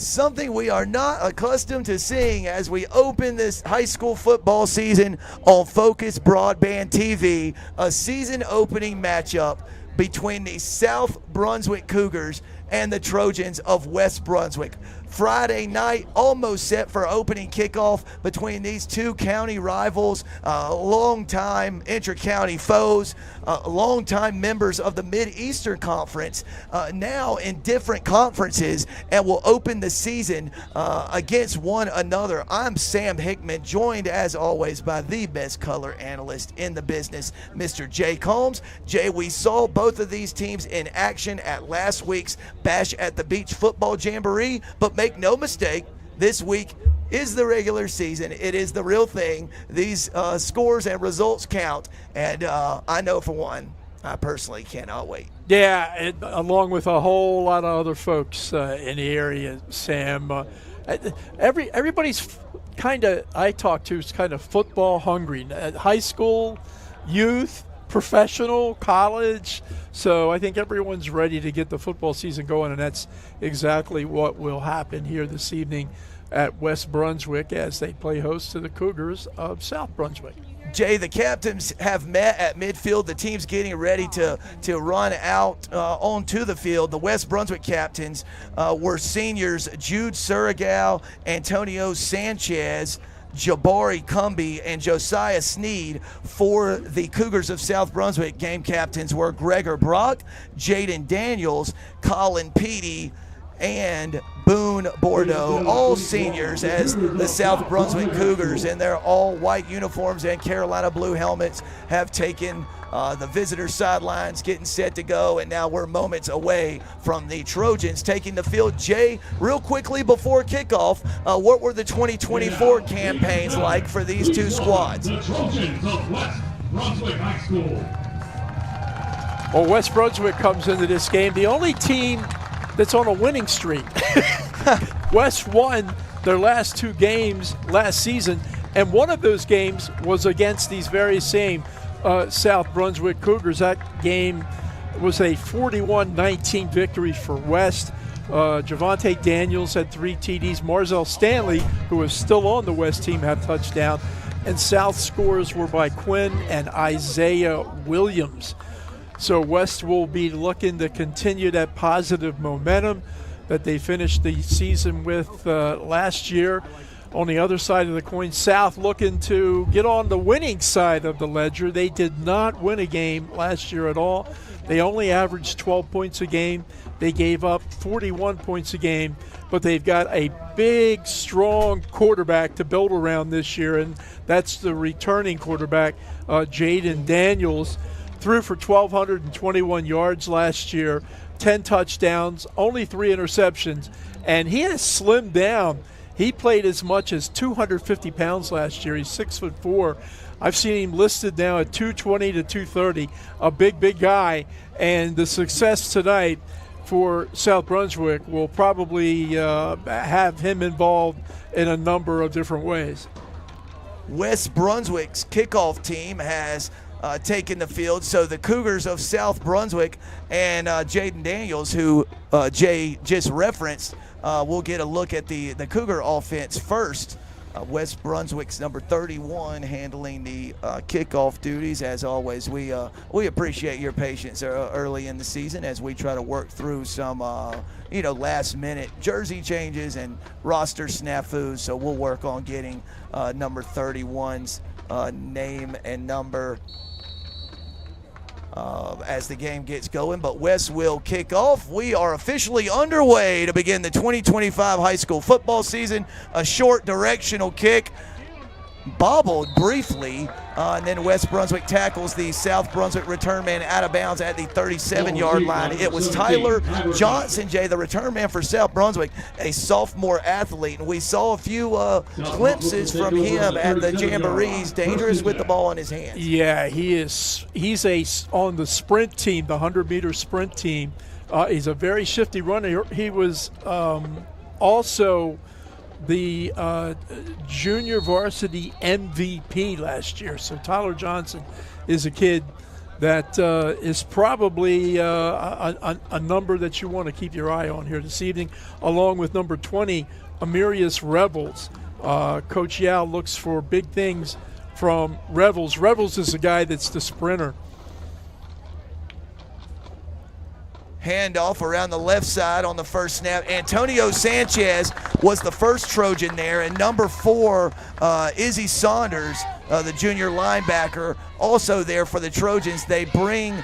something we are not accustomed to seeing as we open this high school football season on FOCUS Broadband TV, a season opening matchup between the South Brunswick Cougars and the Trojans of West Brunswick. Friday night, almost set for opening kickoff between these two county rivals, long-time inter-county foes, long-time members of the Mid-Eastern Conference, now in different conferences, and will open the season against one another. I'm Sam Hickman, joined as always by the best color analyst in the business, Mr. Jay Combs. Jay, we saw both of these teams in action at last week's Bash at the Beach football jamboree, but make no mistake, this week is the regular season. It is the real thing. These scores and results count, and I know for one, I personally cannot wait. Yeah, along with a whole lot of other folks in the area, Sam. Everybody's I talk to is kind of football hungry. High school, youth, professional, college. So I think everyone's ready to get the football season going, and that's exactly what will happen here this evening at West Brunswick as they play host to the Cougars of South Brunswick. Jay, the captains have met at midfield. The team's getting ready to run out onto the field. The West Brunswick captains were seniors Jude Surigao, Antonio Sanchez, Jabari Cumby, and Josiah Sneed. For the Cougars of South Brunswick, game captains were Gregor Brock, Jaden Daniels, Colin Peaty, and Boone Bordeaux, all seniors, as the South Brunswick Cougars in their all-white uniforms and Carolina blue helmets have taken the visitor sidelines, getting set to go, and now we're moments away from the Trojans taking the field. Jay, real quickly before kickoff, what were the 2024 campaigns like for these two squads? The Trojans of West Brunswick High School. Well, West Brunswick comes into this game, the only team that's on a winning streak. West won their last two games last season, and one of those games was against these very same South Brunswick Cougars. That game was a 41-19 victory for West. Javante Daniels had 3 TDs. Marzell Stanley, who was still on the West team, had a touchdown. And South scores were by Quinn and Isaiah Williams. So West will be looking to continue that positive momentum that they finished the season with last year. On the other side of the coin, South looking to get on the winning side of the ledger. They did not win a game last year at all. They only averaged 12 points a game. They gave up 41 points a game, but they've got a big, strong quarterback to build around this year, and that's the returning quarterback, Jaden Daniels. Threw for 1,221 yards last year, 10 touchdowns, only 3 interceptions, and he has slimmed down. He played as much as 250 pounds last year. He's 6'4". I've seen him listed now at 220 to 230, a big guy. And the success tonight for South Brunswick will probably have him involved in a number of different ways. West Brunswick's kickoff team has taken the field. So the Cougars of South Brunswick and Jaden Daniels, who Jay just referenced, we'll get a look at the Cougar offense first. West Brunswick's number 31 handling the kickoff duties. As always, we appreciate your patience early in the season as we try to work through some last-minute jersey changes and roster snafus. So we'll work on getting number 31's name and number as the game gets going. But West will kick off. We are officially underway to begin the 2025 high school football season. A short directional kick, bobbled briefly, and then West Brunswick tackles the South Brunswick return man out of bounds at the 37-yard line. It was Tyler Johnson, Jay, the return man for South Brunswick, a sophomore athlete, and we saw a few glimpses from him at the jamborees. Dangerous with the ball in his hands. Yeah, he is. He's on the sprint team, the 100-meter sprint team. He's a very shifty runner. He was also the junior varsity MVP last year. So Tyler Johnson is a kid that is probably a number that you want to keep your eye on here this evening, along with number 20, Amirius Revels. Coach Yao looks for big things from Revels. Revels is the guy that's the sprinter. Handoff around the left side on the first snap. Antonio Sanchez was the first Trojan there, and number 4, Izzy Saunders, the junior linebacker, also there for the Trojans. They bring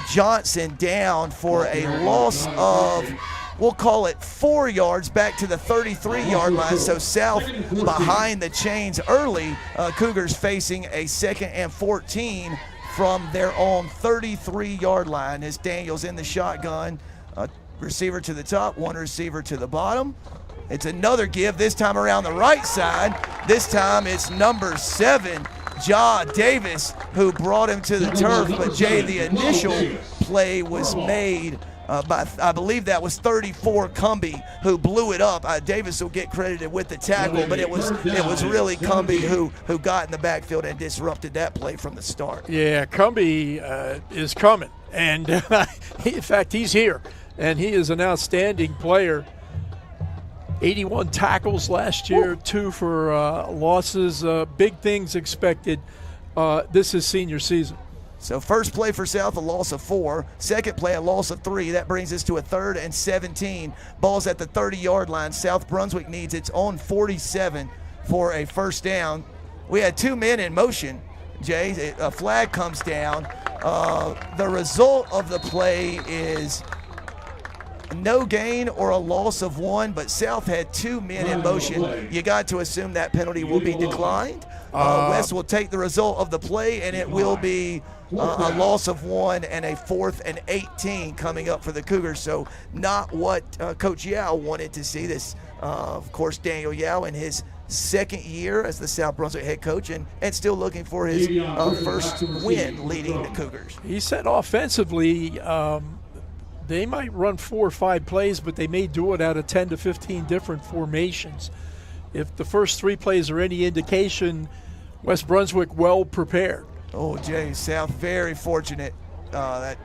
Johnson down for a loss of, we'll call it 4 yards, back to the 33-yard line. So South behind the chains early. Cougars facing a 2nd and 14 from their own 33-yard line as Daniels in the shotgun. Receiver to the top, one receiver to the bottom. It's another give, this time around the right side. This time it's number 7, Ja Davis, who brought him to the turf. But Jay, the initial play was made by, I believe that was 34 Cumbie, who blew it up. Davis will get credited with the tackle, but it was really Cumbie who got in the backfield and disrupted that play from the start. Yeah, Cumbie is coming, and in fact, he's here, and he is an outstanding player. 81 tackles last year, 2 for losses. Big things expected this is senior season. So first play for South, a loss of 4. Second play, a loss of 3. That brings us to a 3rd and 17. Ball's at the 30-yard line. South Brunswick needs its own 47 for a first down. We had 2 men in motion, Jay. A flag comes down. The result of the play is no gain or a loss of 1, but South had 2 men in motion. You got to assume that penalty will be declined. West will take the result of the play, and it will be a loss of 1 and a 4th and 18 coming up for the Cougars. So not what Coach Yao wanted to see. This, of course, Daniel Yao in his 2nd year as the South Brunswick head coach, and still looking for his first win leading the Cougars. He said offensively, they might run 4 or 5 plays, but they may do it out of 10 to 15 different formations. If the first 3 plays are any indication, West Brunswick well prepared. Oh, Jay, South very fortunate. That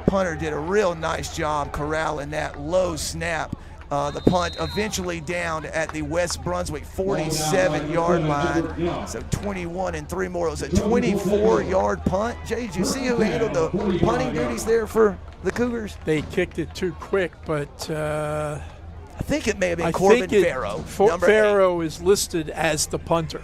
punter did a real nice job corralling that low snap. The punt eventually down at the West Brunswick 47-yard line. So 21 and 3 more. It was a 24-yard punt. Jay, did you see who handled the punting duties there for the Cougars? They kicked it too quick, but I think it may have been Corbin Farrow. Farrow is listed as the punter.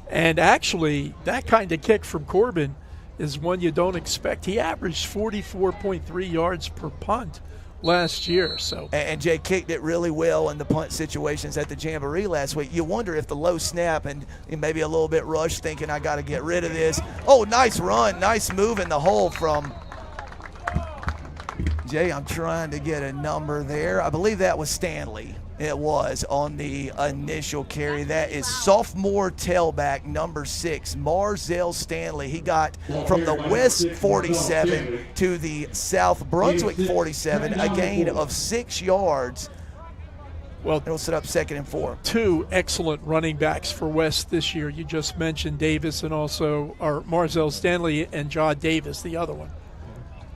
And actually, that kind of kick from Corbin is one you don't expect. He averaged 44.3 yards per punt last year. And Jay kicked it really well in the punt situations at the Jamboree last week. You wonder if the low snap and maybe a little bit rushed, thinking I got to get rid of this. Oh, nice run, nice move in the hole from Jay. I'm trying to get a number there. I believe that was Stanley. It was on the initial carry. That is sophomore tailback number 6, Marzell Stanley. He got from the West 47 to the South Brunswick 47, a gain of 6 yards. Well, it'll set up 2nd and 4. 2 excellent running backs for West this year. You just mentioned Davis and also Marzell Stanley and Ja Davis, the other one.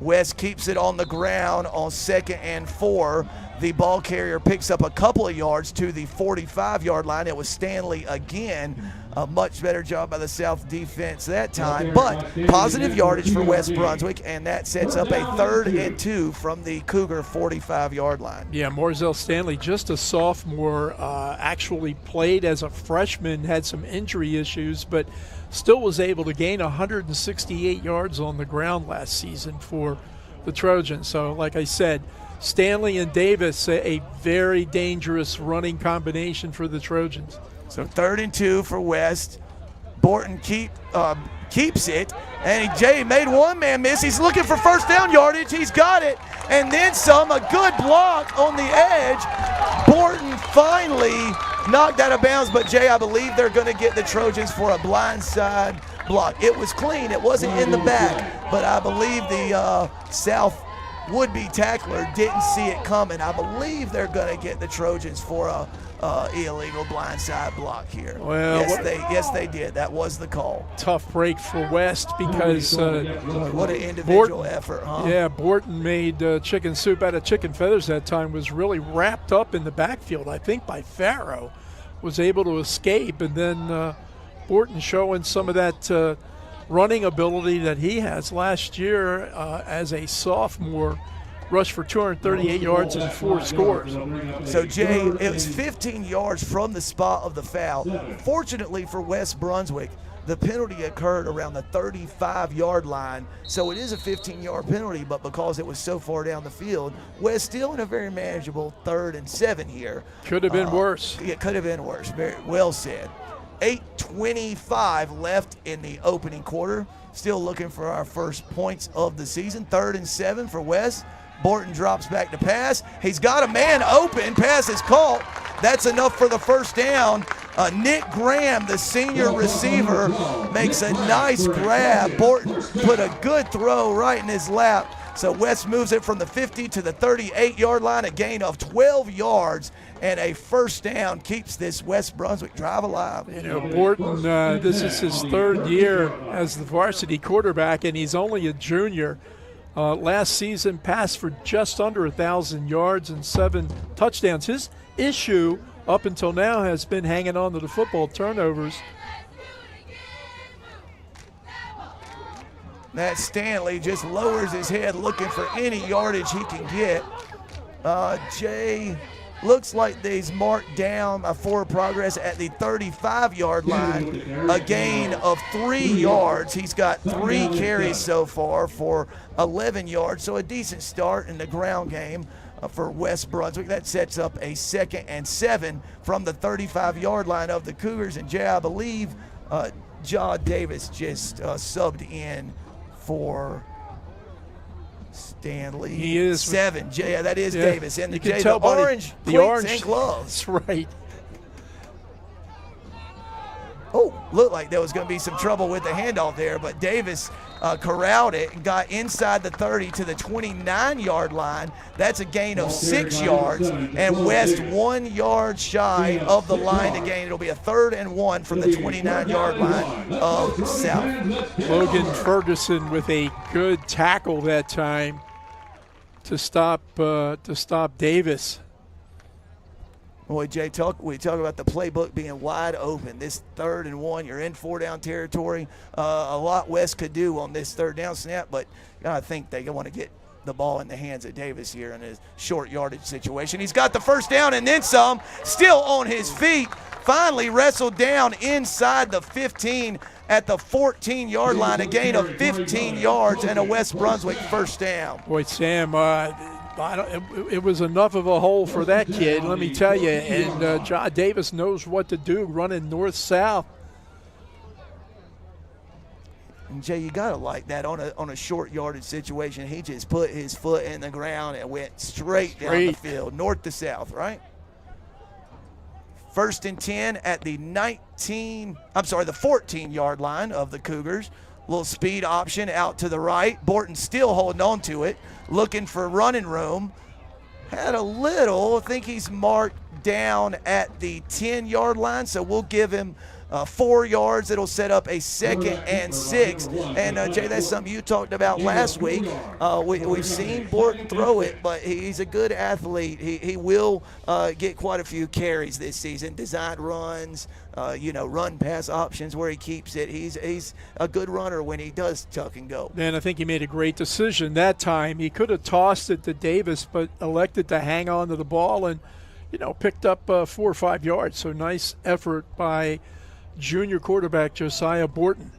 West keeps it on the ground on 2nd and 4. The ball carrier picks up a couple of yards to the 45-yard line. It was Stanley again. A much better job by the South defense that time. But positive yardage for West Brunswick, and that sets up a 3rd and 2 from the Cougar 45-yard line. Yeah, Marzell Stanley, just a sophomore, actually played as a freshman, had some injury issues, but still was able to gain 168 yards on the ground last season for the Trojans. So, like I said, Stanley and Davis, a very dangerous running combination for the Trojans. So 3rd and 2 for West. Borton keeps it, and Jay made one man miss. He's looking for first down yardage. He's got it, and then some. A good block on the edge. Borton finally knocked out of bounds, but Jay, I believe they're going to get the Trojans for a blindside block. It was clean. It wasn't in the back, but I believe the South would-be tackler didn't see it coming. I believe they're going to get the Trojans for a illegal blindside block here. Well, yes, they did. That was the call. Tough break for West because what an individual effort, huh? Yeah, Borton made chicken soup out of chicken feathers that time, was really wrapped up in the backfield, I think, by Farrow. Was able to escape, and then Borton showing some of that running ability that he has. Last year as a sophomore, rushed for 238 yards and 4 scores. So, Jay, it was 15 yards from the spot of the foul. Fortunately for West Brunswick, the penalty occurred around the 35-yard line, so it is a 15-yard penalty, but because it was so far down the field, West still in a very manageable 3rd and 7 here. Could have been worse. It could have been worse. Very well said. 8:25 left in the opening quarter. Still looking for our first points of the season. 3rd and 7 for West. Borton drops back to pass. He's got a man open. Pass is caught. That's enough for the first down. Nick Graham, the senior receiver, makes a nice grab. Borton put a good throw right in his lap. So West moves it from the 50 to the 38-yard line, a gain of 12 yards, and a first down keeps this West Brunswick drive alive. You know, Borton, this is his 3rd year as the varsity quarterback, and he's only a junior. Last season, passed for just under 1,000 yards and 7 touchdowns. His issue up until now has been hanging on to the football turnovers. Matt Stanley just lowers his head looking for any yardage he can get. Jay, looks like they's marked down forward progress at the 35-yard line, a gain of 3 yards. He's got 3 carries so far for 11 yards, so a decent start in the ground game for West Brunswick. That sets up a 2nd and 7 from the 35-yard line of the Cougars. And Jay, I believe John Davis just subbed in for Stanley. He is 7. Jay, that is Davis. And the orange cleats and gloves. That's right. Oh, looked like there was going to be some trouble with the handoff there, but Davis corralled it and got inside the 30 to the 29-yard line. That's a gain of 6 yards, and West 1 yard shy of the line to gain. It'll be a 3rd and 1 from the 29-yard line of South. Logan Ferguson with a good tackle that time to stop Davis. Boy, Jay, we talk about the playbook being wide open. This 3rd and 1, you're in 4-down territory. A lot West could do on this 3rd down snap, but I think they want to get the ball in the hands of Davis here in a short yardage situation. He's got the first down and then some, still on his feet. Finally wrestled down inside the 15 at the 14-yard line, a gain of 15 yards and a West Brunswick first down. Boy, Sam, it was enough of a hole for that kid, let me tell you. And John Davis knows what to do, running north-south. And Jay, you gotta like that on a short yardage situation. He just put his foot in the ground and went straight down the field, north to south, right? 1st and 10 at the 14-yard line of the Cougars. Little speed option out to the right. Borton still holding on to it, looking for running room. Had a little, I think he's marked down at the 10-yard line, so we'll give him 4 yards. It'll set up a 2nd and 6. And, Jay, that's something you talked about last week. We've seen Borton throw it, but he's a good athlete. He will get quite a few carries this season, designed runs, run-pass options where he keeps it. He's a good runner when he does tuck and go. And I think he made a great decision that time. He could have tossed it to Davis, but elected to hang on to the ball and, picked up 4 or 5 yards. So nice effort by junior quarterback Josiah Borton.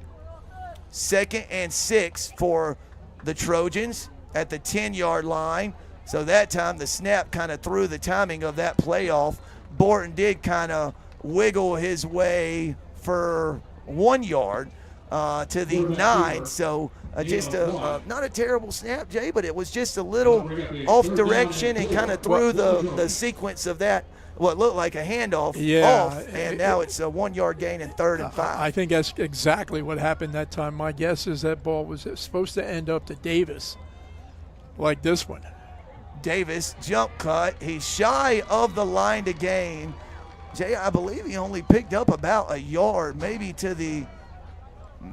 2nd and 6 for the Trojans at the 10-yard line. So that time the snap kind of threw the timing of that play off. Borton did kind of wiggle his way for 1 yard to the 9. So just not a terrible snap, Jay, but it was just a little off direction and kind of threw the sequence of that, what looked like a handoff off, and now it's a 1 yard gain in 3rd and 5. I think that's exactly what happened that time. My guess is that ball was supposed to end up to Davis, like this one. Davis, jump cut. He's shy of the line to gain. Jay, I believe he only picked up about a yard, maybe to the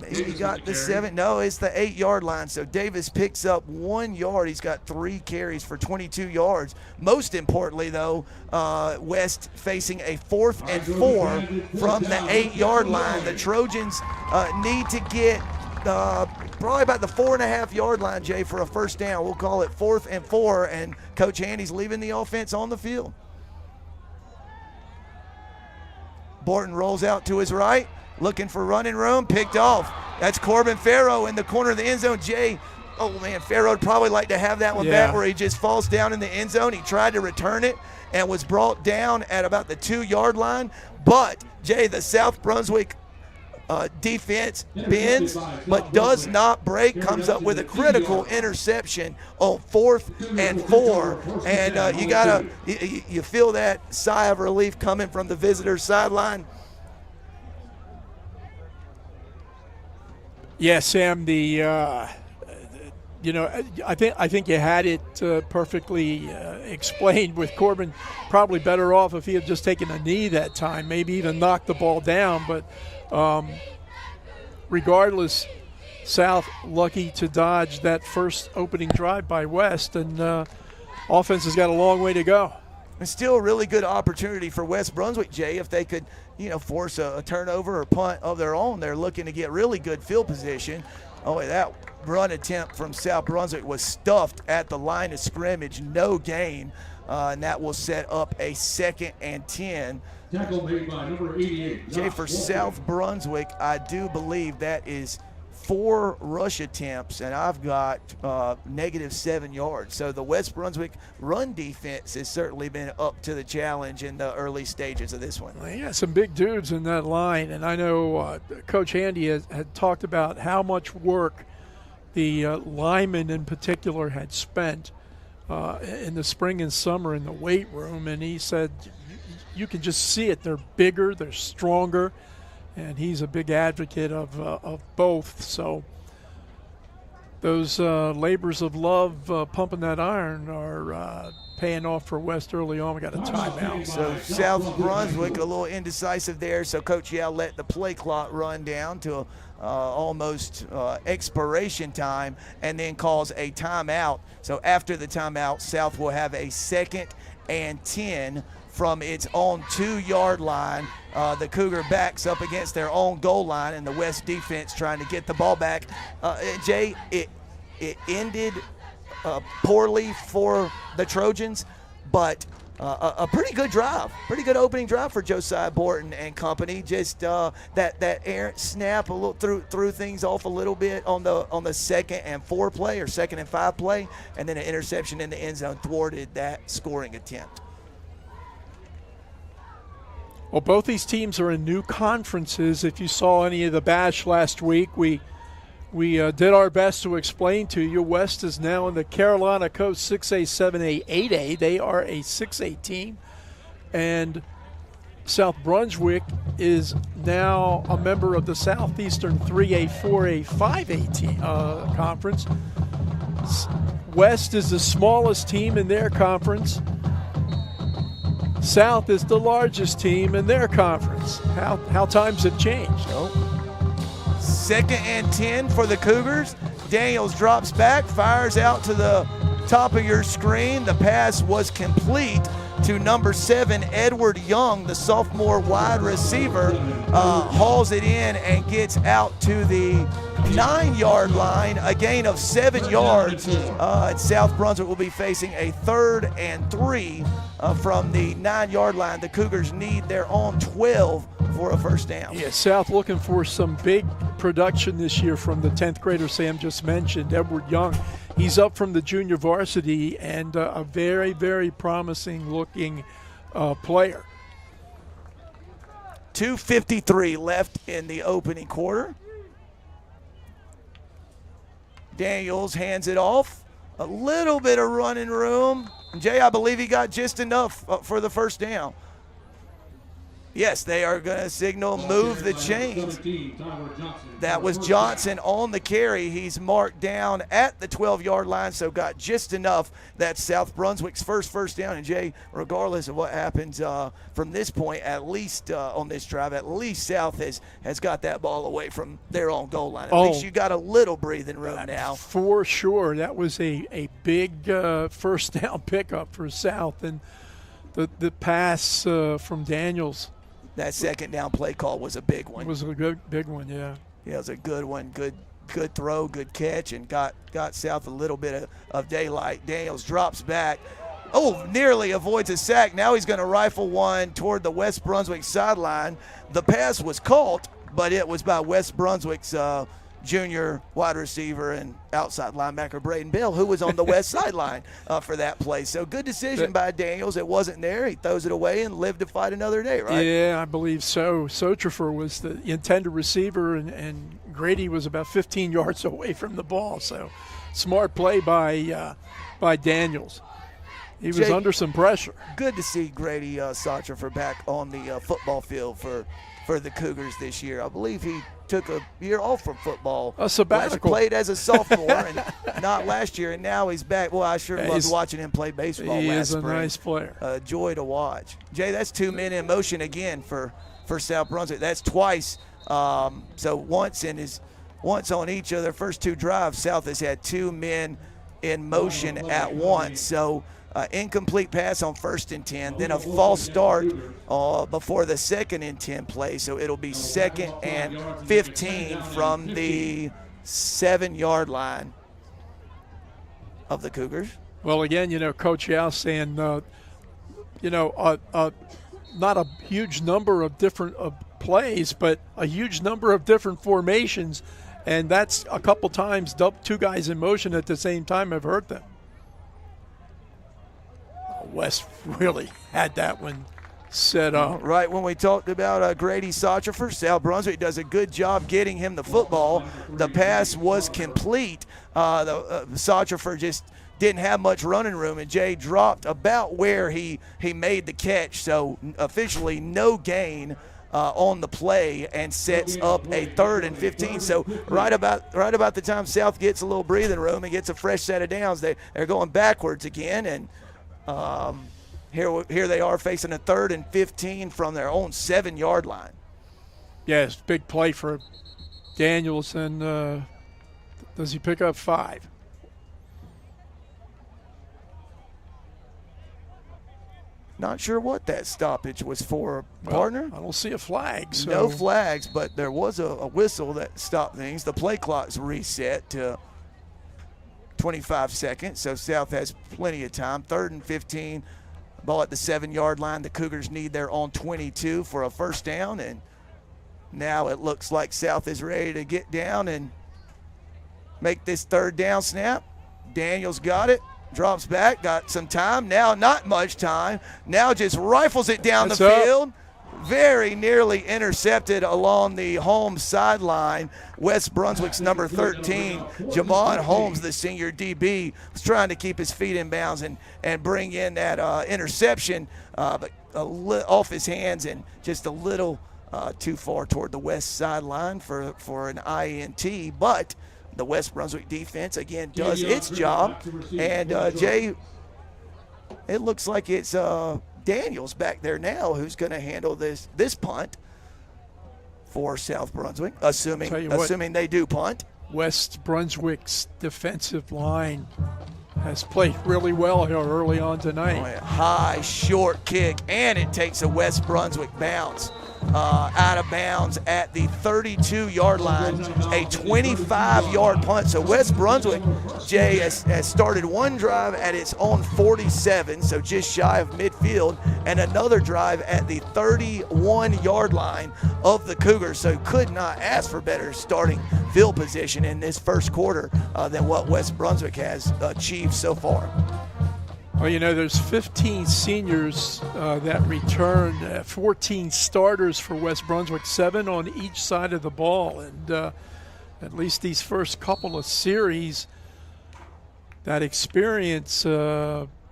maybe he got the 7. No, it's the 8-yard line. So Davis picks up 1 yard. He's got 3 carries for 22 yards. Most importantly, though, West facing a 4th and 4 from the 8-yard line. The Trojans need to get probably about the 4.5-yard line, Jay, for a first down. We'll call it 4th and 4, and Coach Handy's leaving the offense on the field. Borton rolls out to his right, looking for running room, picked off. That's Corbin Farrow in the corner of the end zone. Jay, oh man, Farrow would probably like to have that one back where he just falls down in the end zone. He tried to return it and was brought down at about the 2-yard line. But, Jay, the South Brunswick defense bends but does not break, comes up with a critical interception on 4th and 4. And you feel that sigh of relief coming from the visitor's sideline. Yeah, Sam, I think you had it perfectly explained with Corbin. Probably better off if he had just taken a knee that time, maybe even knocked the ball down. But regardless, South lucky to dodge that first opening drive by West, and offense has got a long way to go. It's still a really good opportunity for West Brunswick, Jay, if they could, force a turnover or punt of their own. They're looking to get really good field position. Oh, that run attempt from South Brunswick was stuffed at the line of scrimmage, no gain, and that will set up a 2nd and 10. Tackle made by number 88. Jay, for South Brunswick, I do believe that is 4 rush attempts, and I've got -7 yards. So the West Brunswick run defense has certainly been up to the challenge in the early stages of this one. Well, yeah, some big dudes in that line, and I know Coach Handy had talked about how much work the linemen in particular had spent in the spring and summer in the weight room, and he said you can just see it. They're bigger, they're stronger, and he's a big advocate of both. So those labors of love pumping that iron are paying off for West early on. We got a timeout. So South Brunswick a little indecisive there, so Coach Yao let the play clock run down to almost expiration time and then calls a timeout. So after the timeout, South will have a 2nd and 10 from its own 2-yard line. The Cougar backs up against their own goal line, and the West defense trying to get the ball back. Jay, it ended poorly for the Trojans, but a pretty good drive, pretty good opening drive for Josiah Borton and company. Just that errant snap, a little threw things off a little bit on the 2nd and 4 play or 2nd and 5 play, and then an interception in the end zone thwarted that scoring attempt. Well, both these teams are in new conferences. If you saw any of the bash last week, we did our best to explain to you. West is now in the Carolina Coast 6A, 7A, 8A. They are a 6A team. And South Brunswick is now a member of the Southeastern 3A, 4A, 5A team, conference. West is the smallest team in their conference. South is the largest team in their conference. How times have changed. 2nd and 10 for the Cougars. Daniels drops back, fires out to the top of your screen. The pass was complete to number 7, Edward Young, the sophomore wide receiver. Hauls it in and gets out to the 9-yard line, a gain of 7 yards. And South Brunswick will be facing a 3rd and 3 from the 9-yard line. The Cougars need their own 12 for a first down. Yeah, South looking for some big production this year from the 10th grader Sam just mentioned, Edward Young. He's up from the junior varsity and a very, very promising looking player. 2:53 left in the opening quarter. Daniels hands it off. A little bit of running room. Jay, I believe he got just enough for the first down. Yes, they are going to signal move the chains. 17, Tyler Johnson. That was Johnson on the carry. He's marked down at the 12-yard line, so got just enough. That's South Brunswick's first down. And, Jay, regardless of what happens from this point, at least on this drive, at least South has got that ball away from their own goal line. At least you got a little breathing room now. For sure. That was a big first down pickup for South. And the pass from Daniels. That second down play call was a big one. It was a good big one, yeah. Yeah, it was a good one. Good throw, good catch, and got South a little bit of daylight. Daniels drops back. Oh, nearly avoids a sack. Now he's going to rifle one toward the West Brunswick sideline. The pass was caught, but it was by West Brunswick's junior wide receiver and outside linebacker Braden Bell, who was on the west sideline for that play. So good decision by Daniels. It wasn't there. He throws it away and lived to fight another day, right? Yeah, I believe so. Sotrifer was the intended receiver, and Grady was about 15 yards away from the ball. So smart play by Daniels. He was under some pressure. Good to see Grady Sotrifer back on the football field for the Cougars this year. I believe he took a year off from football. A sabbatical. Played as a sophomore and not last year, and now he's back. Well, I sure loved watching him play baseball last spring. He is a nice player. Joy to watch. Jay, that's 2 men in motion again for South Brunswick. That's twice. So once on each of their first 2 drives, South has had 2 men in motion at once. So incomplete pass on 1st and 10, then a false start before the 2nd and 10 play. So it'll be 2nd and 15 from the 7-yard line of the Cougars. Well, again, Coach Yao saying, not a huge number of different plays, but a huge number of different formations. And that's a couple times 2 guys in motion at the same time have hurt them. West really had that one set up. Right when we talked about Grady Sotrifer, South Brunswick does a good job getting him the football. The pass was complete. Sotrifer just didn't have much running room, and Jay dropped about where he made the catch. So officially no gain on the play, and sets up a 3rd and 15. So right about the time South gets a little breathing room and gets a fresh set of downs, they're going backwards again, and here they are facing a 3rd and 15 from their own 7-yard line. Yes, big play for Daniels, and does he pick up 5? Not sure what that stoppage was for, partner. I don't see a flag. So. No flags, but there was a whistle that stopped things. The play clock's reset to 25 seconds, so South has plenty of time. 3rd and 15, ball at the 7-yard line. The Cougars need their own 22 for a first down, and now it looks like South is ready to get down and make this 3rd down snap. Daniels got it, drops back, got some time. Now not much time. Now just rifles it down the field. Very nearly intercepted along the home sideline. West Brunswick's number 13, Jamon Holmes, the senior DB, was trying to keep his feet in bounds and bring in that interception, but off his hands and just a little too far toward the west sideline for an INT. But the West Brunswick defense, again, does its job. And, Jay, it looks like it's Daniels back there now who's going to handle this punt for South Brunswick, assuming they do punt. West Brunswick's defensive line has played really well here early on tonight. Oh, yeah. High, short kick, and it takes a West Brunswick bounce. Out of bounds at the 32-yard line, a 25-yard punt. So West Brunswick, Jay, has started one drive at its own 47, so just shy of midfield, and another drive at the 31-yard line of the Cougars. So could not ask for better starting field position in this first quarter than what West Brunswick has achieved so far. Well, there's 15 seniors that return, 14 starters for West Brunswick, 7 on each side of the ball. And at least these first couple of series, that experience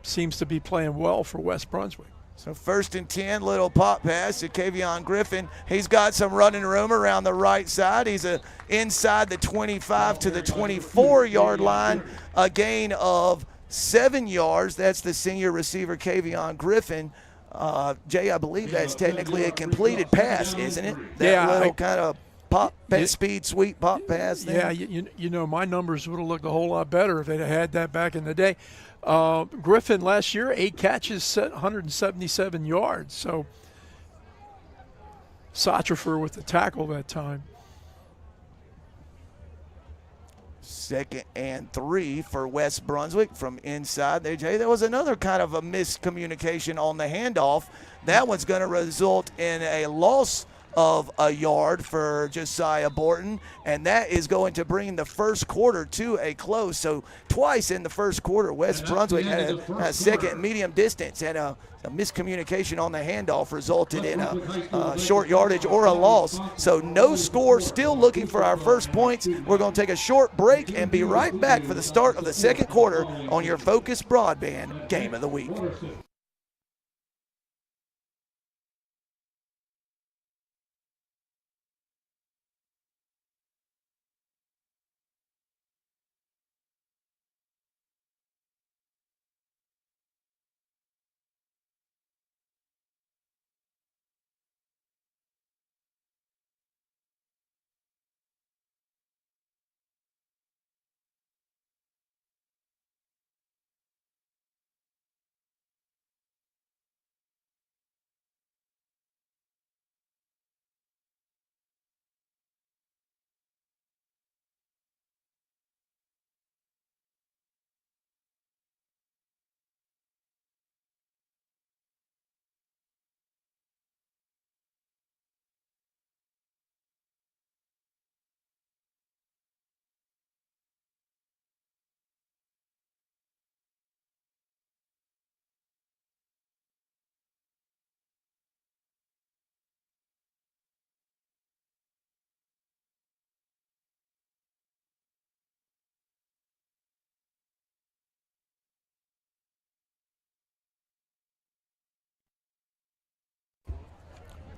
seems to be playing well for West Brunswick. So 1st and 10, little pop pass to Kavion Griffin. He's got some running room around the right side. He's inside the 25 to the 24-yard line, a gain of 7 yards. That's the senior receiver, Kavion Griffin. Jay, I believe that's technically a completed pass, isn't it? That little kind of pop, speed, sweep pop pass there. Yeah, you know, my numbers would have looked a whole lot better if they'd have had that back in the day. Griffin last year, 8 catches, 177 yards. So Sotrifer with the tackle that time. 2nd and 3 for West Brunswick from inside there, Jay. There was another kind of a miscommunication on the handoff. That one's going to result in a loss of a yard for Josiah Borton, and that is going to bring the first quarter to a close. So twice in the first quarter, West Brunswick had a second medium distance, and a miscommunication on the handoff resulted in a short yardage or a loss. So no score, still looking for our first points. We're going to take a short break and be right back for the start of the second quarter on your FOCUS Broadband Game of the Week.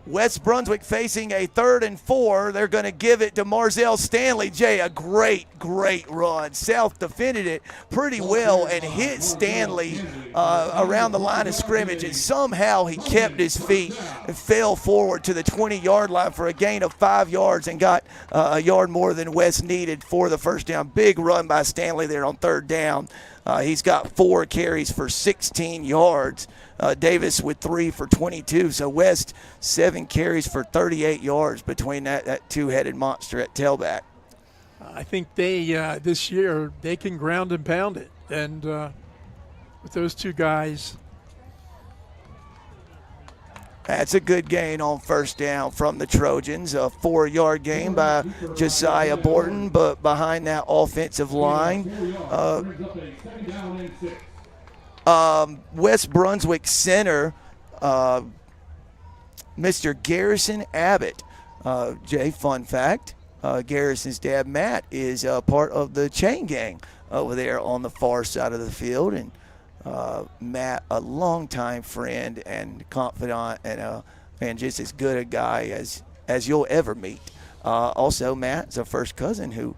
West Brunswick facing a 3rd and 4. They're going to give it to Marzell Stanley. Jay, a great run. South defended it pretty well and hit Stanley around the line of scrimmage, and somehow he kept his feet and fell forward to the 20-yard line for a gain of 5 yards and got a yard more than West needed for the first down. Big run by Stanley there on 3rd down. He's got 4 carries for 16 yards. Davis with 3 for 22. So West 7 carries for 38 yards between that two-headed monster at tailback. I think they this year they can ground and pound it, and with those two guys. That's a good gain on 1st down from the Trojans. A 4-yard gain by Josiah Borton, but behind that offensive line, West Brunswick center, Mr. Garrison Abbott. Jay, fun fact, Garrison's dad, Matt, is part of the chain gang over there on the far side of the field. And Matt, a longtime friend and confidant, and just as good a guy as you'll ever meet. Also, Matt's a first cousin who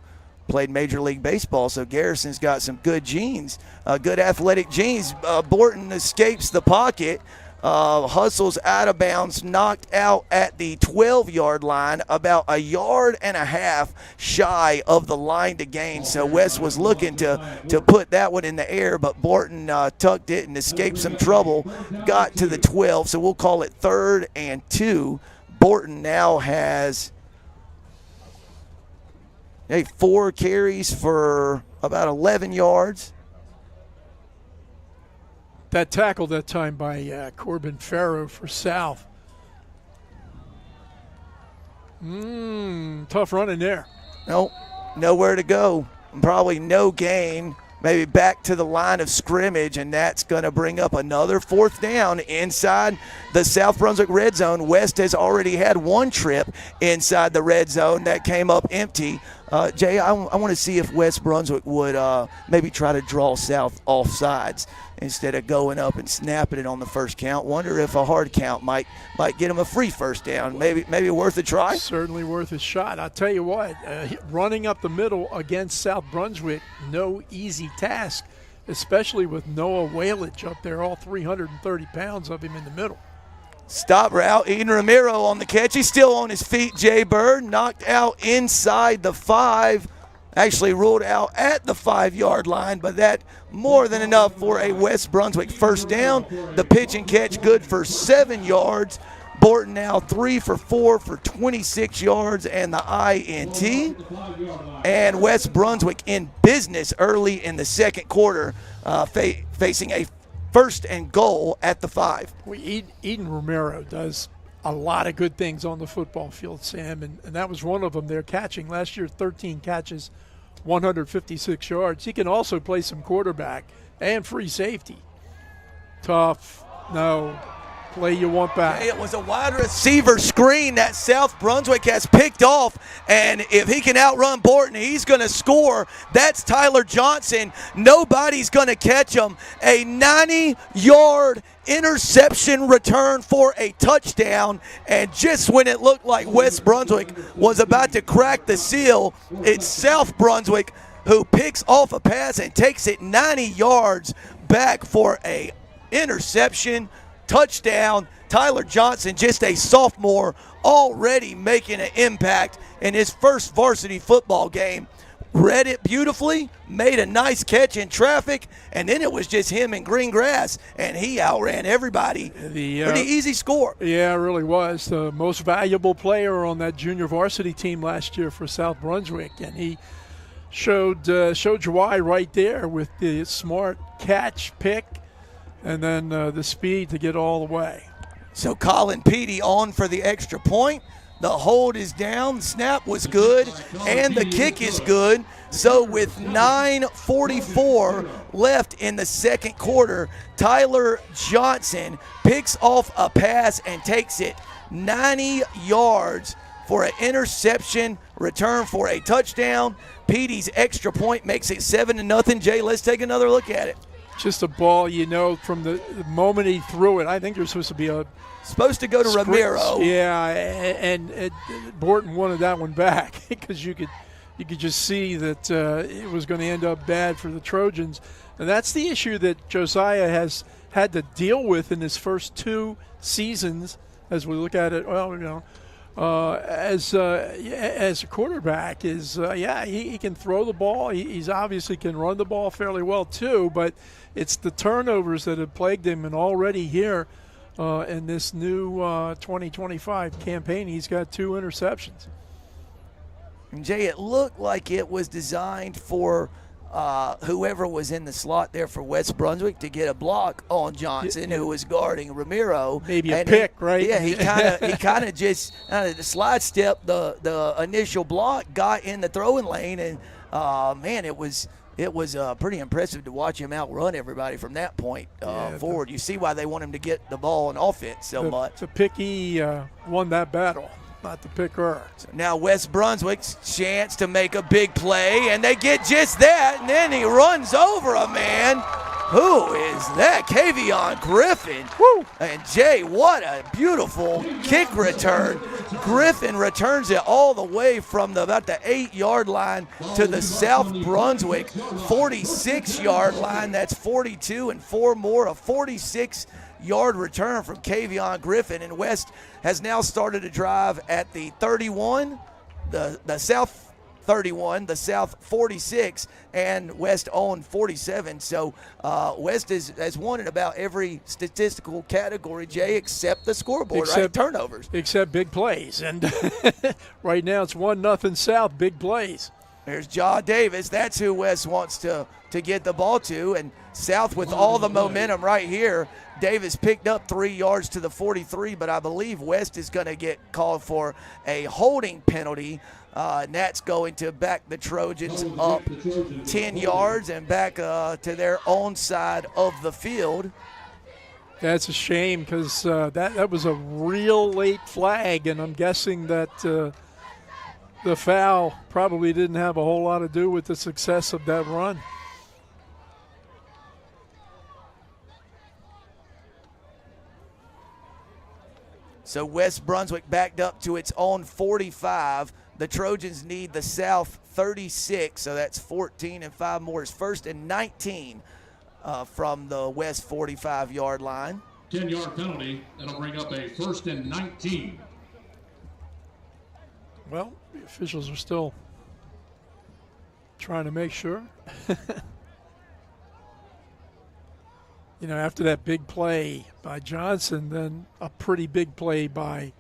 played Major League Baseball, so Garrison's got some good genes, good athletic genes. Borton escapes the pocket, hustles out of bounds, knocked out at the 12-yard line, about a yard and a half shy of the line to gain. So West was looking to put that one in the air, but Borton tucked it and escaped some trouble, got to the 12, so we'll call it 3rd and 2. Borton now has 4 carries for about 11 yards. That tackle that time by Corbin Farrow for South. Tough run in there. Nope, nowhere to go. Probably no gain. Maybe back to the line of scrimmage, and that's going to bring up another 4th down inside the South Brunswick red zone. West has already had 1 trip inside the red zone that came up empty. Jay, I want to see if West Brunswick would maybe try to draw South off sides instead of going up and snapping it on the first count. Wonder if a hard count might get him a free first down. Maybe worth a try. Certainly worth a shot. I'll tell you what, running up the middle against South Brunswick, no easy task, especially with Noah Whalage up there, all 330 pounds of him in the middle. Stop route, Eden Romero on the catch. He's still on his feet, Jay Bird. Knocked out inside the 5. Actually ruled out at the 5-yard line, but that more than enough for a West Brunswick first down. The pitch and catch good for 7 yards. Borton now 3 for 4 for 26 yards and the INT. And West Brunswick in business early in the second quarter, facing a first and goal at the 5. Eden Romero does a lot of good things on the football field, Sam, and that was one of them. They're catching last year, 13 catches, 156 yards. He can also play some quarterback and free safety. Tough. No. Play you want back. It was a wide receiver screen that South Brunswick has picked off, and if he can outrun Borton, he's going to score. That's Tyler Johnson. Nobody's going to catch him. A 90-yard interception return for a touchdown, and just when it looked like West Brunswick was about to crack the seal, it's South Brunswick who picks off a pass and takes it 90 yards back for a interception. Touchdown. Tyler Johnson, just a sophomore, already making an impact in his first varsity football game. Read it beautifully, made a nice catch in traffic, and then it was just him in green grass, and he outran everybody. Pretty easy score. Yeah, it really was. The most valuable player on that junior varsity team last year for South Brunswick, and he showed you why right there with the smart catch, pick, and then the speed to get all the way. So Colin Petey on for the extra point. The hold is down, snap was good, and the kick is good. So with 9:44 left in the second quarter, Tyler Johnson picks off a pass and takes it 90 yards for an interception, return for a touchdown. Petey's extra point makes it 7-0. Jay, let's take another look at it. Just a ball, from the moment he threw it. I think there's supposed to be supposed to go to Romero. Yeah, and Borton wanted that one back because you could just see that it was going to end up bad for the Trojans. And that's the issue that Josiah has had to deal with in his first 2 seasons as we look at it. Well, as a quarterback is, he can throw the ball. He's obviously can run the ball fairly well too, but it's the turnovers that have plagued him. And already here in this new 2025 campaign, he's got 2 interceptions. And Jay, it looked like it was designed for whoever was in the slot there for West Brunswick to get a block on Johnson, who was guarding Romero. Maybe a pick, right? Yeah, he kind of just slide step the initial block, got in the throwing lane, and man, it was pretty impressive to watch him outrun everybody from that point forward. You see why they want him to get the ball on offense so much. The picky won that battle, not the picker. So now West Brunswick's chance to make a big play, and they get just that, and then he runs over a man. Who is that? Kavion Griffin. Woo! And Jay, what a beautiful kick return. Griffin returns it all the way from about the 8-yard line to the South Brunswick 46-yard line. That's 42 and 4 more, a 46-yard return from Kavion Griffin. And West has now started a drive at the 31, the South 31, the South 46, and West on 47. So West has won in about every statistical category, Jay, except the scoreboard, right? Turnovers. Except big plays. And right now it's 1-0 South, big plays. There's Jaw Davis. That's who West wants to get the ball to. And South with all the momentum right here. Davis picked up 3 yards to the 43, but I believe West is going to get called for a holding penalty. And that's going to back the Trojans up 10 yards and back to their own side of the field. That's a shame because that was a real late flag, and I'm guessing that the foul probably didn't have a whole lot to do with the success of that run. So West Brunswick backed up to its own 45. The Trojans need the South 36, so that's 14 and 5 more. It's 1st and 19 from the West 45-yard line. 10-yard penalty. That'll bring up a 1st and 19. Well, the officials are still trying to make sure. You know, after that big play by Johnson, then a pretty big play by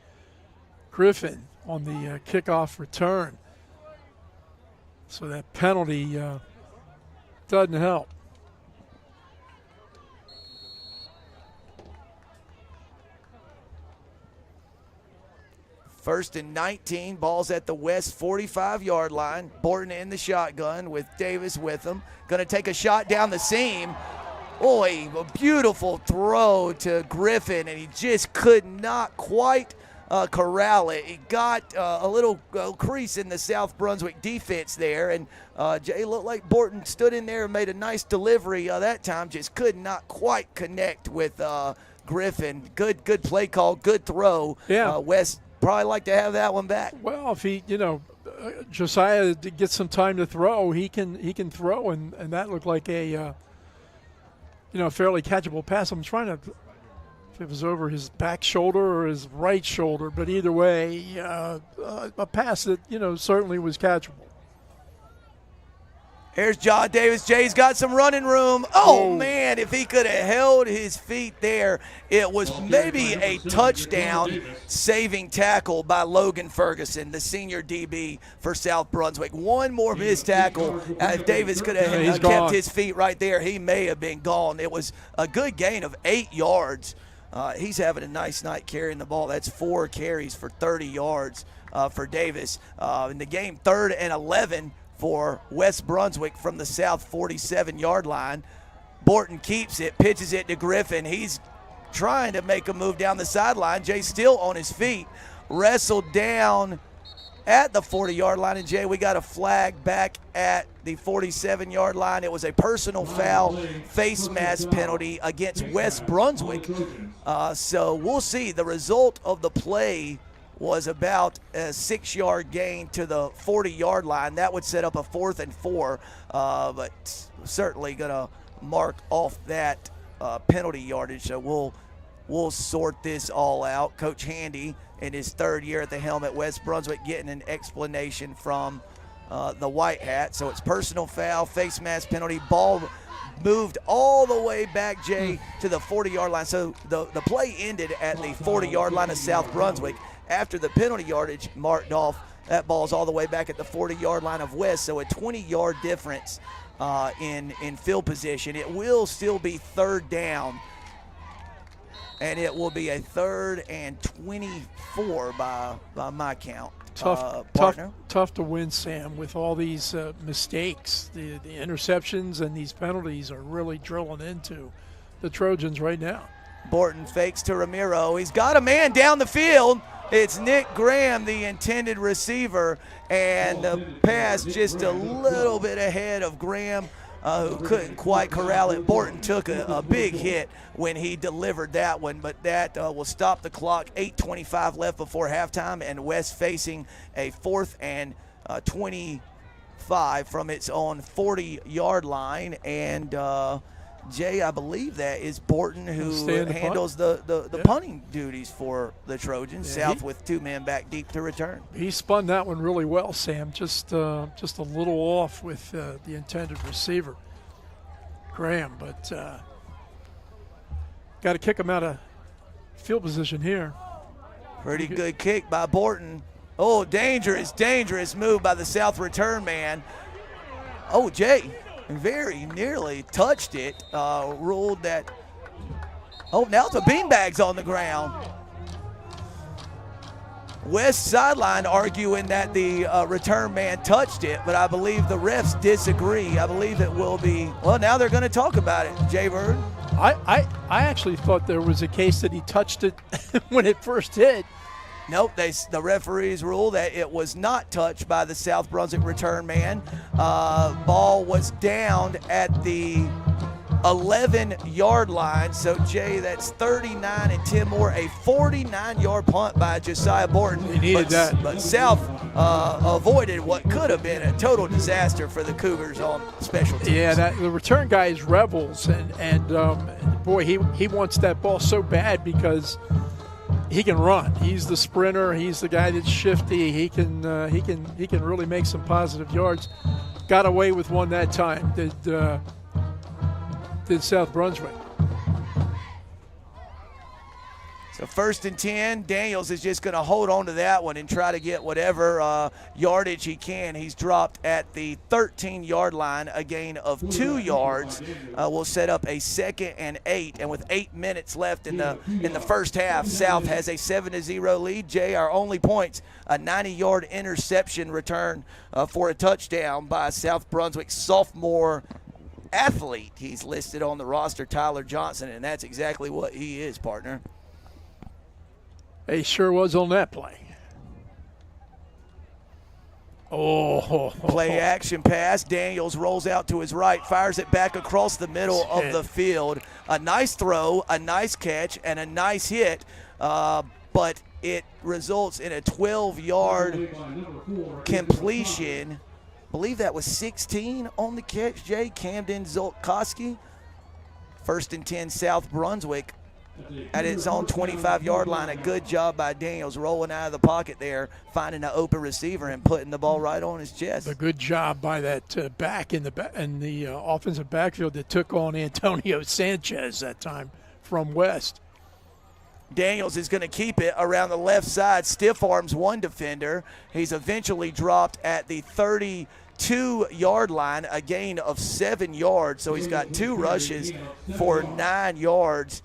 Griffin on the kickoff return. So that penalty doesn't help. First and 19, ball's at the West 45-yard line. Borton in the shotgun with Davis with him. Going to take a shot down the seam. Boy, a beautiful throw to Griffin, and he just could not quite corral it. He got a little crease in the South Brunswick defense there, and Jay looked like Borton stood in there and made a nice delivery that time, just could not quite connect with Griffin. Good play call, good throw. Yeah. West probably like to have that one back. Well, if he, Josiah gets some time to throw, he can throw, and that looked like a fairly catchable pass. I'm trying to, if it was over his back shoulder or his right shoulder, but either way, a pass that, certainly was catchable. Here's John Davis. Jay's got some running room. Oh, man, if he could have held his feet there, it was maybe a touchdown saving tackle by Logan Ferguson, the senior DB for South Brunswick. One more missed tackle. If Davis could have kept his feet right there, he may have been gone. It was a good gain of 8 yards. He's having a nice night carrying the ball. That's 4 carries for 30 yards for Davis. In the game, 3rd and 11 for West Brunswick from the South 47-yard line. Borton keeps it, pitches it to Griffin. He's trying to make a move down the sideline. Jay still on his feet, wrestled down at the 40-yard line. And Jay, we got a flag back at the 47-yard line. It was a personal foul, face mask penalty against West Brunswick. So we'll see. The result of the play was about a 6-yard gain to the 40-yard line. That would set up a 4th and 4, but certainly going to mark off that penalty yardage. So we'll sort this all out. Coach Handy, in his 3rd year at the helm at West Brunswick, getting an explanation from the White Hat. So it's personal foul, face mask penalty, ball moved all the way back, Jay, to the 40-yard line. So the play ended at the 40-yard line of South Brunswick. After the penalty yardage marked off, that ball's all the way back at the 40-yard line of West, so a 20-yard difference in field position. It will still be 3rd down, and it will be a 3rd and 24 by my count. Tough to win, Sam, with all these mistakes. The interceptions and these penalties are really drilling into the Trojans right now. Borton fakes to Ramiro. He's got a man down the field. It's Nick Graham, the intended receiver, and the pass just a little bit ahead of Graham, who couldn't quite corral it. Borton took a big hit when he delivered that one, but that will stop the clock. 8:25 left before halftime, and West facing a 4th and 25 from its own 40-yard line. And Jay, I believe that is Borton who handles the punting duties for the Trojans. South with 2 men back deep to return. He spun that one really well, Sam. Just a little off with the intended receiver, Graham. But got to kick him out of field position here. Pretty good kick by Borton. Oh, dangerous move by the South return man. Oh, Jay. Very nearly touched it, ruled that. Oh, now the beanbag's on the ground. West sideline arguing that the return man touched it, but I believe the refs disagree. I believe it will be, well, now they're going to talk about it, Jay Bird. I actually thought there was a case that he touched it when it first hit, Nope, the referees ruled that it was not touched by the South Brunswick return man. Ball was down at the 11-yard line. So, Jay, that's 39 and 10 more. A 49-yard punt by Josiah Borton. He needed that. But South avoided what could have been a total disaster for the Cougars on special teams. Yeah, the return guy is Rebels, and boy, he wants that ball so bad because he can run. He's the sprinter. He's the guy that's shifty. He can really make some positive yards. Got away with one that time. Did South Brunswick. So 1st and 10, Daniels is just going to hold on to that one and try to get whatever yardage he can. He's dropped at the 13-yard line, a gain of 2 yards. We'll set up a 2nd and 8, and with 8 minutes left in the first half, South has a 7-0 lead. Jay, our only points, a 90-yard interception return for a touchdown by South Brunswick sophomore athlete. He's listed on the roster, Tyler Johnson, and that's exactly what he is, partner. He sure was on that play. Play action pass. Daniels rolls out to his right, fires it back across the middle of the field. A nice throw, a nice catch, and a nice hit, but it results in a 12-yard completion. I believe that was 16 on the catch, Jay. Camden Zolkowski. 1st and 10, South Brunswick at its own 25-yard line. A good job by Daniels rolling out of the pocket there, finding an open receiver and putting the ball right on his chest. A good job by that back in the offensive backfield that took on Antonio Sanchez that time from West. Daniels is going to keep it around the left side, stiff arms one defender. He's eventually dropped at the 32-yard line, a gain of 7 yards. So he's got 2 rushes for 9 yards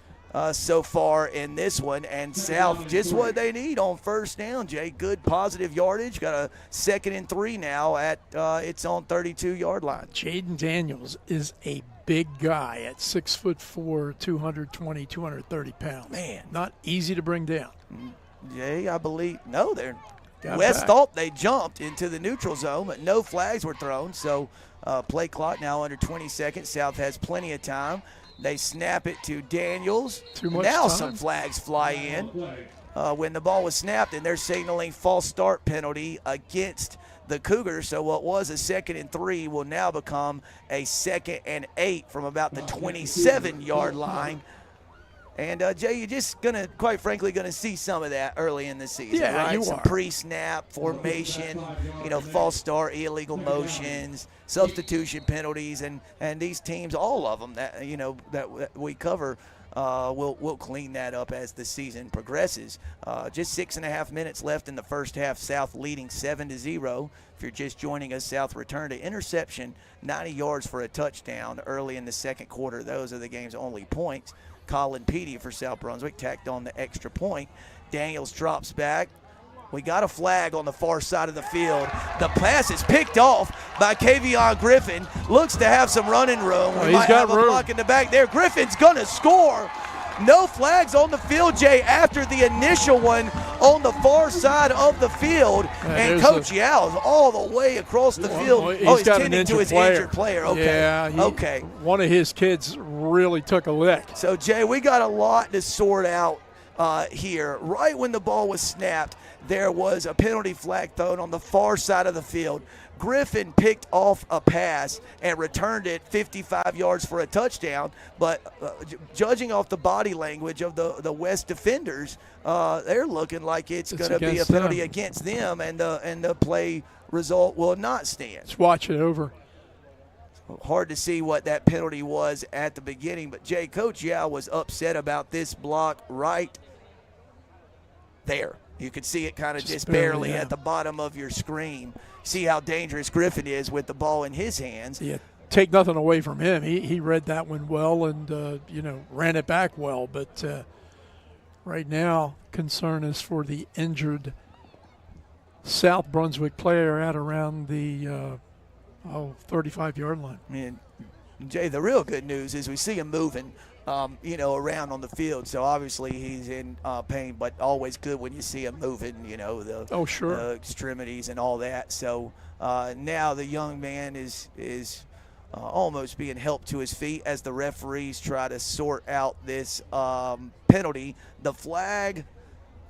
so far in this one. And South just what they need on first down, Jay. Good positive yardage. Got a 2nd and 3 now at its own 32-yard line. Jaden Daniels is a big guy at 6'4", 220, 230 pounds. Man. Not easy to bring down. Jay, I believe, no, they're Got West back. thought they jumped into the neutral zone, but no flags were thrown. So play clock now under 20 seconds. South has plenty of time. They snap it to Daniels. Too much now time. some flags fly in when the ball was snapped, and they're signaling false start penalty against the Cougars. So what was a 2nd and 3 will now become a 2nd and 8 from about the 27-yard line. And, Jay, you're just going to, quite frankly, going to see some of that early in the season, Yeah, right? you Some are. pre-snap formation, false start, illegal motions, substitution penalties, and these teams, all of them that, that we cover, we'll clean that up as the season progresses. Just 6.5 minutes left in the first half. South leading 7-0. If you're just joining us, South returned to interception, 90 yards for a touchdown early in the second quarter. Those are the game's only points. Colin Petey for South Brunswick tacked on the extra point. Daniels drops back. We got a flag on the far side of the field. The pass is picked off by Kavion Griffin. Looks to have some running room. We he's might got have a room. block in the back there. Griffin's going to score. No flags on the field, Jay, after the initial one on the far side of the field. And Coach Yao is all the way across the field. He's got tending to his player. injured player. Okay. Yeah, okay. One of his kids really took a lick. So, Jay, we got a lot to sort out here. Right when the ball was snapped, there was a penalty flag thrown on the far side of the field. Griffin picked off a pass and returned it 55 yards for a touchdown. But judging off the body language of the West defenders, they're looking like it's going to be a penalty against them, and the play result will not stand. Let's watch it over. Hard to see what that penalty was at the beginning, but Jay, Coach Yao was upset about this block right there. You could see it kind of just barely at the bottom of your screen. See how dangerous Griffin is with the ball in his hands. Yeah, take nothing away from him. He read that one well and, ran it back well. But right now, concern is for the injured South Brunswick player at around the 35-yard line. And Jay, the real good news is we see him moving. around on the field. So obviously he's in pain, but always good when you see him moving, the extremities and all that. So now the young man is almost being helped to his feet as the referees try to sort out this penalty. The flag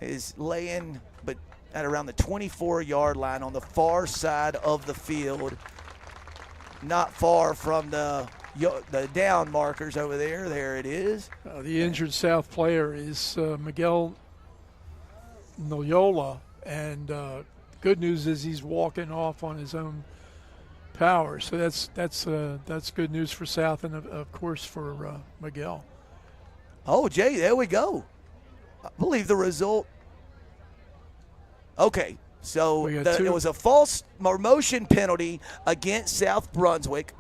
is laying at around the 24-yard line on the far side of the field, not far from the down markers over there. There it is. The injured South player is Miguel Noyola, and good news is he's walking off on his own power. So that's good news for South, and of course for Miguel. Oh, Jay, there we go. I believe the result. Okay, so it was a false or motion penalty against South Brunswick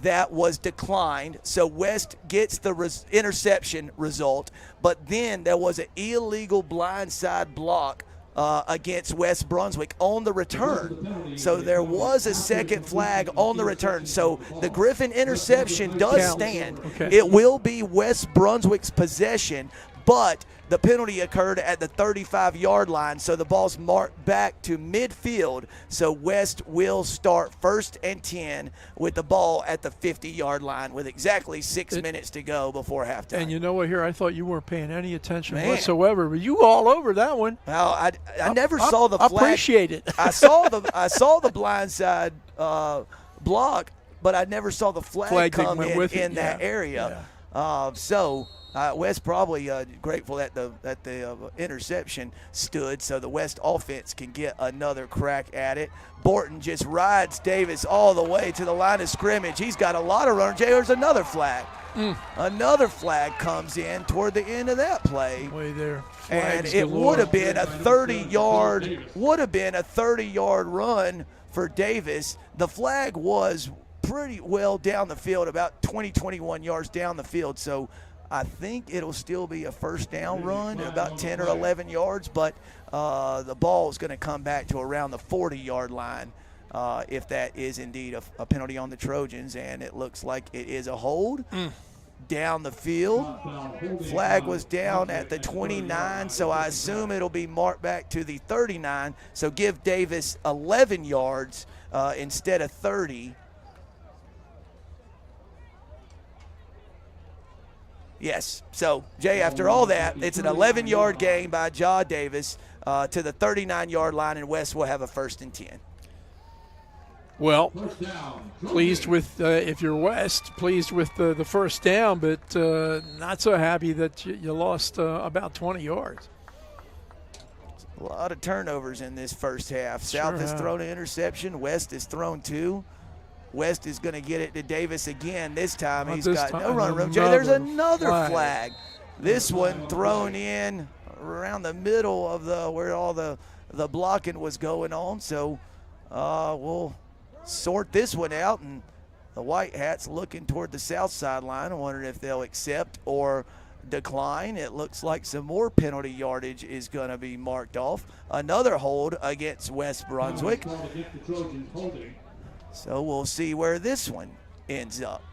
that was declined. So West gets the interception result, but then there was an illegal blindside block against West Brunswick on the return. So there was a second flag on the return. So the Griffin interception does stand. Okay. It will be West Brunswick's possession, but the penalty occurred at the 35-yard line, so the ball's marked back to midfield. So West will start 1st and 10 with the ball at the 50-yard line with exactly 6 minutes to go before halftime. And you know what, here, I thought you weren't paying any attention whatsoever, but you all over that one. Well, I never saw the flag. I appreciate it. I saw the blindside block, but I never saw the flag come in that area. Yeah. West probably grateful that the interception stood, so the West offense can get another crack at it. Borton just rides Davis all the way to the line of scrimmage. He's got a lot of runners. There's another flag. Another flag comes in toward the end of that play. Way there. And it would have been a 30-yard run for Davis. The flag was pretty well down the field, about 21 yards down the field. So I think it'll still be a first down run, about 10 or 11 yards, but the ball is going to come back to around the 40-yard line if that is indeed a penalty on the Trojans, and it looks like it is a hold. Down the field. Flag was down at the 29, so I assume it'll be marked back to the 39, so give Davis 11 yards instead of 30. Yes. So, Jay, after all that, it's an 11-yard gain by Jaw Davis to the 39-yard line, and West will have a 1st and 10. Well, pleased with, if you're West, pleased with the first down, but not so happy that you lost about 20 yards. A lot of turnovers in this first half. South has thrown an interception. West has thrown 2. West is going to get it to Davis again. This time he's got no run room. Jay, there's another flag. This one thrown in around the middle of where all the blocking was going on. So we'll sort this one out, and the White Hats looking toward the south sideline. I'm wondering if they'll accept or decline. It looks like some more penalty yardage is going to be marked off. Another hold against West Brunswick. So we'll see where this one ends up.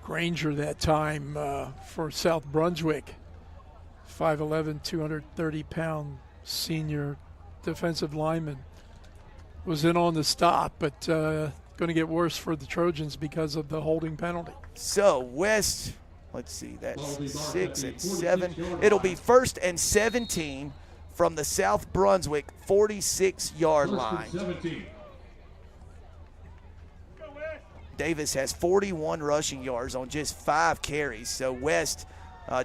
Granger that time for South Brunswick. 5'11", 230-pound senior defensive lineman. Was in on the stop, but going to get worse for the Trojans because of the holding penalty. So West, let's see, that's 6 and 7. It'll be 1st and 17 from the South Brunswick 46-yard line. Davis has 41 rushing yards on just 5 carries. So West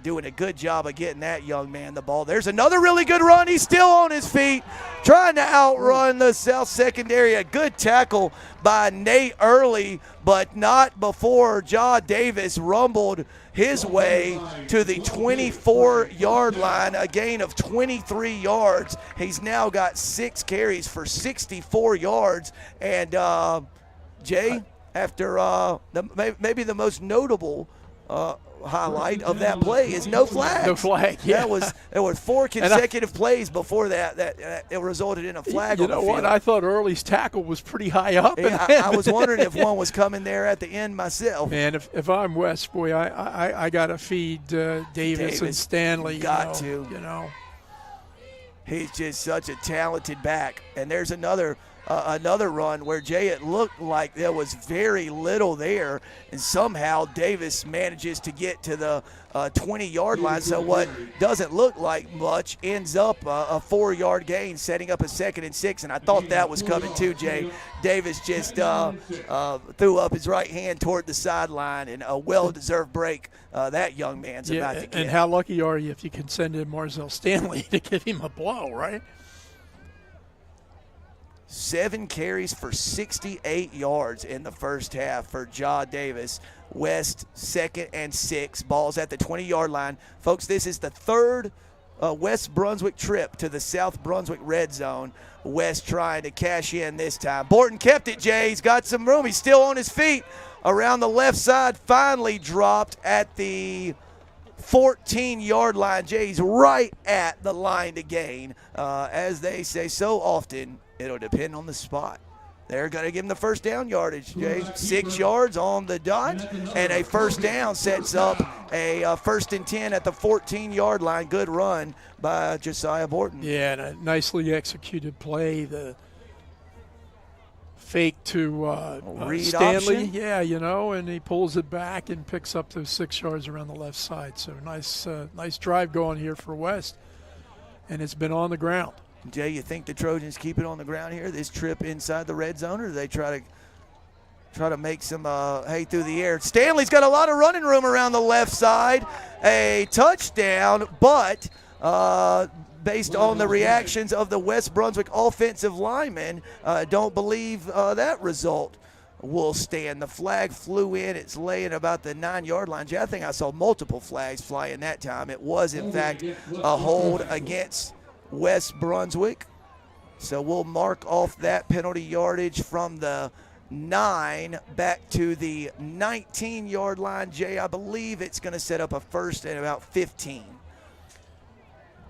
doing a good job of getting that young man the ball. There's another really good run. He's still on his feet, trying to outrun the South secondary. A good tackle by Nate Early, but not before Jaw Davis rumbled his way to the 24-yard line, a gain of 23 yards. He's now got 6 carries for 64 yards. And, Jay, after maybe the most notable highlight of that play is no flags. No flag, yeah. There were 4 consecutive plays before that it resulted in a flag on the field. You know what? I thought Early's tackle was pretty high up. Yeah, I was wondering if one was coming there at the end myself. Man, if I'm West, boy, I got to feed Davis and Stanley. You know. He's just such a talented back. And there's another run where, Jay, it looked like there was very little there, and somehow Davis manages to get to the 20-yard line. So what doesn't look like much ends up a 4-yard gain, setting up a 2nd and 6. And I thought that was coming too, Jay. Davis just threw up his right hand toward the sideline, and a well-deserved break that young man's about to get. And how lucky are you if you can send in Marzell Stanley to give him a blow, right? 7 carries for 68 yards in the first half for Ja Davis. West 2nd and 6. Ball's at the 20-yard line. Folks, this is the 3rd West Brunswick trip to the South Brunswick red zone. West trying to cash in this time. Borton kept it, Jay. He's got some room. He's still on his feet. Around the left side, finally dropped at the 14-yard line. Jay, he's right at the line to gain. As they say so often, it'll depend on the spot. They're going to give him the first down yardage, Jay. 6 yards on the dot, and a first down sets up a 1st and 10 at the 14-yard line. Good run by Josiah Borton. Yeah, and a nicely executed play. The fake to Stanley. Option. Yeah, you know, and he pulls it back and picks up those 6 yards around the left side. So nice drive going here for West, and it's been on the ground. Jay, you think the Trojans keep it on the ground here, this trip inside the red zone, or do they try to make some hay through the air? Stanley's got a lot of running room around the left side. A touchdown, but based on the reactions of the West Brunswick offensive linemen, don't believe that result will stand. The flag flew in. It's laying about the 9-yard line. Jay, I think I saw multiple flags flying that time. It was, in fact, a hold against West Brunswick. So we'll mark off that penalty yardage from the 9 back to the 19-yard line. Jay, I believe it's going to set up a 1st and about 15.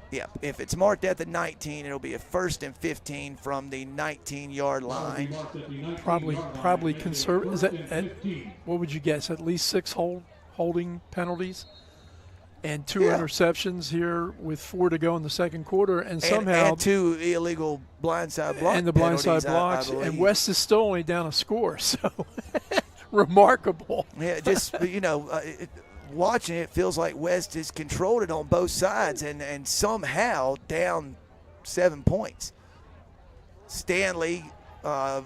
Yeah, if it's marked at the 19, it'll be a 1st and 15 from the 19-yard line. Probably conservative. Is that what would you guess? At least 6 holding penalties? And 2 interceptions here with 4 to go in the second quarter, and somehow and 2 illegal blindside blocks. And the blindside blocks, and West is still only down a score, so remarkable. Yeah, just watching it feels like West has controlled it on both sides, and somehow down 7 points. Stanley got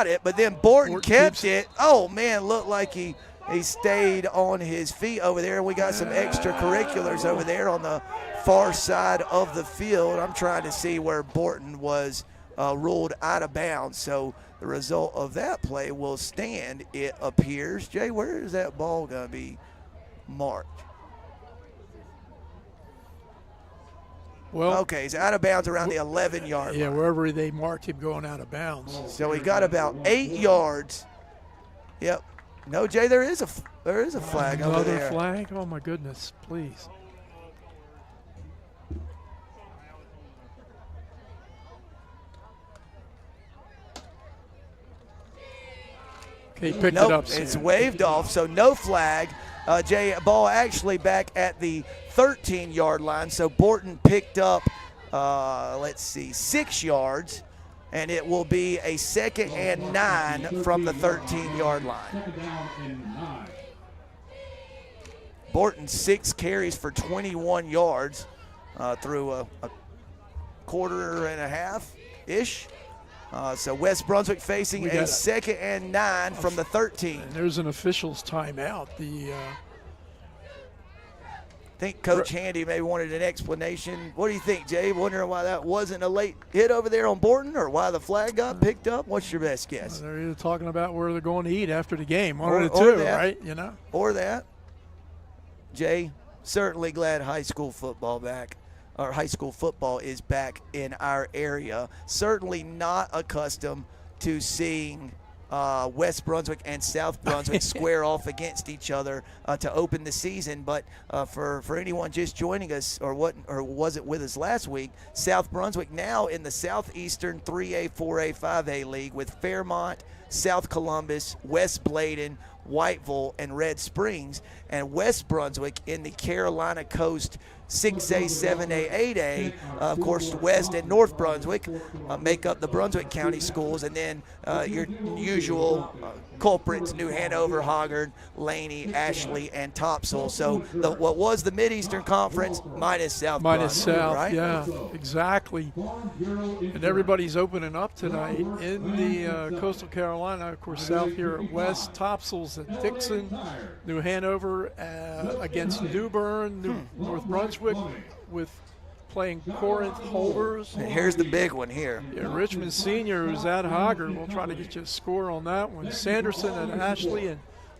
it, but then Borton kept it. Oh man, looked like he stayed on his feet over there. We got some extracurriculars over there on the far side of the field. I'm trying to see where Borton was ruled out of bounds. So the result of that play will stand, it appears. Jay, where is that ball going to be marked? Well, okay, he's out of bounds around the 11-yard line. Yeah, wherever they marked him going out of bounds. So he got about 8 yards. Yep. No, Jay, there is a flag over there. Another flag? Oh, my goodness, please. Okay, picked it up. It's waved off, so no flag. Jay, ball actually back at the 13-yard line, so Borton picked up, 6 yards. And it will be a 2nd and 9 from the 13-yard line. Borton 6 carries for 21 yards through a quarter and a half-ish. So West Brunswick facing a 2nd and 9 from the 13. And there's an official's timeout. I think Coach Handy maybe wanted an explanation. What do you think, Jay? Wondering why that wasn't a late hit over there on Borton, or why the flag got picked up? What's your best guess? They're either talking about where they're going to eat after the game. One of the two, right? You know? Or that. Jay, certainly glad high school football is back in our area. Certainly not accustomed to seeing West Brunswick and South Brunswick square off against each other to open the season. But for anyone just joining us or wasn't with us last week, South Brunswick now in the Southeastern 3A, 4A, 5A League with Fairmont, South Columbus, West Bladen, Whiteville, and Red Springs, and West Brunswick in the Carolina Coast 6A, 7A, 8A. Of course, West and North Brunswick make up the Brunswick County schools, and then your usual culprits, New Hanover, Hoggard, Laney, Ashley, and Topsail. So what was the Mid-Eastern Conference minus South Minus Brunswick, South, right? yeah, exactly. And everybody's opening up tonight in the Coastal Carolina. Of course, South here at West, Topsail's at Dixon, New Hanover against New Bern, North Brunswick with playing Corinth Holders. And here's the big one here. Yeah, Richmond Senior, who's at Hoggard. We'll try to get you a score on that one. Sanderson at Ashley and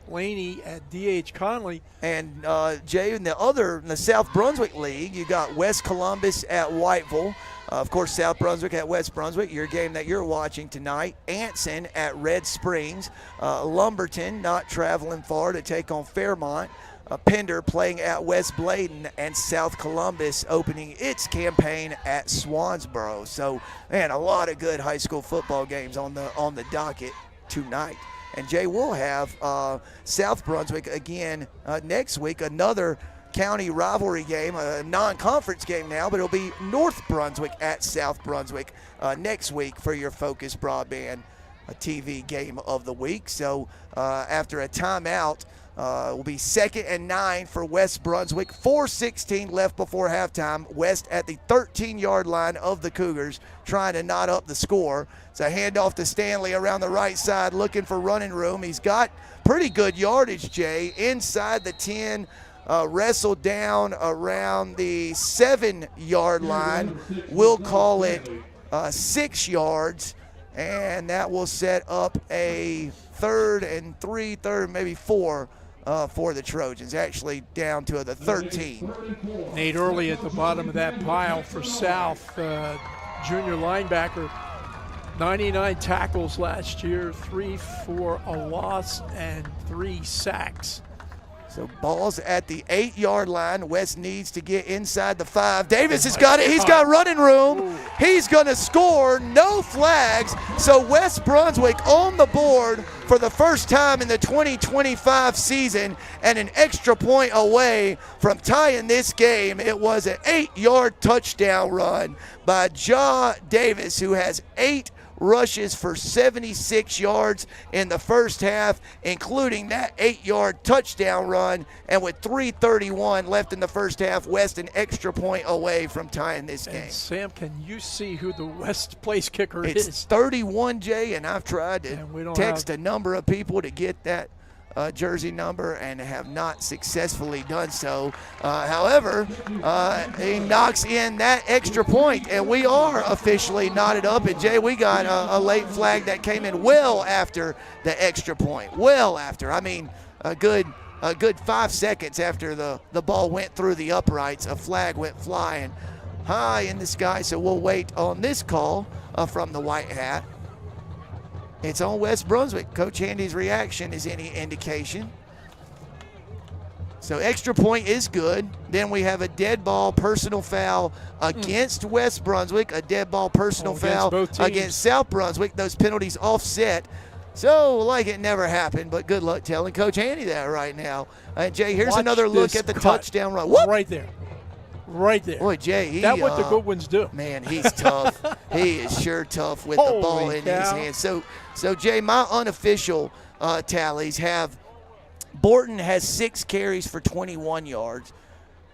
Laney at D.H. Conley. And Jay, in the South Brunswick League, you got West Columbus at Whiteville. Of course, South Brunswick at West Brunswick, your game that you're watching tonight. Anson at Red Springs. Lumberton not traveling far to take on Fairmont. Pender playing at West Bladen, and South Columbus opening its campaign at Swansboro. So, man, a lot of good high school football games on the docket tonight. And Jay, we'll have South Brunswick again next week, another county rivalry game, a non-conference game now, but it'll be North Brunswick at South Brunswick next week for your FOCUS Broadband TV game of the week. So after a timeout, will be 2nd and 9 for West Brunswick. 4:16 left before halftime. West at the 13-yard line of the Cougars, trying to knot up the score. It's a handoff to Stanley around the right side, looking for running room. He's got pretty good yardage, Jay, inside the 10, wrestled down around the 7-yard line. We'll call it 6 yards, and that will set up a 3rd and 3, maybe 4 for the Trojans, actually down to the 13. Nate Early at the bottom of that pile for South, junior linebacker. 99 tackles last year, 3 for a loss, and 3 sacks. So ball's at the 8-yard line. West needs to get inside the 5. Davis has got it. He's got running room. He's going to score. No flags. So West Brunswick on the board for the first time in the 2025 season, and an extra point away from tying this game. It was an 8-yard touchdown run by Ja Davis, who has 8 rushes for 76 yards in the first half, including that 8-yard touchdown run. And with 3:31 left in the first half, West an extra point away from tying this game. And Sam, can you see who the West place kicker is? It's 31, Jay, and I've tried to text a number of people to get that jersey number and have not successfully done so. However, he knocks in that extra point, and we are officially knotted up. And Jay, we got a late flag that came in well after the extra point. Well after. I mean, a good 5 seconds after the ball went through the uprights, a flag went flying high in the sky. So we'll wait on this call from the White Hat. It's on West Brunswick. Coach Handy's reaction is any indication. So extra point is good. Then we have a dead ball personal foul against West Brunswick, a dead ball personal foul against South Brunswick. Those penalties offset. So like it never happened, but good luck telling Coach Handy that right now. And Jay, here's another look at the touchdown run. Whoop! Right there. Right there. Boy, Jay, that's what the good ones do. Man, he's tough. He is sure tough with the ball in his hands. So Jay, my unofficial tallies have Borton has 6 carries for 21 yards.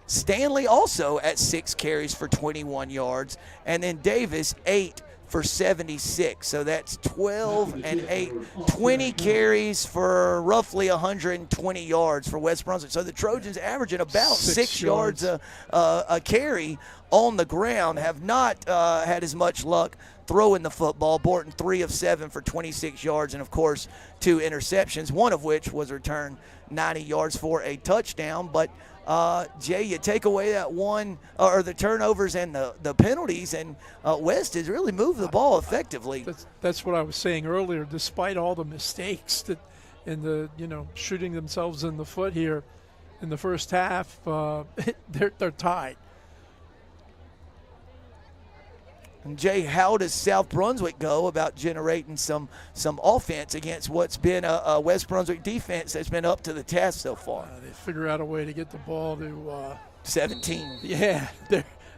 Stanley also at 6 carries for 21 yards. And then Davis, 8 for 76. So that's 12 and 8, 20 carries for roughly 120 yards for West Brunswick. So the Trojans averaging about 6 yards a carry on the ground, have not had as much luck throwing the football. Borton 3 of 7 for 26 yards, and of course 2 interceptions, one of which was returned 90 yards for a touchdown. But Jay, you take away that one or the turnovers and the penalties, and West has really moved the ball effectively. That's what I was saying earlier. Despite all the mistakes that and the shooting themselves in the foot here in the first half, they're tied. And Jay, how does South Brunswick go about generating some offense against what's been a West Brunswick defense that's been up to the task so far? They figure out a way to get the ball to 17. Yeah,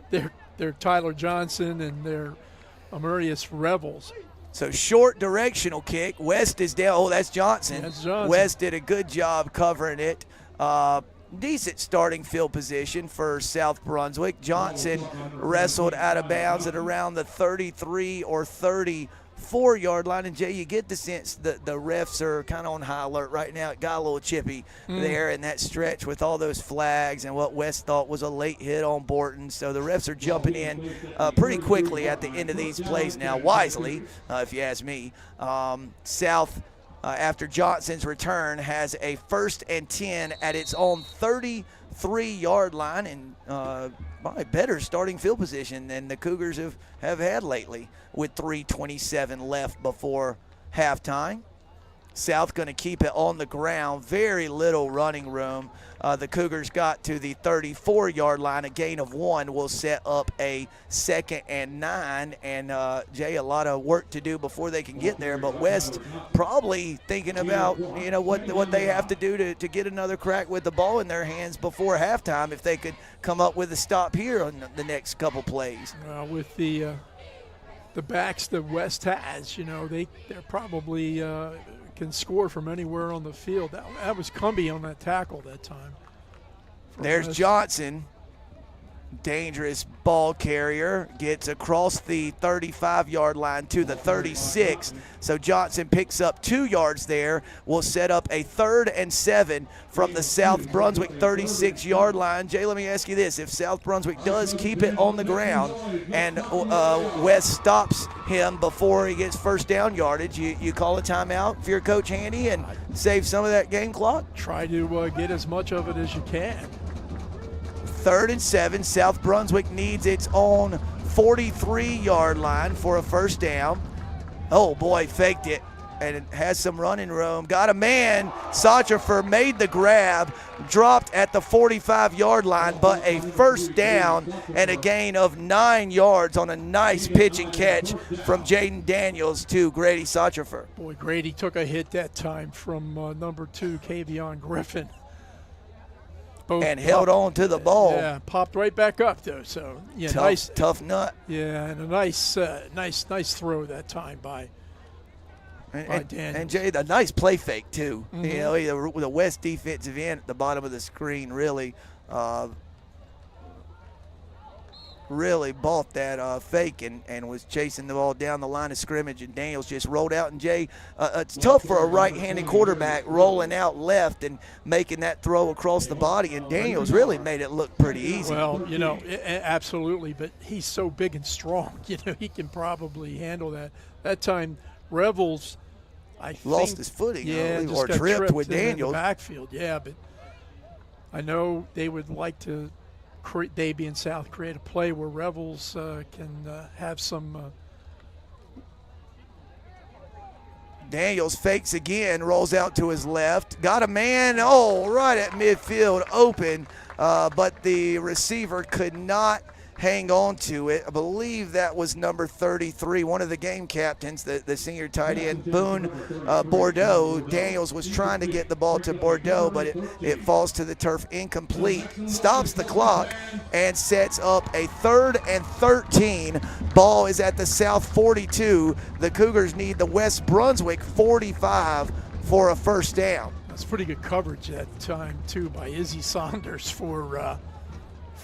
they're Tyler Johnson and they're Amurius Rebels. So short directional kick. West is down. Oh, that's Johnson. That's Johnson. West did a good job covering it. Decent starting field position for South Brunswick. Johnson wrestled out of bounds at around the 33 or 34-yard line. And, Jay, you get the sense that the refs are kind of on high alert right now. It got a little chippy there in that stretch with all those flags and what West thought was a late hit on Borton. So the refs are jumping in pretty quickly at the end of these plays now, wisely, if you ask me. South, after Johnson's return, has a 1st and 10 at its own 33-yard line, and probably better starting field position than the Cougars have had lately with 3:27 left before halftime. South going to keep it on the ground. Very little running room. The Cougars got to the 34-yard line. A gain of 1 will set up a 2nd and 9. And, Jay, a lot of work to do before they can get there. But West probably thinking about, what they have to do to get another crack with the ball in their hands before halftime if they could come up with a stop here on the next couple plays. With the backs that West has, they're probably can score from anywhere on the field. That was Cumbie on that tackle that time. There's West. Johnson, dangerous ball carrier, gets across the 35-yard line to the 36. So Johnson picks up 2 yards there. Will set up a 3rd and 7 from the South Brunswick 36-yard line. Jay, let me ask you this. If South Brunswick does keep it on the ground and West stops him before he gets first down yardage, you call a timeout if you're Coach Handy and save some of that game clock? Try to get as much of it as you can. 3rd and 7. South Brunswick needs its own 43-yard line for a first down. Oh, boy, faked it, and it has some running room. Got a man. Socherfer made the grab, dropped at the 45-yard line, but a first down and a gain of 9 yards on a nice pitch and catch from Jaden Daniels to Grady Socherfer. Boy, Grady took a hit that time from number 2, Kavion Griffin. And held on to the ball. Yeah, popped right back up though. So yeah, tough nut. Yeah, and a nice throw that time by Daniels. And Jay, a nice play fake too. Mm-hmm. The West defensive end at the bottom of the screen really bought that fake and was chasing the ball down the line of scrimmage, and Daniels just rolled out. And Jay, it's tough for a right-handed quarterback rolling out left and making that throw across the body, and Daniels really made it look pretty easy. Well, absolutely, but he's so big and strong. He can probably handle that. That time, Revels, I think, lost his footing, or tripped with Daniels in the backfield. Yeah, but I know they would like to. They being South create a play where Revels can have some. Daniels fakes again, rolls out to his left, got a man, right at midfield open, but the receiver could not hang on to it. I believe that was number 33, one of the game captains, the senior tight end, Boone Bordeaux. Daniels was trying to get the ball to Bordeaux, but it falls to the turf incomplete. Stops the clock and sets up a 3rd and 13. Ball is at the South 42. The Cougars need the West Brunswick 45 for a first down. That's pretty good coverage that time, too, by Izzy Saunders for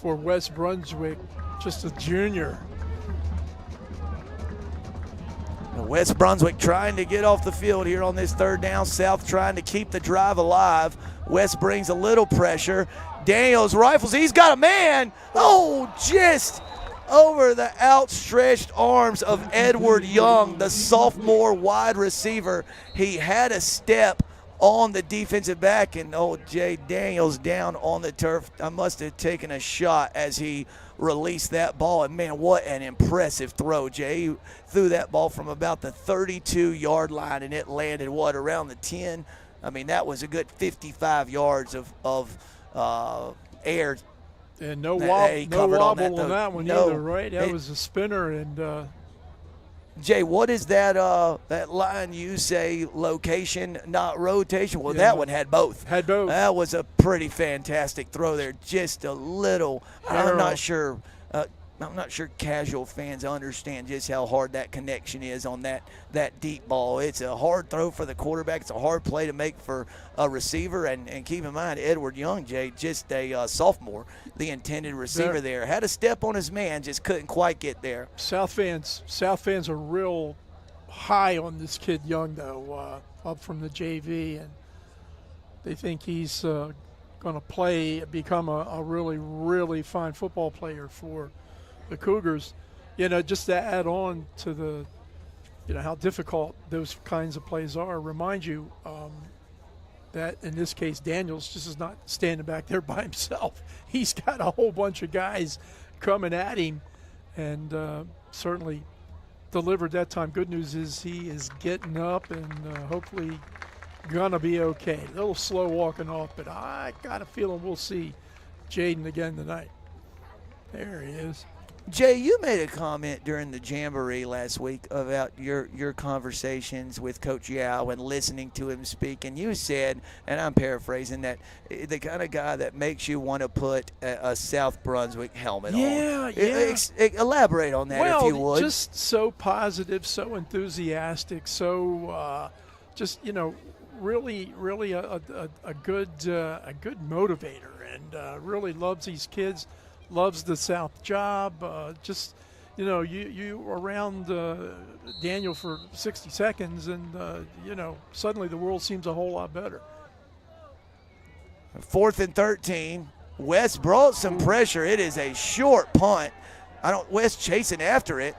West Brunswick. Just a junior. West Brunswick trying to get off the field here on this 3rd down. South trying to keep the drive alive. West brings a little pressure. Daniels rifles. He's got a man. Just over the outstretched arms of Edward Young, the sophomore wide receiver. He had a step on the defensive back, and old Jay Daniels down on the turf. I must have taken a shot as he released that ball, and man, what an impressive throw. Jay, he threw that ball from about the 32-yard line, and it landed, around the 10? I mean, that was a good 55 yards of air. And no wobble on that one either, right? That was a spinner. And Jay, what is that line you say, location, not rotation? Well, that one had both. That was a pretty fantastic throw there. Just a little, I'm not sure casual fans understand just how hard that connection is on that deep ball. It's a hard throw for the quarterback. It's a hard play to make for a receiver. And keep in mind, Edward Young, Jay, just a sophomore, the intended receiver there. Had a step on his man, just couldn't quite get there. South fans are real high on this kid Young, though, up from the JV. And they think he's going to become a really, really fine football player for the Cougars. Just to add on to the, how difficult those kinds of plays are, remind you that in this case, Daniels just is not standing back there by himself. He's got a whole bunch of guys coming at him, and certainly delivered that time. Good news is he is getting up and hopefully gonna be okay. A little slow walking off, but I got a feeling we'll see Jaden again tonight. There he is. Jay, you made a comment during the Jamboree last week about your conversations with Coach Yao and listening to him speak, and you said, and I'm paraphrasing, that the kind of guy that makes you want to put a South Brunswick helmet on. Yeah. Elaborate on that, if you would. Well, just so positive, so enthusiastic, so really a good motivator, and really loves these kids. Loves the South job. You around Daniel for 60 seconds, and suddenly the world seems a whole lot better. 4th and 13. West brought some pressure. It is a short punt. West chasing after it,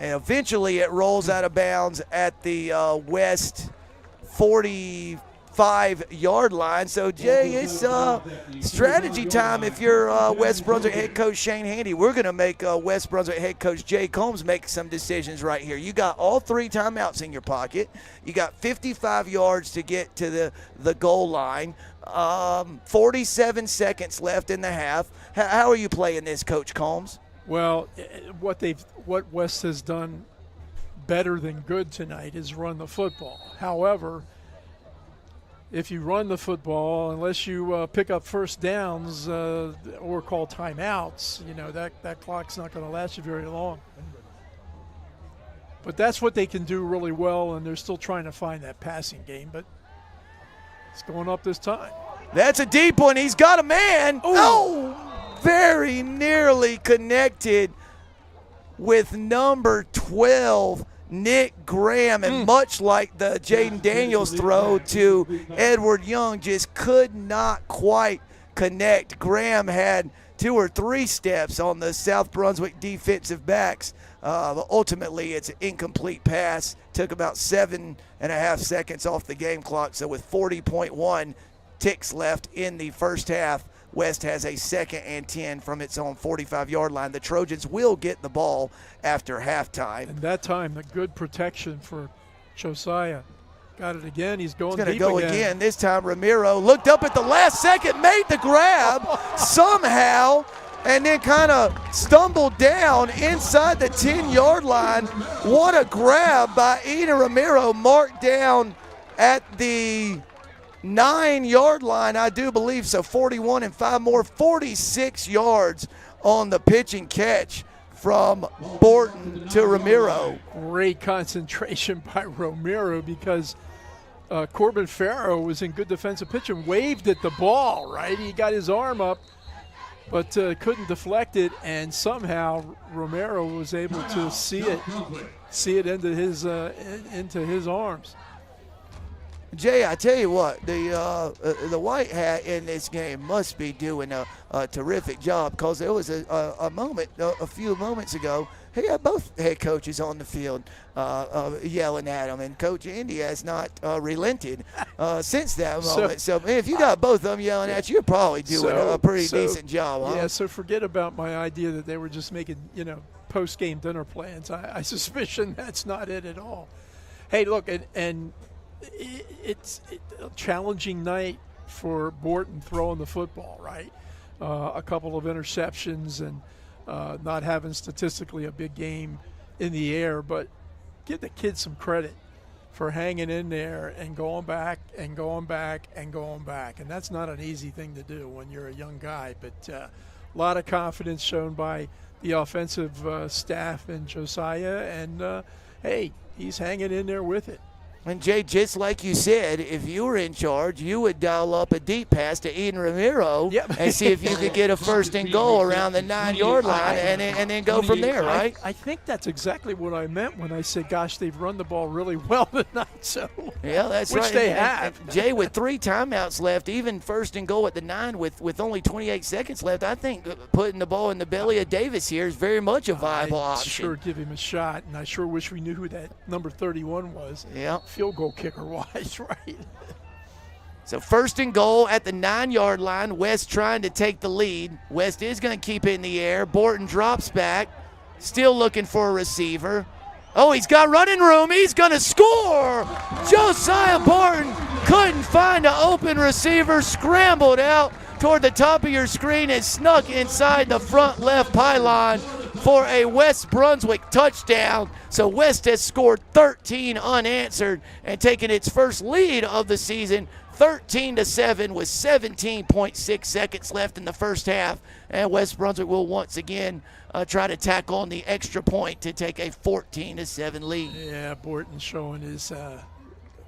and eventually it rolls out of bounds at the West 45-yard line. So, Jay, it's strategy time if you're West Brunswick head coach Shane Handy. We're going to make West Brunswick head coach Jay Combs make some decisions right here. You got all 3 timeouts in your pocket. You got 55 yards to get to the goal line. 47 seconds left in the half. How are you playing this, Coach Combs? Well, what West has done better than good tonight is run the football. However, if you run the football, unless you pick up first downs or call timeouts, that clock's not going to last you very long. But that's what they can do really well, and they're still trying to find that passing game. But it's going up this time. That's a deep one. He's got a man. Oh, very nearly connected with number 12. Nick Graham, and much like the Jaden Daniels throw to Edward Young, just could not quite connect. Graham had 2 or 3 steps on the South Brunswick defensive backs. But ultimately, it's an incomplete pass. Took about 7.5 seconds off the game clock. So with 40.1 ticks left in the first half, West has a 2nd and 10 from its own 45-yard line. The Trojans will get the ball after halftime. And that time, the good protection for Josiah. Got it again. He's going to deep go again. This time Ramiro looked up at the last second, made the grab somehow, and then kind of stumbled down inside the 10-yard line. What a grab by Eden Ramiro, marked down at the 9-yard line, I do believe. So 41 and 5 more, 46 yards on the pitch and catch from Borton to Ramiro. Great concentration by Ramiro, because Corbin Farrow was in good defensive pitch and waved at the ball, right? He got his arm up, but couldn't deflect it, and somehow Romero was able to see it into his arms. Jay, I tell you what, the white hat in this game must be doing a terrific job, because there was a moment a few moments ago he had both head coaches on the field yelling at him, and Coach Indy has not relented since that moment. So if you got both of them yelling at you, you're probably doing a pretty decent job. Huh? Yeah, so forget about my idea that they were just making, post-game dinner plans. I suspicion that's not it at all. Hey, look, and it's a challenging night for Borton throwing the football, right? A couple of interceptions and not having statistically a big game in the air, but give the kids some credit for hanging in there and going back and going back and going back. And that's not an easy thing to do when you're a young guy, but a lot of confidence shown by the offensive staff and Josiah, and hey, he's hanging in there with it. And, Jay, just like you said, if you were in charge, you would dial up a deep pass to Eden Romero and see if you could get a first and goal around the 9-yard line and then go from there, right? I think that's exactly what I meant when I said, gosh, they've run the ball really well tonight. So yeah, that's which right. They have. And Jay, with 3 timeouts left, even first and goal at the 9 with only 28 seconds left, I think putting the ball in the belly of Davis here is very much a viable option. Sure give him a shot, and I sure wish we knew who that number 31 was. Yeah. Field goal kicker-wise, right? So first and goal at the 9-yard line. West trying to take the lead. West is going to keep it in the air. Borton drops back, still looking for a receiver. Oh, he's got running room. He's going to score. Josiah Borton couldn't find an open receiver, scrambled out toward the top of your screen and snuck inside the front left pylon for a West Brunswick touchdown. So West has scored 13 unanswered and taken its first lead of the season, 13-7 with 17.6 seconds left in the first half. And West Brunswick will once again try to tack on the extra point to take a 14-7 lead. Yeah, Borton showing his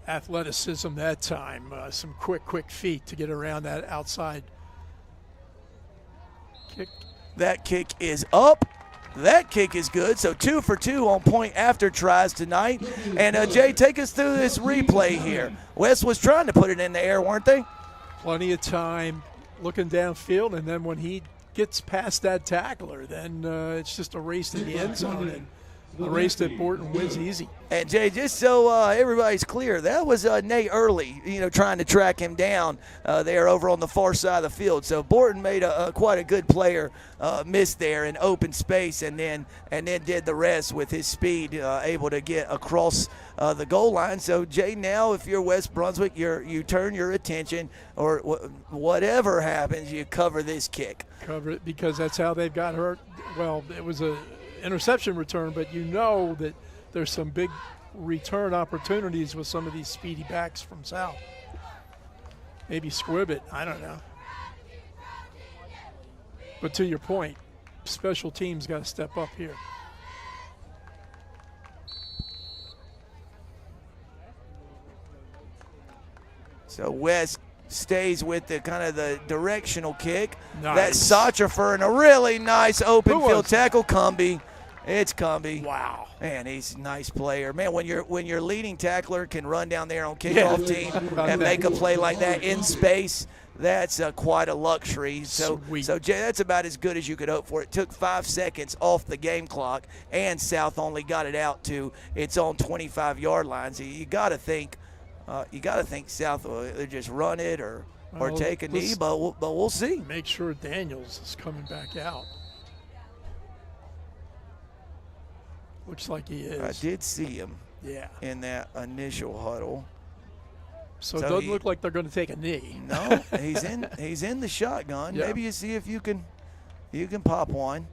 athleticism that time. Some quick feet to get around that outside kick. That kick is up. That kick is good. So 2 for 2 on point after tries tonight. And Jay, take us through this replay here. West was trying to put it in the air, weren't they? Plenty of time looking downfield, and then when he gets past that tackler, then it's just a race to the end zone, and a race that Borton wins easy. And Jay, just so everybody's clear, that was Nate Early, trying to track him down there over on the far side of the field. So Borton made quite a good player miss there in open space, and then did the rest with his speed, able to get across the goal line. So Jay, now if you're West Brunswick, you turn your attention, or whatever happens, you cover this kick. Cover it, because that's how they've got hurt. Well, it was a interception return, but you know that there's some big return opportunities with some of these speedy backs from South. Maybe squib it, I don't know. But to your point, special teams got to step up here. So West stays with the kind of the directional kick. Nice. That's Sotrafer, and a really nice open field tackle. Cumby. It's Cumby. Wow. Man, he's a nice player. Man, when your leading tackler can run down there on kickoff team and make a play like that in space, that's quite a luxury. So Jay, that's about as good as you could hope for. It took 5 seconds off the game clock, and South only got it out to its own 25-yard line. So you got to think South will either just run it or take a knee, but we'll see. Make sure Daniels is coming back out. Looks like he is. I did see him. Yeah. In that initial huddle. So it doesn't look like they're going to take a knee. No, he's in the shotgun. Yeah. Maybe you see if you can pop one.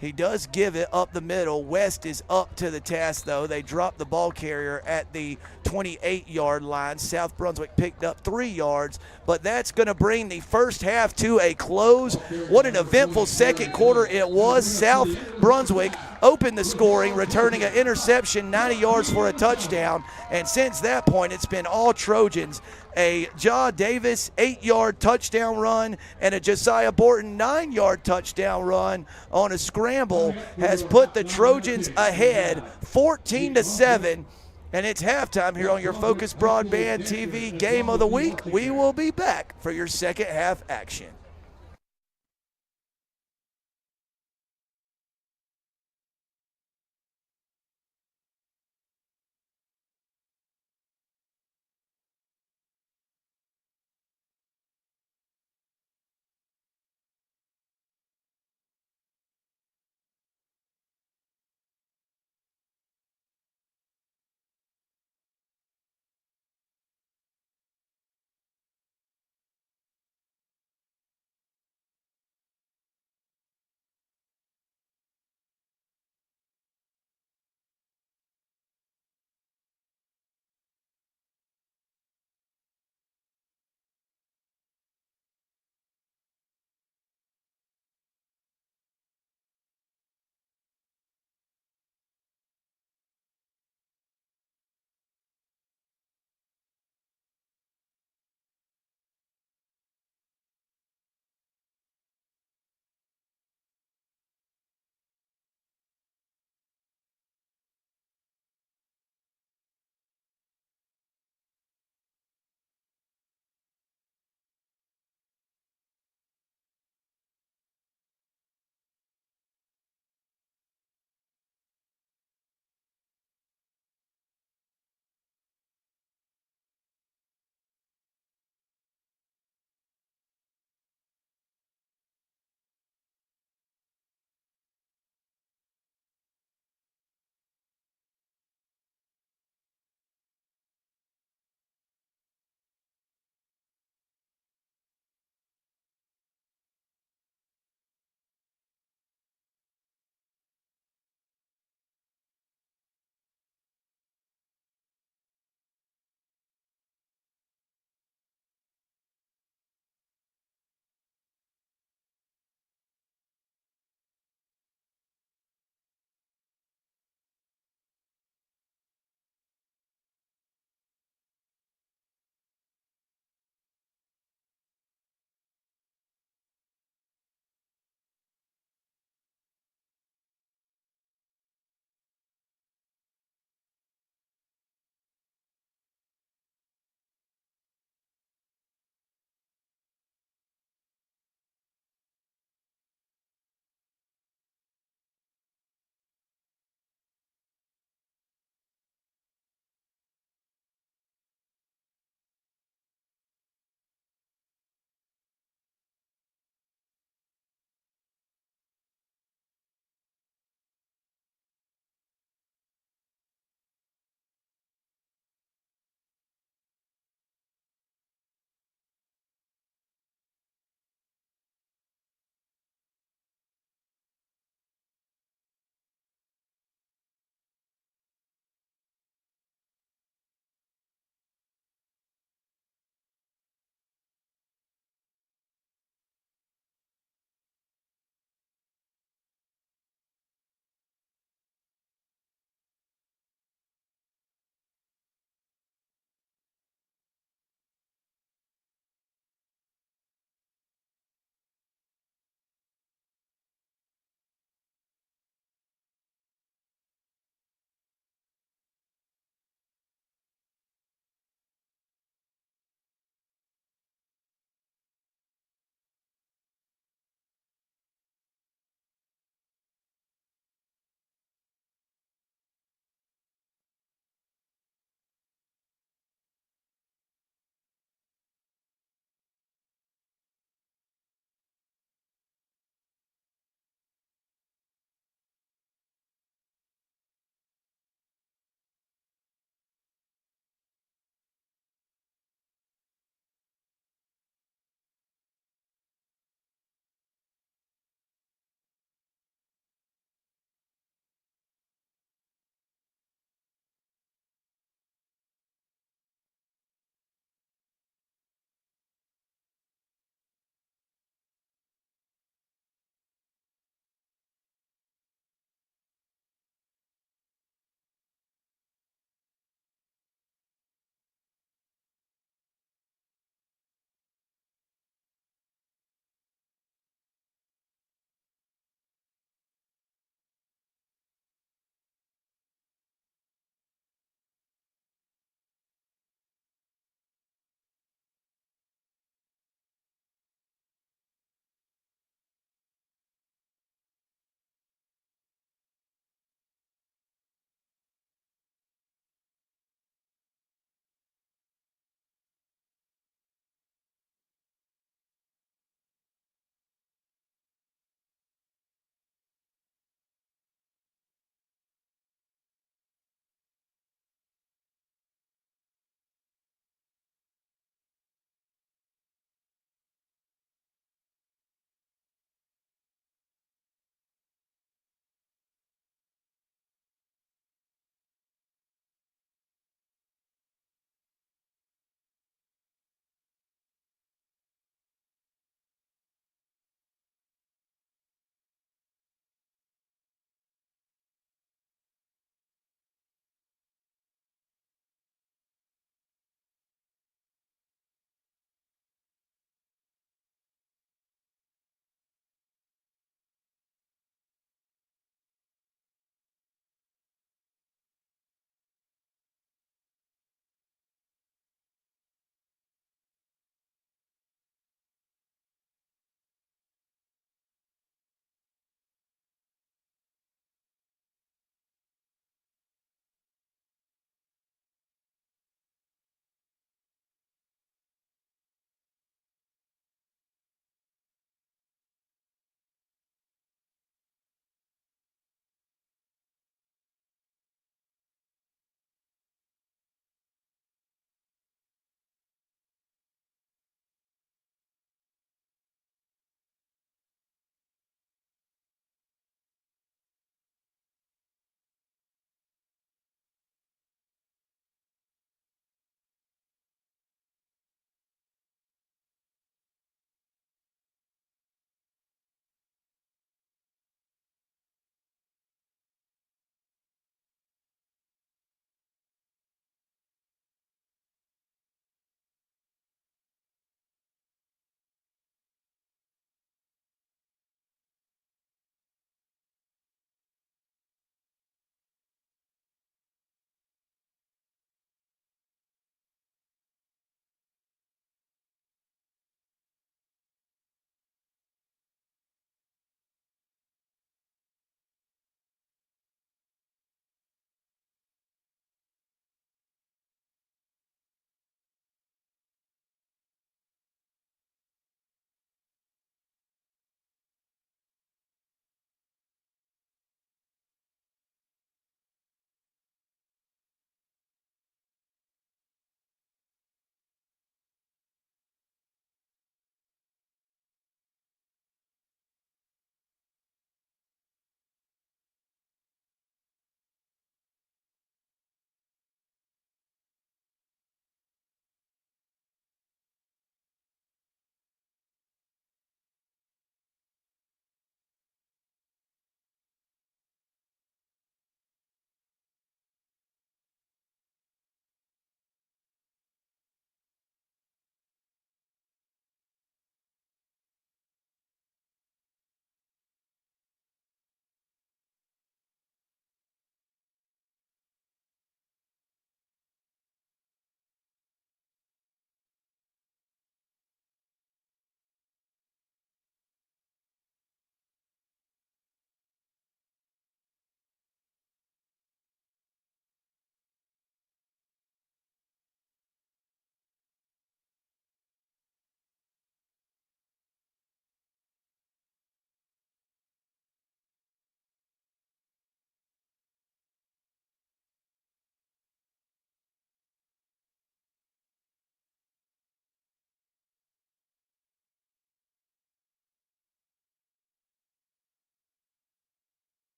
He does give it up the middle. West is up to the task, though. They dropped the ball carrier at the 28-yard line. South Brunswick picked up 3 yards, but that's going to bring the first half to a close. What an eventful second quarter it was. South Brunswick opened the scoring, returning an interception, 90 yards for a touchdown, and since that point, it's been all Trojans. A Ja Davis 8-yard touchdown run and a Josiah Borton 9-yard touchdown run on a scramble has put the Trojans ahead 14-7. And it's halftime here on your FOCUS Broadband TV Game of the Week. We will be back for your second half action.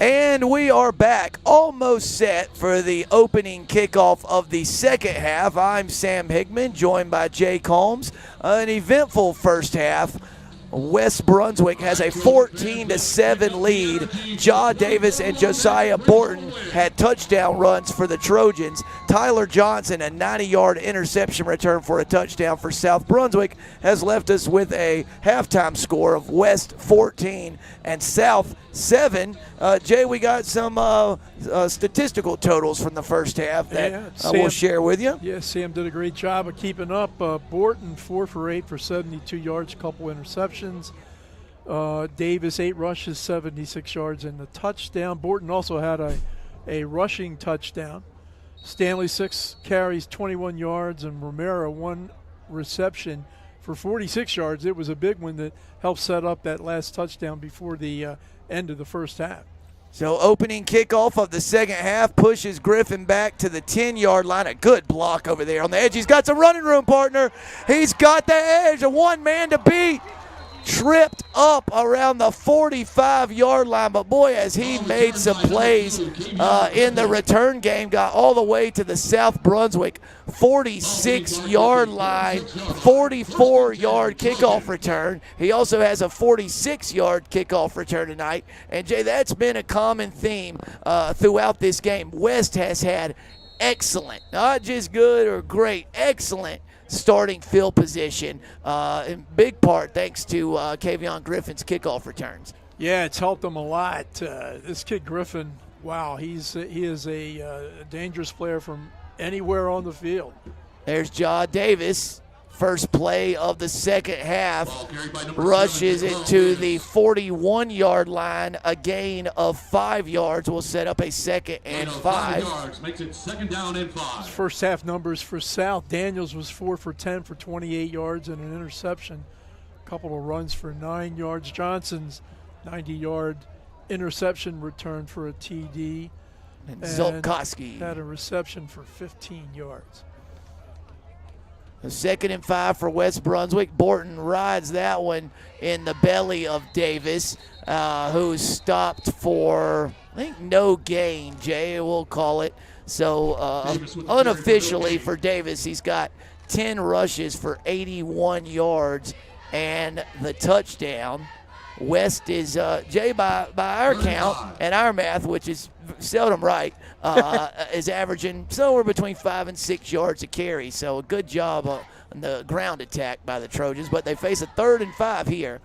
And we are back, almost set for the opening kickoff of the second half. I'm Sam Higman, joined by Jay Combs. An eventful first half. West Brunswick has a 14-7 lead. Ja Davis and Josiah Borton had touchdown runs for the Trojans. Tyler Johnson, a 90-yard interception return for a touchdown for South Brunswick, has left us with a halftime score of West 14 and South 7. Jay, we got some statistical totals from the first half that we'll share with you. Yeah, Sam did a great job of keeping up. Borton 4 for 8 for 72 yards, a couple interceptions. Davis 8 rushes, 76 yards, and the touchdown. Borton also had a rushing touchdown. Stanley 6 carries, 21 yards, and Romero 1 reception for 46 yards. It was a big one that helped set up that last touchdown before the end of the first half. So opening kickoff of the second half pushes Griffin back to the 10-yard line. A good block over there on the edge. He's got some running room, partner. He's got the edge. A one man to beat. Tripped up around the 45-yard line, but boy, has he made some plays in the return game. Got all the way to the South Brunswick 46-yard line, 44-yard kickoff return. He also has a 46-yard kickoff return tonight. And, Jay, that's been a common theme throughout this game. West has had excellent, not just good or great, excellent starting field position, in big part thanks to Kavion Griffin's kickoff returns. Yeah, it's helped them a lot. This kid Griffin, wow, he is a dangerous player from anywhere on the field. There's Ja Davis. First play of the second half, rushes it to the 41-yard line. A gain of 5 yards will set up a 2nd and 5. Makes it 2nd down and 5. First half numbers for South. Daniels was 4 for 10 for 28 yards and an interception. A couple of runs for 9 yards. Johnson's 90-yard interception return for a TD. And Zolkowski had a reception for 15 yards. The 2nd and 5 for West Brunswick. Borton rides that one in the belly of Davis, who's stopped for, I think, no gain, Jay, we'll call it. So unofficially for Davis, he's got 10 rushes for 81 yards and the touchdown. West is, Jay, by our count and our math, which is seldom right, is averaging somewhere between 5 and 6 yards a carry. So a good job on the ground attack by the Trojans, but they face a 3rd and 5 here.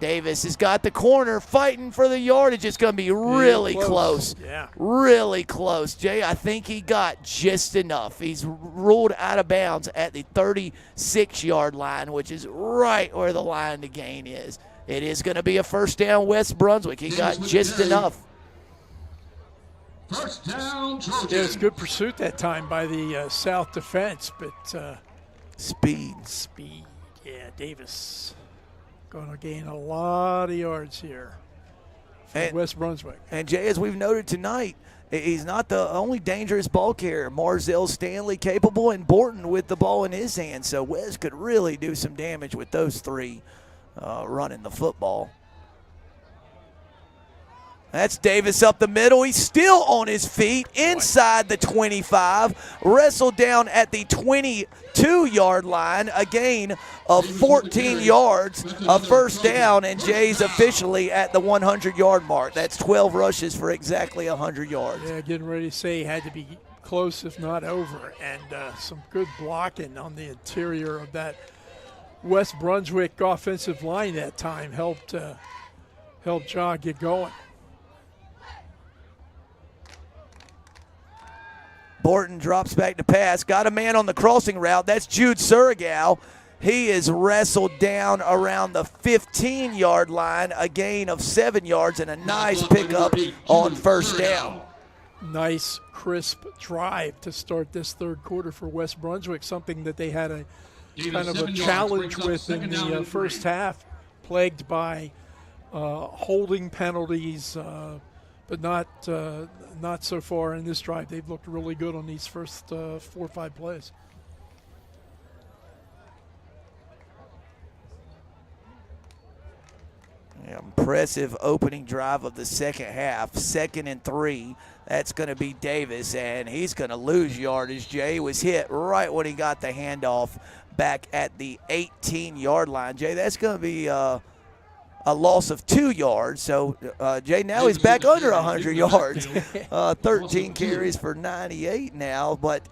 Davis has got the corner fighting for the yardage. It's going to be really close. Yeah. Really close. Jay, I think he got just enough. He's ruled out of bounds at the 36-yard line, which is right where the line to gain is. It is going to be a 1st down West Brunswick. He got just enough. 1st down, Trojans. Yeah, it's good pursuit that time by the South defense, but Speed. Yeah, Davis going to gain a lot of yards here for West Brunswick. And, Jay, as we've noted tonight, he's not the only dangerous ball carrier. Marzell Stanley capable, and Borton with the ball in his hand. So West could really do some damage with those three running the football. That's Davis up the middle. He's still on his feet inside the 25. Wrestled down at the 22-yard line. A gain of 14 yards. A 1st down, and Jay's officially at the 100-yard mark. That's 12 rushes for exactly 100 yards. Yeah, getting ready to say he had to be close, if not over. And some good blocking on the interior of that West Brunswick offensive line that time helped Ja get going. Borton drops back to pass. Got a man on the crossing route. That's Jude Surigao. He is wrestled down around the 15-yard line. A gain of 7 yards and a nice pickup on 1st down. Nice, crisp drive to start this 3rd quarter for West Brunswick, something that they had a kind of a challenge with in the first half, plagued by holding penalties, but not so far in this drive. They've looked really good on these first 4 or 5 plays. Impressive opening drive of the second half. 2nd and 3. That's going to be Davis, and he's going to lose yardage. Jay was hit right when he got the handoff back at the 18-yard line. Jay, that's going to be a loss of 2 yards. So, Jay, now he's back under 100 yards. 13 carries for 98 now. But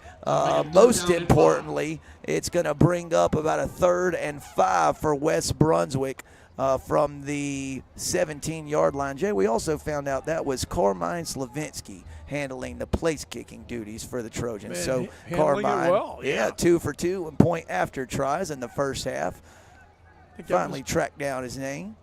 most importantly, it's going to bring up about a 3rd and 5 for West Brunswick from the 17-yard line. Jay, we also found out that was Carmine Slavinsky handling the place-kicking duties for the Trojans. Man, so Carmine, well, 2 for 2 and point after tries in the first half. Finally tracked down his name.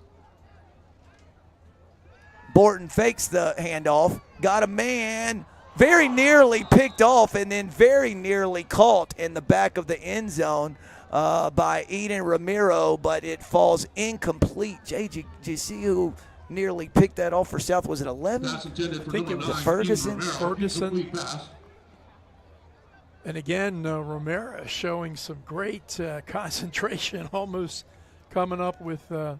Borton fakes the handoff, got a man, very nearly picked off, and then very nearly caught in the back of the end zone by Eden Ramiro, but it falls incomplete. Jay, did you see who nearly picked that off for South? Was it 11? I think it was Ferguson. And again, Romero showing some great concentration, almost coming up with a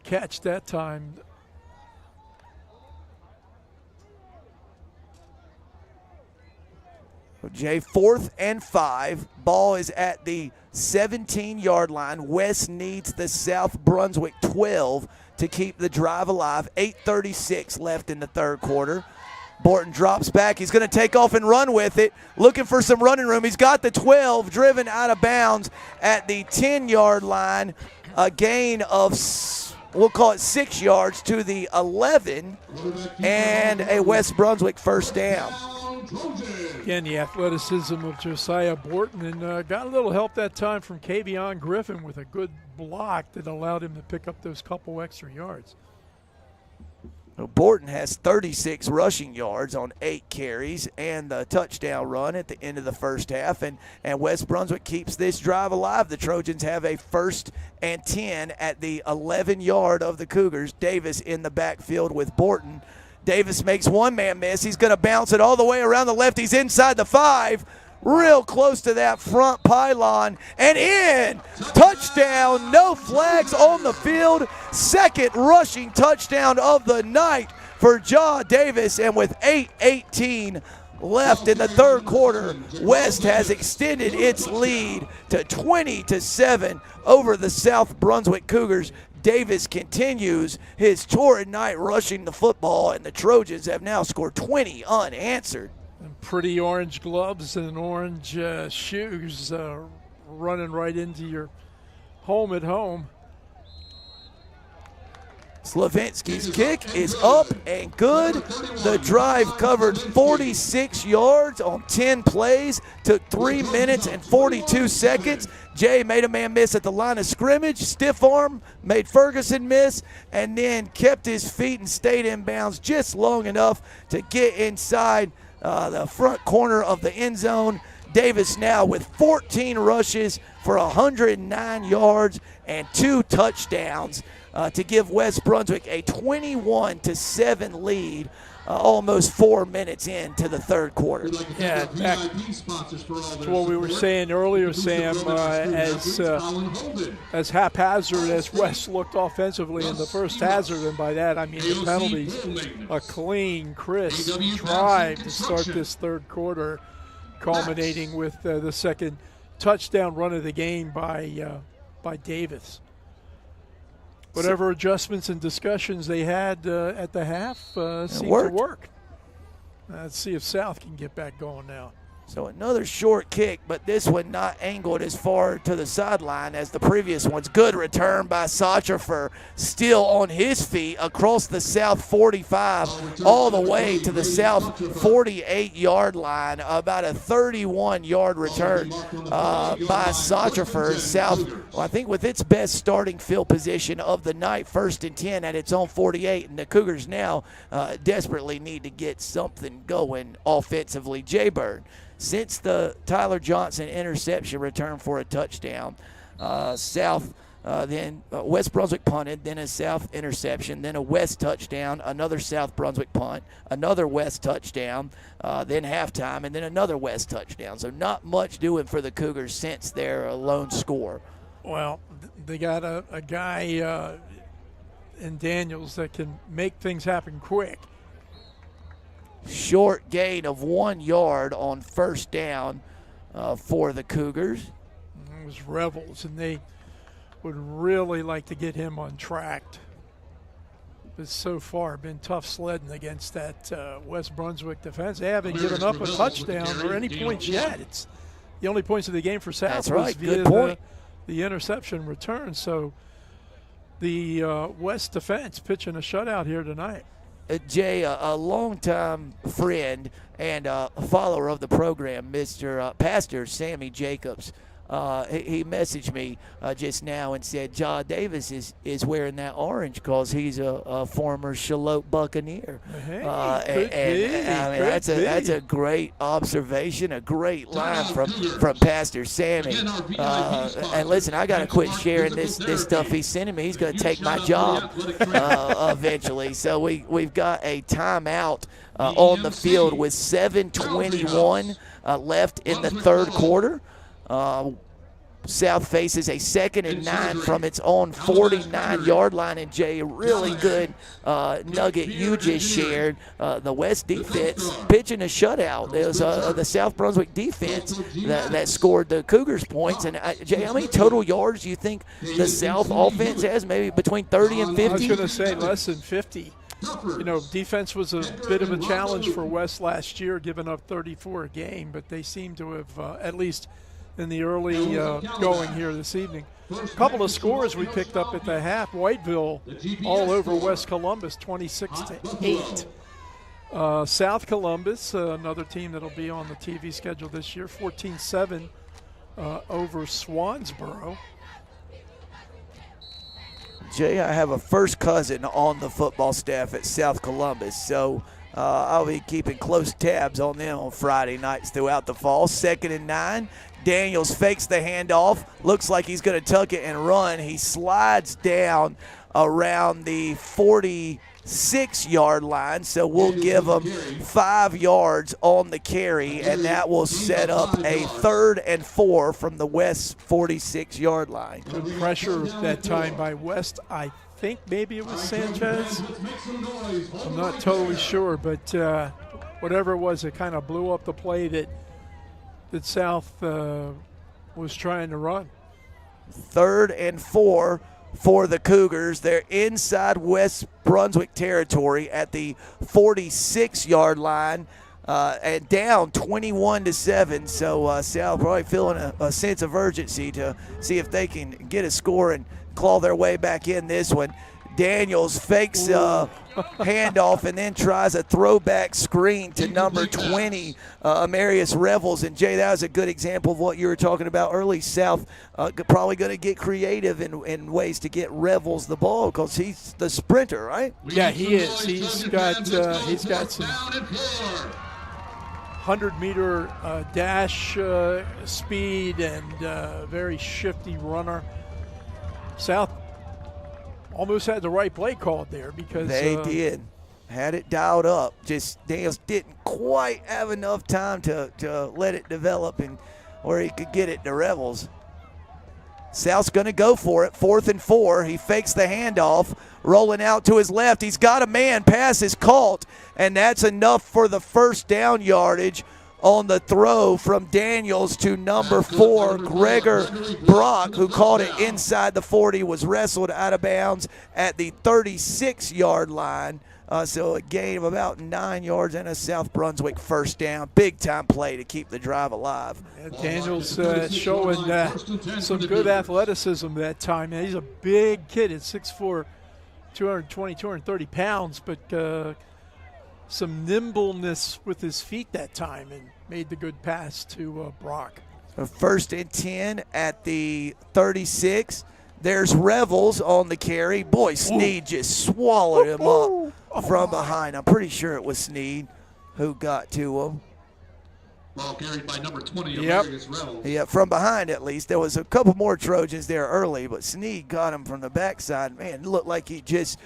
catch that time. Jay, 4th and 5. Ball is at the 17-yard line. West needs the South Brunswick 12 to keep the drive alive. 8:36 left in the third quarter. Borton drops back. He's going to take off and run with it. Looking for some running room. He's got the 12 driven out of bounds at the 10-yard line. A gain of, we'll call it 6 yards to the 11. And a West Brunswick first down. Again, the athleticism of Josiah Borton, and got a little help that time from Kavion Griffin with a good block that allowed him to pick up those couple extra yards. Well, Borton has 36 rushing yards on 8 carries and the touchdown run at the end of the first half, and West Brunswick keeps this drive alive. The Trojans have a 1st and 10 at the 11-yard of the Cougars. Davis in the backfield with Borton. Davis makes one man miss. He's going to bounce it all the way around the left. He's inside the 5, real close to that front pylon, and in. Touchdown, no flags on the field. 2nd rushing touchdown of the night for Jaw Davis, and with 8:18 left in the third quarter, West has extended its lead to 20-7 over the South Brunswick Cougars. Davis continues his torrid night rushing the football, and the Trojans have now scored 20 unanswered. And pretty orange gloves and orange shoes running right into your home at home. Slavinsky's kick is up and good. The drive covered 46 yards on 10 plays, took 3 minutes and 42 seconds. Jay made a man miss at the line of scrimmage, stiff arm, made Ferguson miss, and then kept his feet and stayed in bounds just long enough to get inside the front corner of the end zone. Davis now with 14 rushes for 109 yards and 2 touchdowns to give West Brunswick a 21-7 lead. Almost 4 minutes into the third quarter. Yeah, that's what we were saying earlier, Sam, as haphazard as West looked offensively in the first hazard, and by that I mean the penalties, a clean, crisp drive to start this third quarter, culminating with the 2nd touchdown run of the game by Davis. Whatever adjustments and discussions they had at the half seemed to work. Let's see if South can get back going now. So another short kick, but this one not angled as far to the sideline as the previous ones. Good return by Sacherfer, still on his feet across the South 45 all the way to the South 48-yard line. About a 31-yard return by Sacherfer. South, well, I think with its best starting field position of the night, 1st and 10 at its own 48, and the Cougars now desperately need to get something going offensively. Jay-Bird, since the Tyler Johnson interception return for a touchdown, South then West Brunswick punted, then a South interception, then a West touchdown, another South Brunswick punt, another West touchdown, then halftime, and then another West touchdown. So not much doing for the Cougars since their lone score. Well, they got a guy and Daniels that can make things happen quick. Short gain of 1 yard on first down for the Cougars. It was Revels, and they would really like to get him untracked. But so far, been tough sledding against that West Brunswick defense. They haven't given up a touchdown or any points yet. It's the only points of the game for South. That's right. Via Good point. The interception return. So the West defense pitching a shutout here tonight. Jay, a longtime friend and a follower of the program, Mr. Pastor Sammy Jacobs, he messaged me just now and said John Davis is wearing that orange because he's a former Charlotte Buccaneer. That's a great observation, a great line from Pastor Sammy. And listen, I got to quit sharing this stuff he's sending me. He's going to take my job eventually. So we've got a timeout on the field with 7:21 left in the third quarter. South faces a 2nd and 9 from its own 49-yard line. And Jay, a really good nugget you just shared. The West defense pitching a shutout. It was the South Brunswick defense that scored the Cougars points. And Jay, how many total yards do you think the South offense has? Maybe between 30 and 50? I was going to say less than 50. You know, defense was a bit of a challenge for West last year, giving up 34 a game, but they seem to have at least in the early going here this evening. A couple of scores we picked up at the half. Whiteville all over West Columbus, 26-8. South Columbus, another team that'll be on the TV schedule this year, 14-7 over Swansboro. Jay, I have a first cousin on the football staff at South Columbus, so I'll be keeping close tabs on them on Friday nights throughout the fall. 2nd and 9. Daniels fakes the handoff. Looks like he's going to tuck it and run. He slides down around the 46-yard line, so we'll give him 5 yards on the carry, and that will set up a 3rd and 4 from the West 46-yard line. Good pressure that time by West. I think maybe it was Sanchez. I'm not totally sure, but whatever it was, it kind of blew up the play that South was trying to run. 3rd and 4 for the Cougars. They're inside West Brunswick territory at the 46-yard line and down 21-7. So South probably feeling a sense of urgency to see if they can get a score and claw their way back in this one. Daniels fakes a handoff and then tries a throwback screen to number 20, Amarius Revels. And, Jay, that was a good example of what you were talking about early. South probably going to get creative in ways to get Revels the ball because he's the sprinter, right? Yeah, he is. He's got some 100-meter dash speed and very shifty runner. South almost had the right play called there because they did. Had it dialed up. Just Daniels didn't quite have enough time to let it develop and where he could get it to Revels. South's going to go for it. 4th and 4. He fakes the handoff. Rolling out to his left. He's got a man. Pass is caught. And that's enough for the first down yardage on the throw from Daniels to number 4, Gregor Brock, who caught it inside the 40, was wrestled out of bounds at the 36-yard line. So a gain of about 9 yards and a South Brunswick first down. Big-time play to keep the drive alive. Daniels showing some good athleticism that time. He's a big kid at 6'4", 220, 230 pounds, but some nimbleness with his feet that time and made the good pass to Brock. 1st and 10 at the 36. There's Revels on the carry. Boy, Sneed just swallowed him up from behind. I'm pretty sure it was Sneed who got to him. Ball carried by number 20, Revels. Yeah, from behind at least. There was a couple more Trojans there early, but Sneed got him from the backside. Man, it looked like he just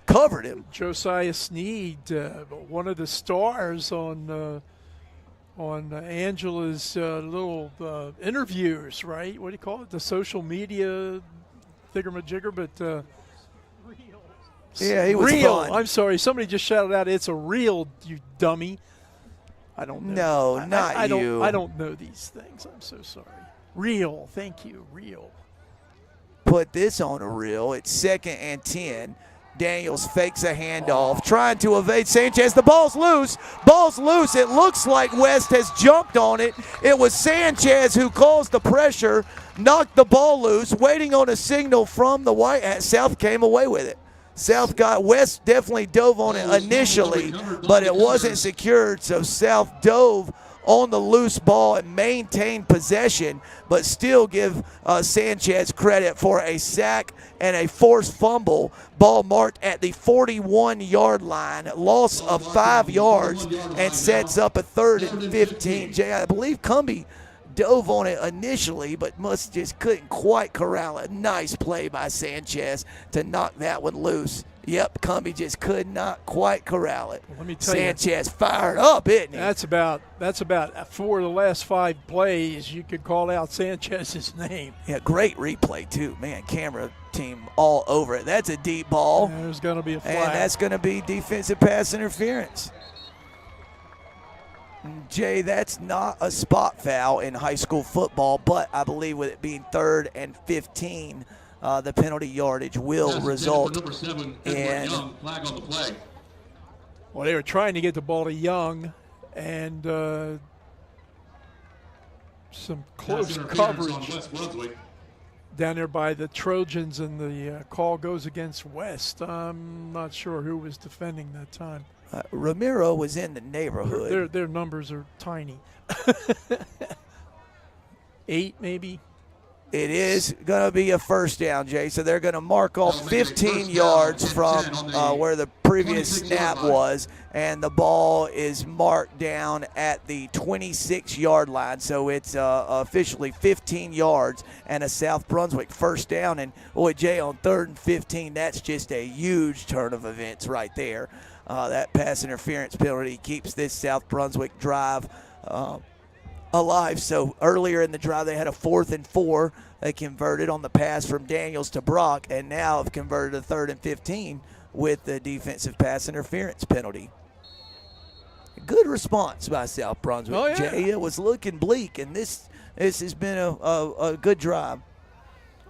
covered him. Josiah Sneed, one of the stars on Angela's little interviews, right? What do you call it? The social media thingamajigger, but Yeah, he was real. fun. I'm sorry. Somebody just shouted out, "It's a reel, you dummy." I don't know. No, not I you. I don't know these things. I'm so sorry. Reel. Thank you. Reel. Put this on a reel. It's 2nd and 10. Daniels fakes a handoff, trying to evade Sanchez. The ball's loose. Ball's loose. It looks like West has jumped on it. It was Sanchez who caused the pressure, knocked the ball loose, waiting on a signal from the White Hat. South came away with it. West definitely dove on it initially, but it wasn't secured, so South dove on the loose ball and maintained possession, but still give Sanchez credit for a sack and a forced fumble. Ball marked at the 41-yard line, loss of 5 yards, and sets up a 3rd and 15. Jay, I believe Cumbie dove on it initially, but just couldn't quite corral it. Nice play by Sanchez to knock that one loose. Yep, Cumbie just could not quite corral it. Well, let me tell Sanchez fired up, isn't he? That's about 4 of the last 5 plays you could call out Sanchez's name. Yeah, great replay too, man. Camera team all over it. That's a deep ball. There's going to be a flag. And that's going to be defensive pass interference. Jay, that's not a spot foul in high school football, but I believe with it being 3rd and 15, the penalty yardage will result in. Flag on the play. Well, they were trying to get the ball to Young, and some close coverage West Brunswick. down there by the Trojans, and the call goes against West. I'm not sure who was defending that time. Ramiro was in the neighborhood. Their numbers are tiny. 8 maybe. It is going to be a first down, Jay. So they're going to mark off 15 yards from where the previous snap was, and the ball is marked down at the 26-yard line. So it's officially 15 yards and a South Brunswick first down. And, boy, Jay, on 3rd and 15, that's just a huge turn of events right there. That pass interference penalty keeps this South Brunswick drive alive. So earlier in the drive, they had a 4th and 4. They converted on the pass from Daniels to Brock, and now have converted a 3rd and 15 with the defensive pass interference penalty. Good response by South Brunswick. Oh, yeah. Jay, it was looking bleak, and this has been a good drive.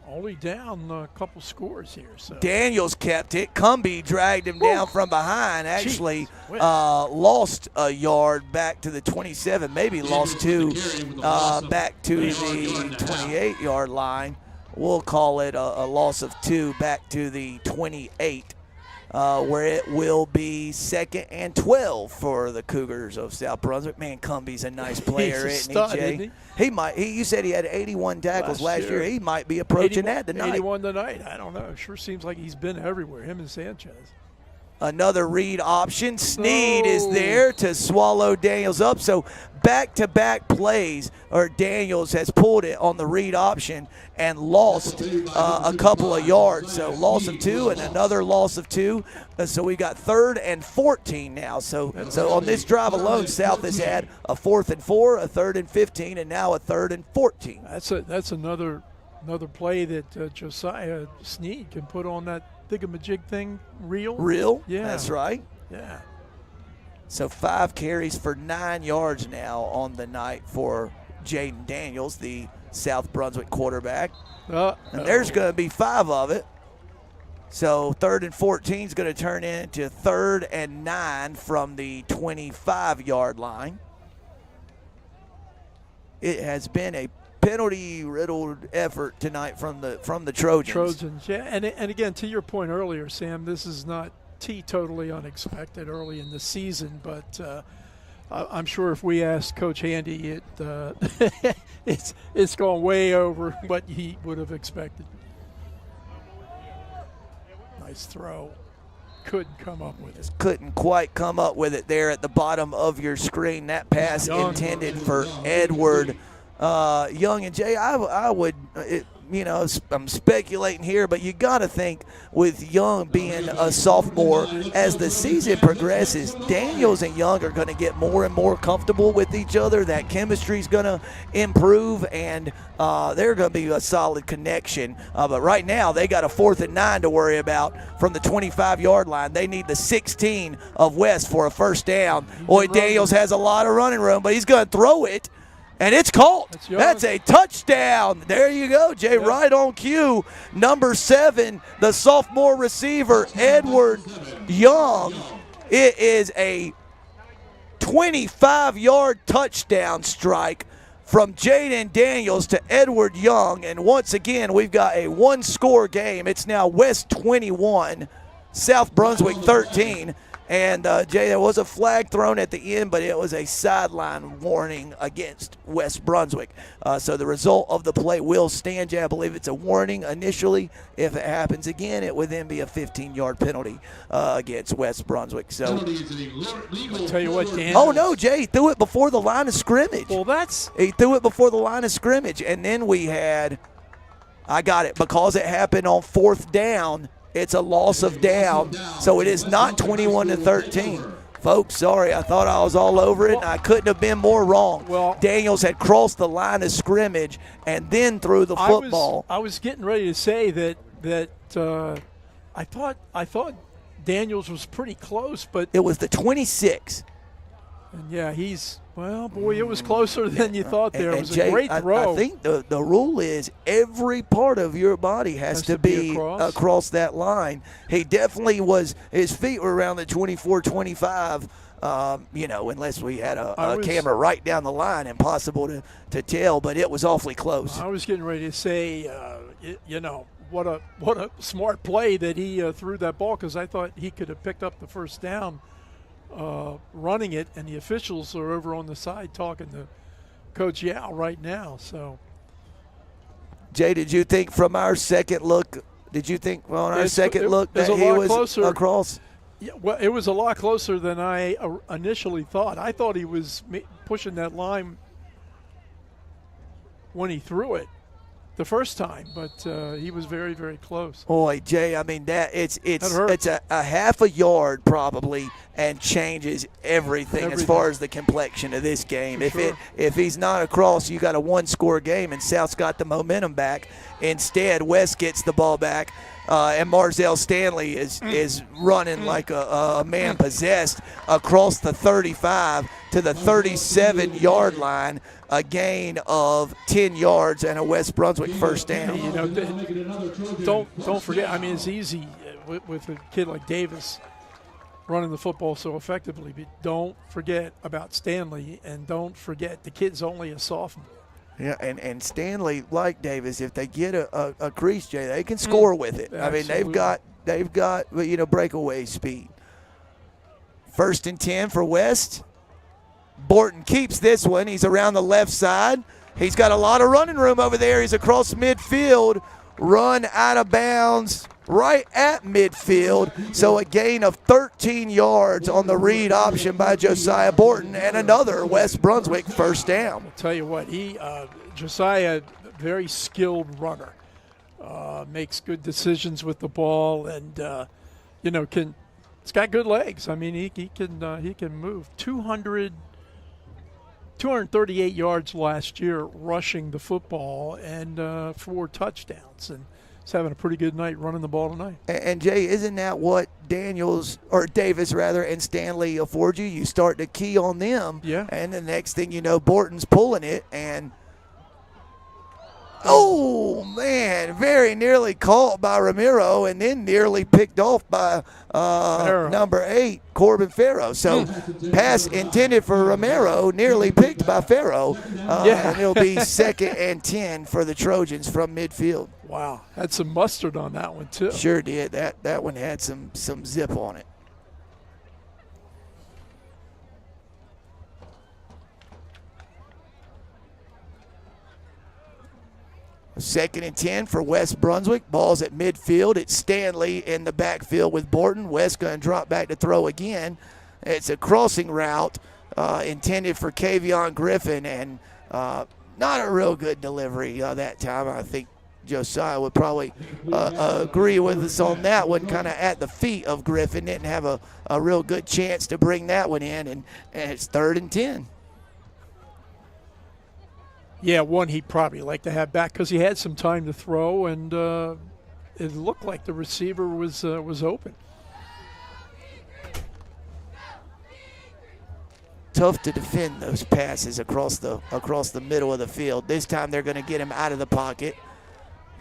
Only down a couple scores here. So Daniels kept it. Cumbie dragged him down from behind. Actually lost a yard back to the 27, maybe lost 2 back to the 28-yard line. We'll call it a loss of 2 back to the 28, where it will be 2nd and 12 for the Cougars of South Brunswick. Man, Cumbie's a nice player, He's a isn't stud, he, Jay? isn't he? You said he had 81 tackles last year. He might be approaching that tonight. 81 tonight. I don't know. Sure seems like he's been everywhere, him and Sanchez. Another read option. Sneed is there to swallow Daniels up. So back-to-back plays, or Daniels has pulled it on the read option and lost a couple of yards. So loss of 2 and another loss of 2. So we got 3rd and 14 now. So on this drive alone, South has had a 4th and 4, a 3rd and 15, and now a 3rd and 14. That's another play that Josiah Sneed can put on that thingamajig thing. Real? Yeah. That's right. Yeah. So 5 carries for 9 yards now on the night for Jaden Daniels, the South Brunswick quarterback. And there's going to be 5 of it. So 3rd and 14 is going to turn into 3rd and 9 from the 25-yard line. It has been a penalty-riddled effort tonight from the Trojans. Yeah, and again, to your point earlier, Sam, this is not totally unexpected early in the season, but I'm sure if we asked Coach Handy, it's gone way over what he would have expected. Nice throw. Couldn't come up with it. Couldn't quite come up with it there at the bottom of your screen. That pass intended for Edward Young. And Jay, I'm speculating here, but you got to think with Young being a sophomore, as the season progresses, Daniels and Young are going to get more and more comfortable with each other. That chemistry's going to improve, and they're going to be a solid connection. But right now, they got a 4th and 9 to worry about from the 25-yard line. They need the 16 of West for a first down. Boy, Daniels has a lot of running room, but he's going to throw it. And it's caught. That's a touchdown. There you go, Jay, right on cue. Number 7, the sophomore receiver, Edward Young. It is a 25-yard touchdown strike from Jaden Daniels to Edward Young. And once again, we've got a one-score game. It's now West 21, South Brunswick 13. And, Jay, there was a flag thrown at the end, but it was a sideline warning against West Brunswick. So the result of the play will stand, Jay. I believe it's a warning initially. If it happens again, it would then be a 15-yard penalty against West Brunswick. So, I'll tell you what, Dan. Oh, no, Jay, he threw it before the line of scrimmage. Well, He threw it before the line of scrimmage. And then we had, I got it, because it happened on 4th down, it's a loss of down, so it is not 21-13. Folks, sorry, I thought I was all over it, and I couldn't have been more wrong. Well, Daniels had crossed the line of scrimmage and then threw the football. I was getting ready to say that I thought Daniels was pretty close, but it was the 26. And yeah, it was closer than you thought there. It was Jay, a great throw. I think the rule is every part of your body has to be across that line. He definitely was, his feet were around the 24, 25, unless we had a camera right down the line, impossible to tell, but it was awfully close. I was getting ready to say, what a smart play that he threw that ball, because I thought he could have picked up the first down running it, and the officials are over on the side talking to Coach Yao right now. So, Jay, did you think from our second look? Did you think on our second look that he was closer across? Yeah, well, it was a lot closer than I initially thought. I thought he was pushing that line when he threw it the first time, but he was very, very close. Boy, Jay, I mean it's a half a yard probably, and changes everything as far as the complexion of this game. If he's not across, you got a one-score game, and South's got the momentum back. Instead, West gets the ball back, and Marzell Stanley is running like a man possessed across the 35 to the 37-yard line. A gain of 10 yards and a West Brunswick first down. Don't forget. I mean, it's easy with a kid like Davis running the football so effectively, but don't forget about Stanley, and don't forget the kid's only a sophomore. Yeah, and Stanley, like Davis, if they get a crease, Jay, they can score with it. Absolutely. I mean, they've got breakaway speed. 1st and 10 for West. Borton keeps this one. He's around the left side. He's got a lot of running room over there. He's across midfield. Run out of bounds right at midfield. So a gain of 13 yards on the read option by Josiah Borton, and another West Brunswick first down. I'll tell you what, Josiah, very skilled runner, makes good decisions with the ball, and it's got good legs. I mean, he can move. 238 yards last year rushing the football, and 4 touchdowns, and he's having a pretty good night running the ball tonight. And Jay, isn't that what Davis and Stanley afford you? You start to key on them, and the next thing you know, Borton's pulling it, and oh man, very nearly caught by Ramiro, and then nearly picked off by number 8, Corbin Farrow. So pass intended for Ramiro, nearly picked by Farrow, and it'll be 2nd and 10 for the Trojans from midfield. Wow, had some mustard on that one too. Sure did. That one had some zip on it. Second and 10 for West Brunswick. Ball's at midfield. It's Stanley in the backfield with Borton. West going to drop back to throw again. It's a crossing route intended for Kavion Griffin, and not a real good delivery that time. I think Josiah would probably agree with us on that one, kind of at the feet of Griffin. Didn't have a real good chance to bring that one in, and it's 3rd and 10. Yeah, one he'd probably like to have back because he had some time to throw, and it looked like the receiver was open. Tough to defend those passes across the middle of the field. This time they're going to get him out of the pocket.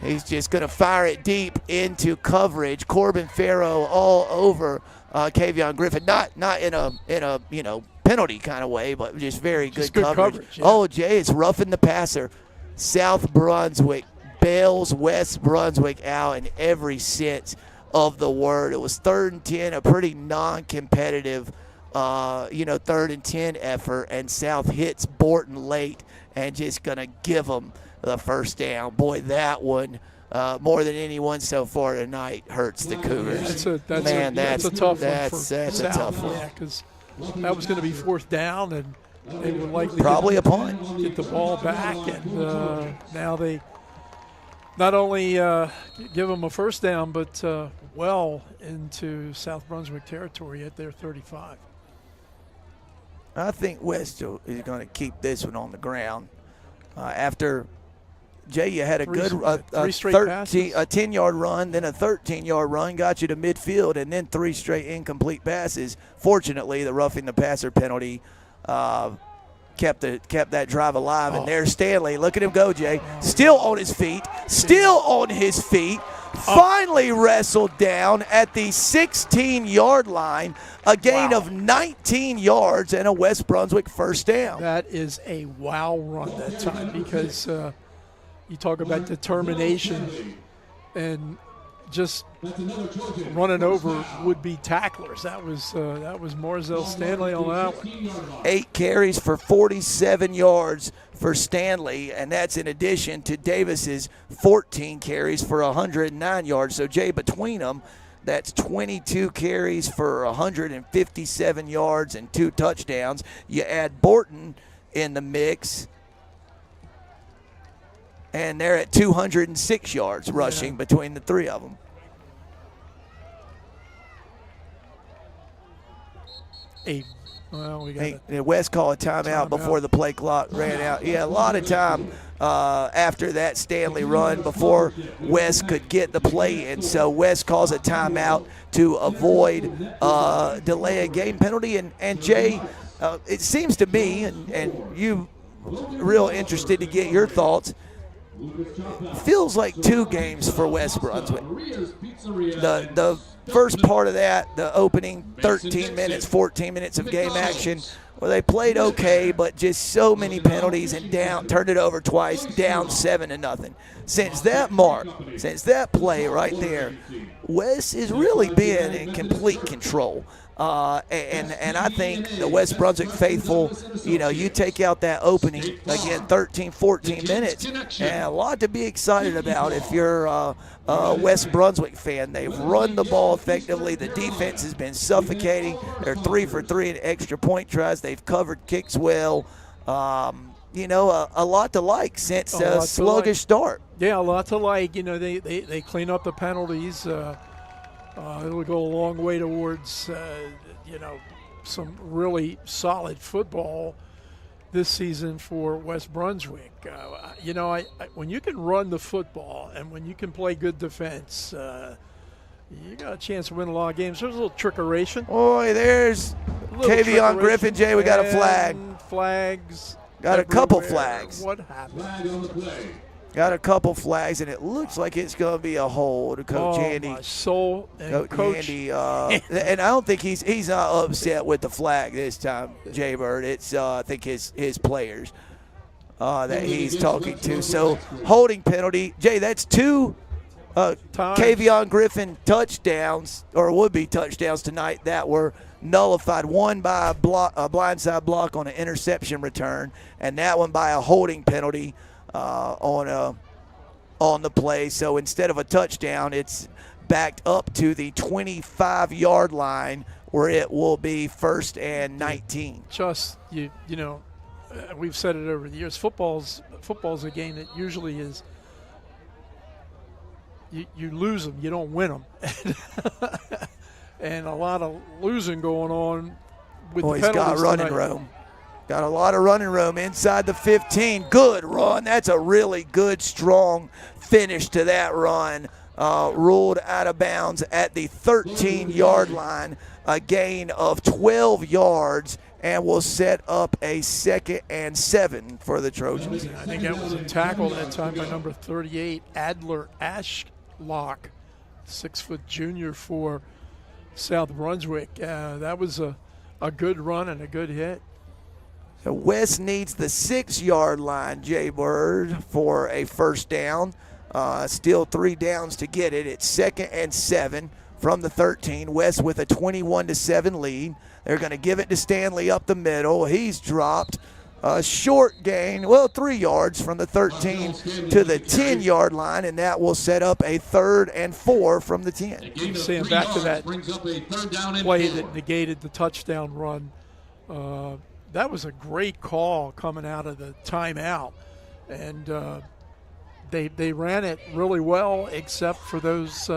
He's just going to fire it deep into coverage. Corbin Farrow all over Kavion Griffin. Not in a penalty kind of way, but just very good coverage. Yeah. Oh, Jay, it's roughing the passer. South Brunswick bails West Brunswick out in every sense of the word. It was 3rd and 10, a pretty non-competitive 3rd and 10 effort, and South hits Borton late and just going to give them the first down. Boy, that one, more than anyone so far tonight, hurts the Cougars. That's a tough one for That's South. a tough one. Yeah, because that was going to be 4th down, and they would likely probably get the ball back, and now they not only give them a first down, but well into South Brunswick territory at their 35. I think West is going to keep this one on the ground. After, Jay, you had a good 10-yard run, then a 13-yard run, got you to midfield, and then 3 straight incomplete passes. Fortunately, the roughing the passer penalty kept that drive alive. And there's Stanley. Look at him go, Jay. Still on his feet. Finally wrestled down at the 16-yard line. A gain of 19 yards and a West Brunswick first down. That is a wow run that time, because you talk about determination and just running over would-be tacklers. That was Marzell Stanley on that one. 8 carries for 47 yards for Stanley, and that's in addition to Davis's 14 carries for 109 yards. So, Jay, between them, that's 22 carries for 157 yards and 2 touchdowns. You add Borton in the mix, and they're at 206 yards rushing between the 3 of them. West called a timeout before the play clock ran out. Yeah, a lot of time after that Stanley run before West could get the play in. So West calls a timeout to avoid delay a game penalty. And Jay, it seems to me, and you real interested to get your thoughts, feels like 2 games for West Brunswick. The first part of that, the opening 13 minutes, 14 minutes of game action, where they played okay, but just so many penalties and turned it over twice, down 7-0. Since that play right there, West has really been in complete control. And I think the West Brunswick faithful, you take out that opening, again, 13, 14 minutes, and a lot to be excited about if you're a West Brunswick fan. They've run the ball effectively. The defense has been suffocating. They're 3 for 3 in extra point tries. They've covered kicks well. A lot to like since a sluggish start. Yeah, a lot to like. They clean up the penalties. It'll go a long way towards, some really solid football this season for West Brunswick. When you can run the football and when you can play good defense, you got a chance to win a lot of games. There's a little trickeration. Boy, there's Kavion Griffin, Jay. We got a flag. Flags. Got a couple flags. What happened? Got a couple flags, and it looks like it's going to be a hold. Coach Andy. My soul. And Coach Andy, and I don't think he's not upset with the flag this time, Jay Bird. It's I think his players that he's talking to. So holding penalty, Jay. That's 2 Kavion Griffin touchdowns, or would-be touchdowns tonight, that were nullified. One by a blindside block on an interception return, and that one by a holding penalty on the play. So instead of a touchdown, it's backed up to the 25 yard line, where it will be 1st and 19. Just we've said it over the years. Football's a game that usually is you lose them, you don't win them. And a lot of losing going on with the He's penalties got running tonight. room. Got a lot of running room inside the 15. Good run. That's a really good, strong finish to that run. Ruled out of bounds at the 13-yard line. A gain of 12 yards, and will set up a 2nd and 7 for the Trojans. I think that was a tackle that time by number 38, Adler Ashlock, 6-foot junior for South Brunswick. That was a good run and a good hit. So West needs the 6-yard line, Jay Bird, for a first down. Still 3 downs to get it. It's 2nd and 7 from the 13. West with a 21-7 lead. They're going to give it to Stanley up the middle. He's dropped a short gain, 3 yards from the 13 to the 10-yard line, and that will set up a 3rd and 4 from the 10. Saying back to that play that negated the touchdown run, that was a great call coming out of the timeout, and they ran it really well except for those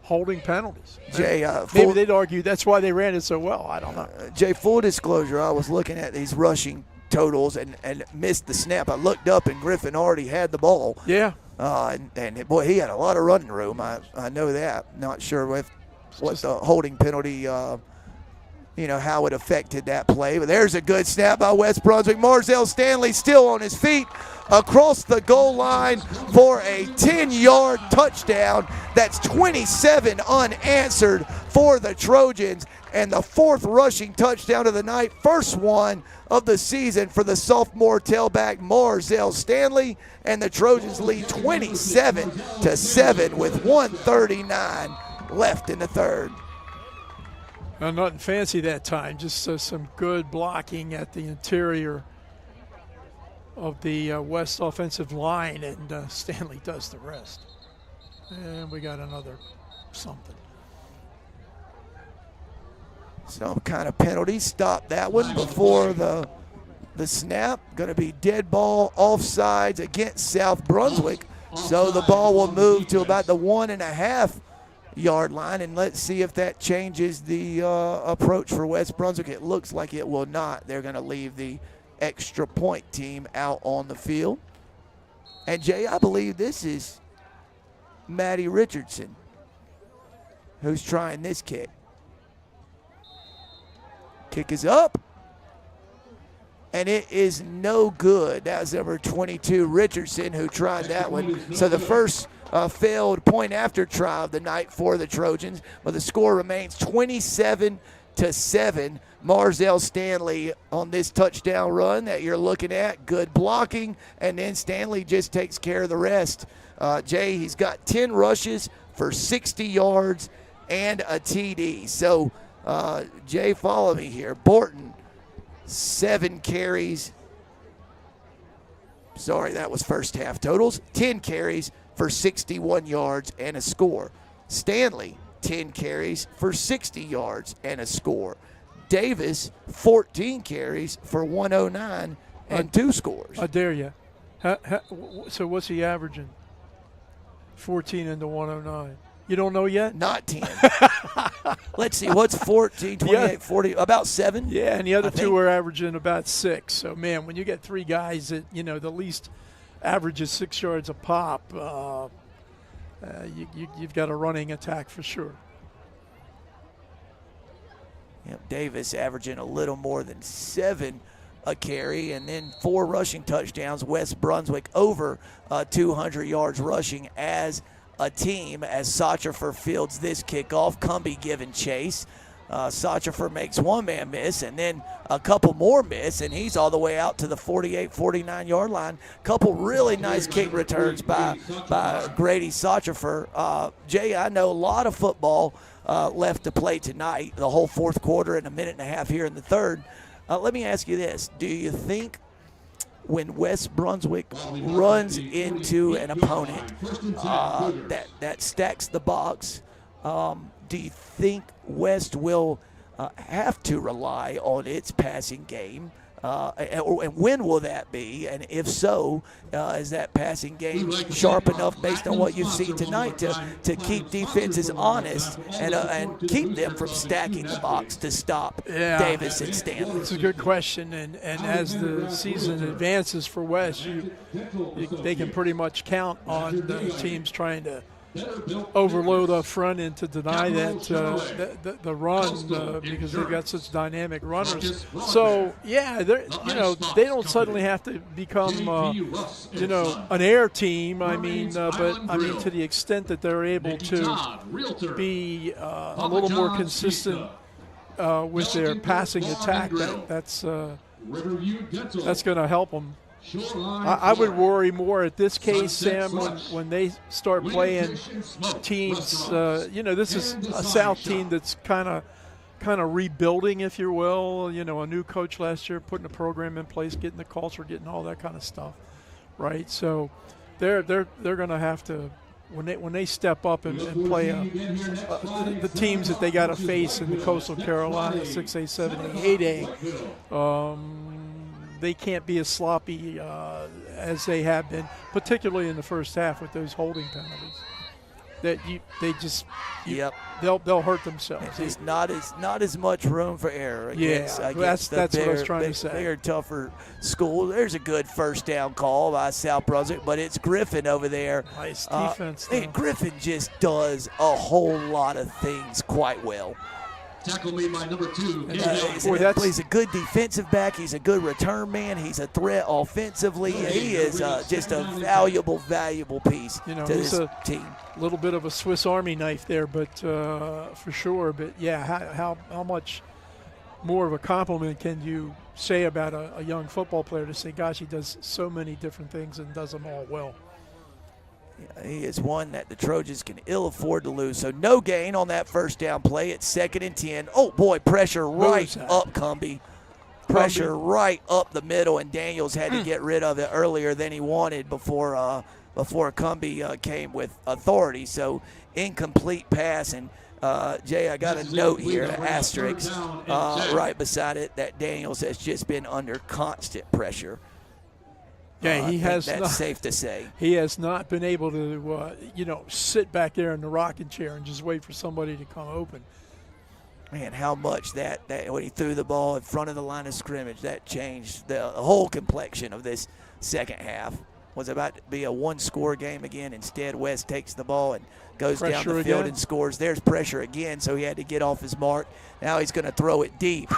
holding penalties. Jay, maybe they'd argue that's why they ran it so well. I don't know. Jay, full disclosure, I was looking at these rushing totals and missed the snap. I looked up and Griffin already had the ball. Yeah. And boy, he had a lot of running room. I know that. Not sure what the holding penalty, how it affected that play. But there's a good snap by West Brunswick. Marzell Stanley still on his feet across the goal line for a 10-yard touchdown. That's 27 unanswered for the Trojans, and the 4th rushing touchdown of the night, first one of the season for the sophomore tailback Marzell Stanley, and the Trojans lead 27-7 with 1:39 left in the 3rd. Nothing fancy that time, just some good blocking at the interior of the West offensive line, and Stanley does the rest. And we got another something. Some kind of penalty. Stop that one before the snap. Going to be dead ball offsides against South Brunswick. So the ball will move to about the 1.5-yard line, and let's see if that changes the approach for West Brunswick. It looks like it will not. They're going to leave the extra point team out on the field. And Jay, I believe this is Matty Richardson who's trying this kick. Kick is up, and it is no good. That was number 22, Richardson, who tried that one. So the first failed point after try of the night for the Trojans, but the score remains 27-7. Marzell Stanley on this touchdown run that you're looking at. Good blocking, and then Stanley just takes care of the rest. Jay, he's got 10 rushes for 60 yards and a TD. So, Jay, follow me here. Borton, 7 carries. Sorry, that was first half totals. 10 carries for 61 yards and a score. Stanley, 10 carries for 60 yards and a score. Davis, 14 carries for 109 and 2 scores. I dare you. So what's he averaging? 14 into 109. You don't know yet? Not 10. Let's see. What's 14, 28, 40? About 7? Yeah, and the other two are averaging about 6. So, man, when you get 3 guys that, the least average is 6 yards a pop, you've got a running attack for sure. Yep, Davis averaging a little more than 7 a carry, and then 4 rushing touchdowns. West Brunswick over 200 yards rushing as a team as Sochafer fields this kickoff. Cumbie giving chase. Sochafer makes 1-man miss and then a couple more miss, and he's all the way out to the 48, 49-yard line. Couple really nice kick returns by Grady Sochafer. Jay, I know a lot of football left to play tonight, the whole 4th quarter and a minute and a half here in the 3rd. Let me ask you this. Do you think when West Brunswick runs into an opponent that stacks the box, do you think West will have to rely on its passing game And when will that be? And if so, is that passing game sharp enough based on what you've seen tonight to keep defenses honest and keep them from stacking the box to stop Davis and Stanley? It's a good question. And as the season advances for West, they can pretty much count on the teams trying to overload up front and to deny that the run because they've got such dynamic runners. So they don't suddenly have to become an air team. But to the extent that they're able to be a little more consistent with their passing attack, that's going to help them. I would worry more at this case, Sam, when they start playing teams. This is a South team that's kind of rebuilding, if you will. A new coach last year, putting a program in place, getting the culture, getting all that kind of stuff, right? So they're going to have to, when they step up and play the teams that they got to face in the Coastal Carolina 6A, 7A, 8A. They can't be as sloppy as they have been, particularly in the first half with those holding penalties. They'll hurt themselves. There's not as much room for error against that's what I was trying to say. They're tougher school. There's a good first down call by South Brunswick, but it's Griffin over there. Nice defense. Griffin just does a whole lot of things quite well. Tackle made by number 2. He's a good defensive back. He's a good return man. He's a threat offensively. He is just a valuable piece to this team. A little bit of a Swiss Army knife there, but for sure. But how much more of a compliment can you say about a young football player to say, gosh, he does so many different things and does them all well? He is one that the Trojans can ill afford to lose. So no gain on that first down play. It's 2nd and 10. Oh, boy, pressure right up Cumbie. Pressure right up the middle, and Daniels had to get rid of it earlier than he wanted before Cumbie came with authority. So incomplete pass. And, Jay, I got a note here, an asterisk right beside it, that Daniels has just been under constant pressure. Yeah, that's safe to say. He has not been able to, sit back there in the rocking chair and just wait for somebody to come open. Man, how much that when he threw the ball in front of the line of scrimmage, that changed the whole complexion of this second half. Was about to be a one-score game again. Instead, West takes the ball and goes down the field and scores. There's pressure again, so he had to get off his mark. Now he's going to throw it deep.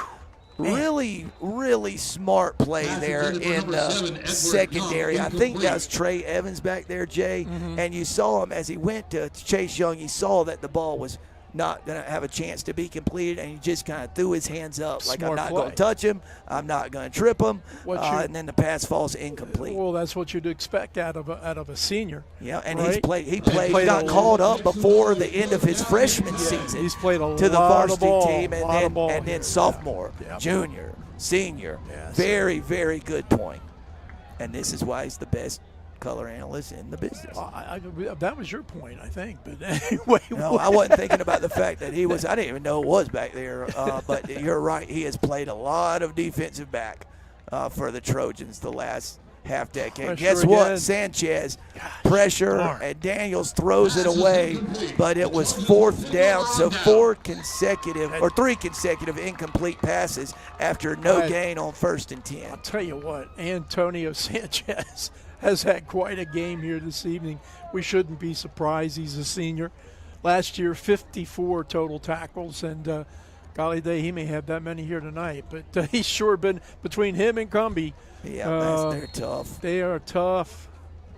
Really, really smart play there in the secondary. I think that was Trey Evans back there, Jay. Mm-hmm. And you saw him as he went to Chase Young. He saw that the ball was not going to have a chance to be completed, and he just kind of threw his hands up like, I'm not going to touch him, I'm not going to trip him, and then the pass falls incomplete. Well, that's what you'd expect out of a senior. Yeah, and right? he got called up before the end of his freshman season. He's played a to the lot varsity of ball, team, and then sophomore, junior, senior. Yeah, very, very good point. And this is why he's the best color analyst in the business. That was your point, I think. But anyway, no, I wasn't thinking about the fact that he was. I didn't even know it was back there. But you're right. He has played a lot of defensive back for the Trojans the last half decade. Guess what? Sanchez pressure, and Daniels throws it away, but it was 4th down. So 3 consecutive incomplete passes after no gain on 1st and 10. I'll tell you what, Antonio Sanchez has had quite a game here this evening. We shouldn't be surprised. He's a senior. Last year, 54 total tackles, and golly day, he may have that many here tonight. But he's sure been, between him and Cumbie. Yeah, they're tough. They are tough.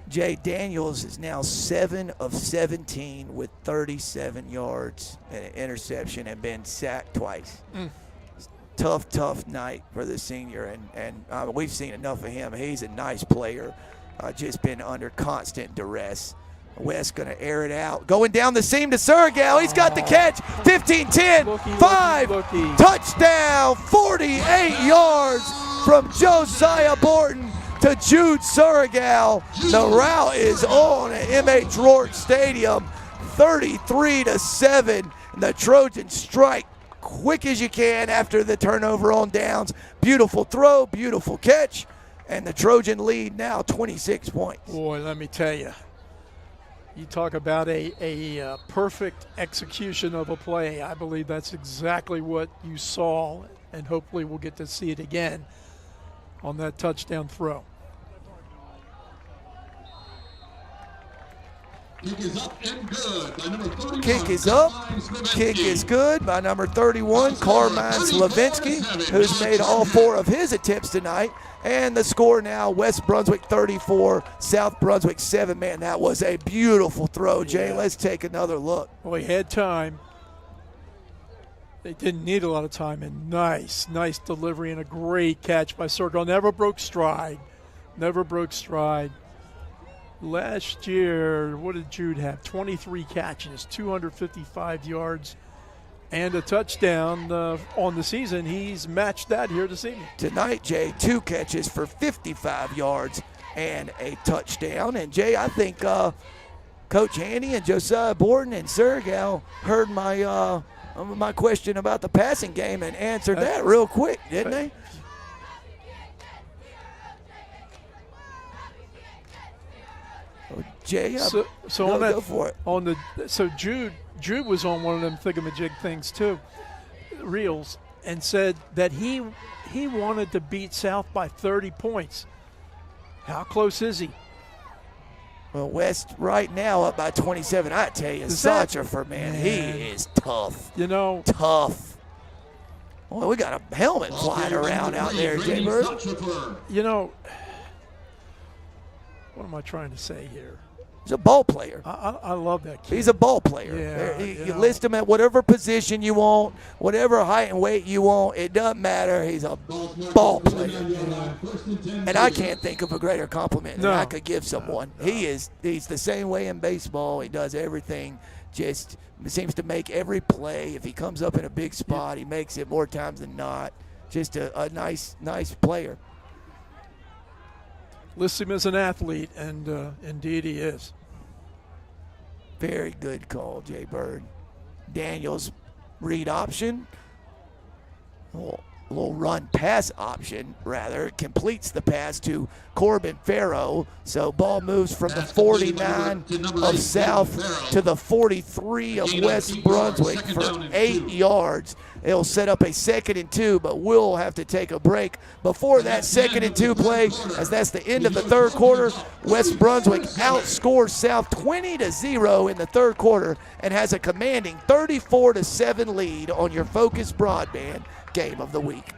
Jay Daniels is now 7 of 17 with 37 yards and an interception and been sacked twice. Tough night for the senior, and we've seen enough of him. He's a nice player. Just been under constant duress. West going to air it out. Going down the seam to Surgal. He's got the catch. 15-10, 5, touchdown, 48 yards from Josiah Borton to Jude Surgal. The route is on at M.H. Rourke Stadium, 33-7. And the Trojans strike quick as you can after the turnover on downs. Beautiful throw, beautiful catch, and the Trojan lead now 26 points. Boy, let me tell you. You talk about a perfect execution of a play. I believe that's exactly what you saw, and hopefully we'll get to see it again on that touchdown throw. Kick is up and good by number 31. Kick is up. Kick is good by number 31, Carmine Slavinsky, who's made all 4 of his attempts tonight. And the score now, West Brunswick 34, South Brunswick 7. Man, that was a beautiful throw, Jay. Let's take another look. Well, he had time. They didn't need a lot of time, and nice delivery and a great catch by Sergio. Never broke stride. Last year, what did Jude have? 23 catches, 255 yards, and a touchdown on the season. He's matched that here this evening. Tonight, Jay, 2 catches for 55 yards and a touchdown. And, Jay, I think Coach Haney and Josiah Borden and Sergal heard my question about the passing game and answered that real quick, didn't they? Jay, so on that, go for it. So Jude was on one of them thingamajig things too, reels, and said that he wanted to beat South by 30 points. How close is he? Well, West right now up by 27. I tell you, Sacherfer, man, he is tough. You know, tough. Well, we got a helmet flying around out there, Jay Bird. You know, what am I trying to say here? He's a ball player. I love that kid. He's a ball player. Yeah, you list him at whatever position you want, whatever height and weight you want. It doesn't matter. He's a ball player. And I can't think of a greater compliment than I could give someone. He's the same way in baseball. He does everything. Just seems to make every play. If he comes up in a big spot, he makes it more times than not. Just a nice player. List him as an athlete, and indeed he is. Very good call, Jay Bird. Daniels read option. Little run pass option, rather. Completes the pass to Corbin Farrow. So ball moves from the 49 of South to the 43 of West Brunswick for 8 yards. It'll set up a 2nd and 2, but we'll have to take a break before that 2nd and 2 play, as that's the end of the 3rd quarter. West Brunswick outscores South 20-0 in the 3rd quarter and has a commanding 34-7 lead on your FOCUS Broadband Game of the Week.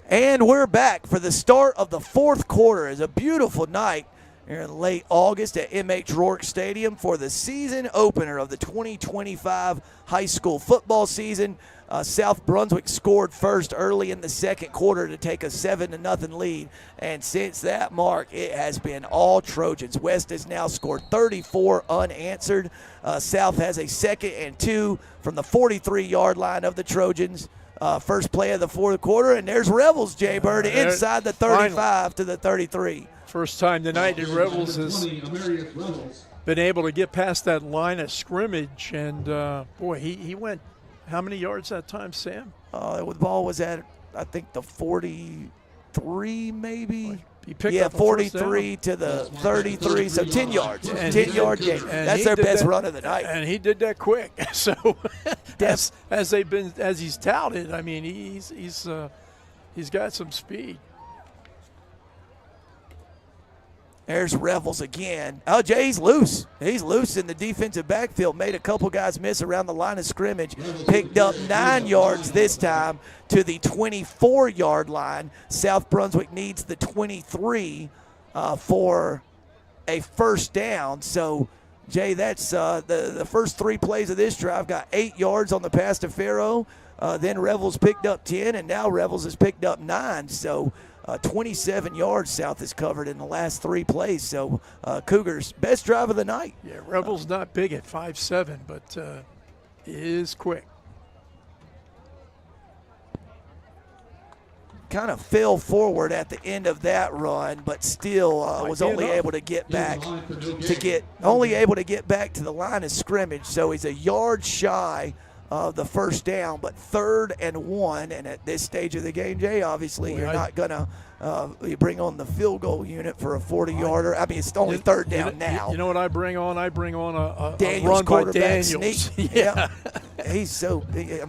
And we're back for the start of the 4th quarter. It's a beautiful night here in late August at M.H. Rourke Stadium for the season opener of the 2025 high school football season. South Brunswick scored first early in the 2nd quarter to take a 7-0 lead. And since that mark, it has been all Trojans. West has now scored 34 unanswered. South has a 2nd and 2 from the 43-yard line of the Trojans. First play of the 4th quarter, and there's Rebels, Jay Bird, inside the 35 to the 33. First time tonight that Rebels has been able to get past that line of scrimmage, and boy, he went how many yards that time, Sam? The ball was at, I think, the 43 43 maybe. He picked Yeah, up a first 43 to the 33, so 10 yards. And 10-yard gain. That's their best run of the night. And he did that quick. So as he's touted, I mean, he's got some speed. There's Revels again. Oh, Jay's loose. He's loose in the defensive backfield. Made a couple guys miss around the line of scrimmage. Picked up 9 yards this time to the 24-yard line. South Brunswick needs the 23 for a first down. So, Jay, that's the first 3 plays of this drive. Got 8 yards on the pass to Farrow. Then Revels picked up 10, and now Revels has picked up 9. So, 27 yards South has covered in the last 3 plays. So, Cougars, best drive of the night. Yeah, Rebels not big at 5'7", but is quick. Kind of fell forward at the end of that run, but still was only able to get back to the line of scrimmage. So he's a yard shy of the first down, but 3rd and 1. And at this stage of the game, Jay, obviously you're not going to you bring on the field goal unit for a 40-yarder. I mean, it's only 3rd down now. You know what I bring on? I bring on a Daniels run by quarterback Daniels. sneak. Yeah. He's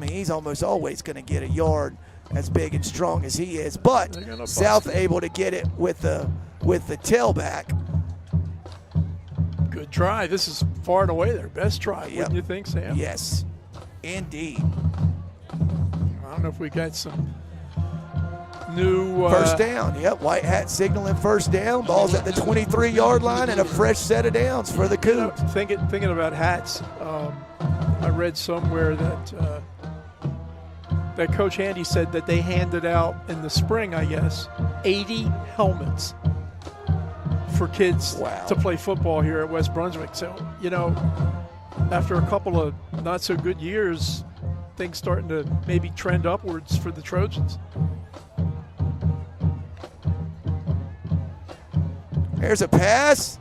he's almost always going to get a yard as big and strong as he is. But South able to get it with the tailback. Good try. This is far and away their best try, wouldn't you think, Sam? Yes. Indeed. I don't know if we got some new first down. Yep, white hat signaling first down. Ball's at the 23-yard line and a fresh set of downs for the Cougs. Thinking about hats, I read somewhere that Coach Handy said that they handed out in the spring, I guess, 80 helmets for kids to play football here at West Brunswick. So, after a couple of not so good years, things starting to maybe trend upwards for the Trojans. There's a pass.